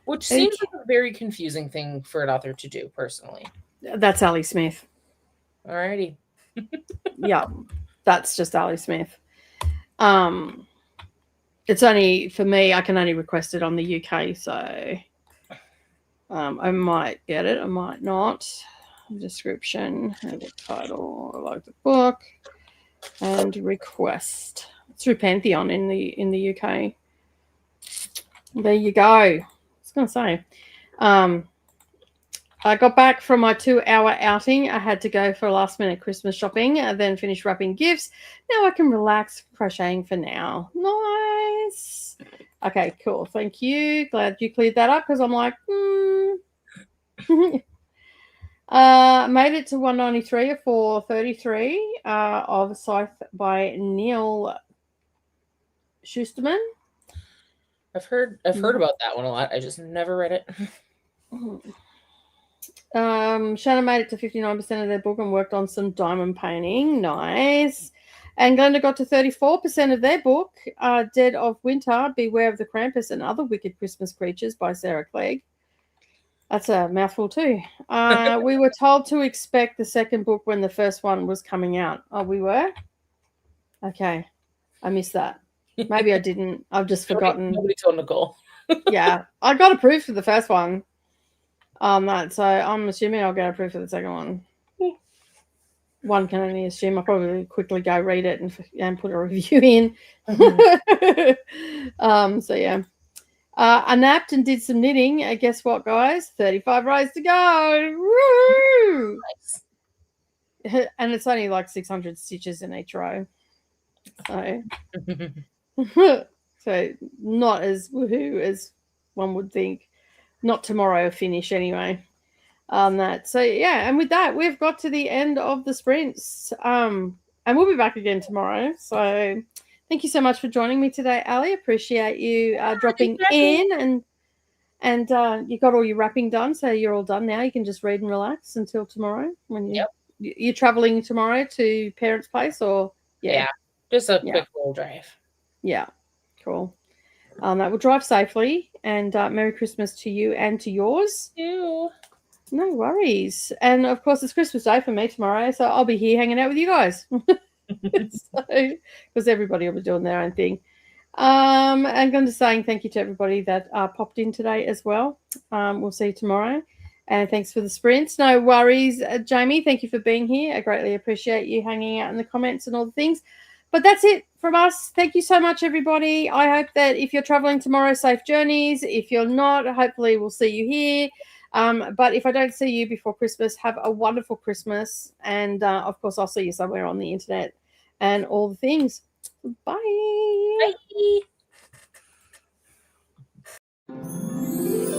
Which seems like a very confusing thing for an author to do, personally. That's Ali Smith. Alrighty. Yeah, that's just Ali Smith. It's only, for me, I can only request it on the UK, so I might get it, I might not. Description, the title, I like the book, and request. It's through Pantheon in the UK. There you go. I was going to say. I got back from my 2-hour outing. I had to go for last-minute Christmas shopping and then finish wrapping gifts. Now I can relax crocheting for now. Nice. Okay, cool. Thank you. Glad you cleared that up because I'm like, Made it to 193 of 433 of Scythe by Neil Schusterman. I've heard about that one a lot. I just never read it. Shannon made it to 59% of their book and worked on some diamond painting. Nice. And Glenda got to 34% of their book, Dead of Winter, Beware of the Krampus and Other Wicked Christmas Creatures by Sarah Clegg. That's a mouthful too. We were told to expect the second book when the first one was coming out. Oh, we were? Okay. I missed that. Maybe I didn't. I've just forgotten. Nobody told Nicole. Yeah. I got approved for the first one. So I'm assuming I'll get approved for the second one. One can only assume. I'll probably quickly go read it and put a review in. So yeah. I napped and did some knitting. Guess what, guys? 35 rows to go. Woo! Nice. And it's only like 600 stitches in each row. So, so not as woohoo as one would think. Not tomorrow finish anyway. That. So yeah, and with that, we've got to the end of the sprints. And we'll be back again tomorrow. So thank you so much for joining me today, Ali. Appreciate you dropping in and you got all your wrapping done, so you're all done now. You can just read and relax until tomorrow when you're traveling tomorrow to parents' place, or just a quick little drive. Yeah, cool. That will drive safely, and Merry Christmas to you and to yours. You. No worries. And of course, it's Christmas Day for me tomorrow, so I'll be here hanging out with you guys. Because everybody will be doing their own thing. And I'm just saying thank you to everybody that popped in today as well. We'll see you tomorrow. And thanks for the sprints. No worries, Jamie. Thank you for being here. I greatly appreciate you hanging out in the comments and all the things. But that's it from us. Thank you so much, everybody. I hope that if you're traveling tomorrow, safe journeys. If you're not, hopefully we'll see you here. But if I don't see you before Christmas, have a wonderful Christmas. And, of course, I'll see you somewhere on the internet and all the things. Bye. Bye.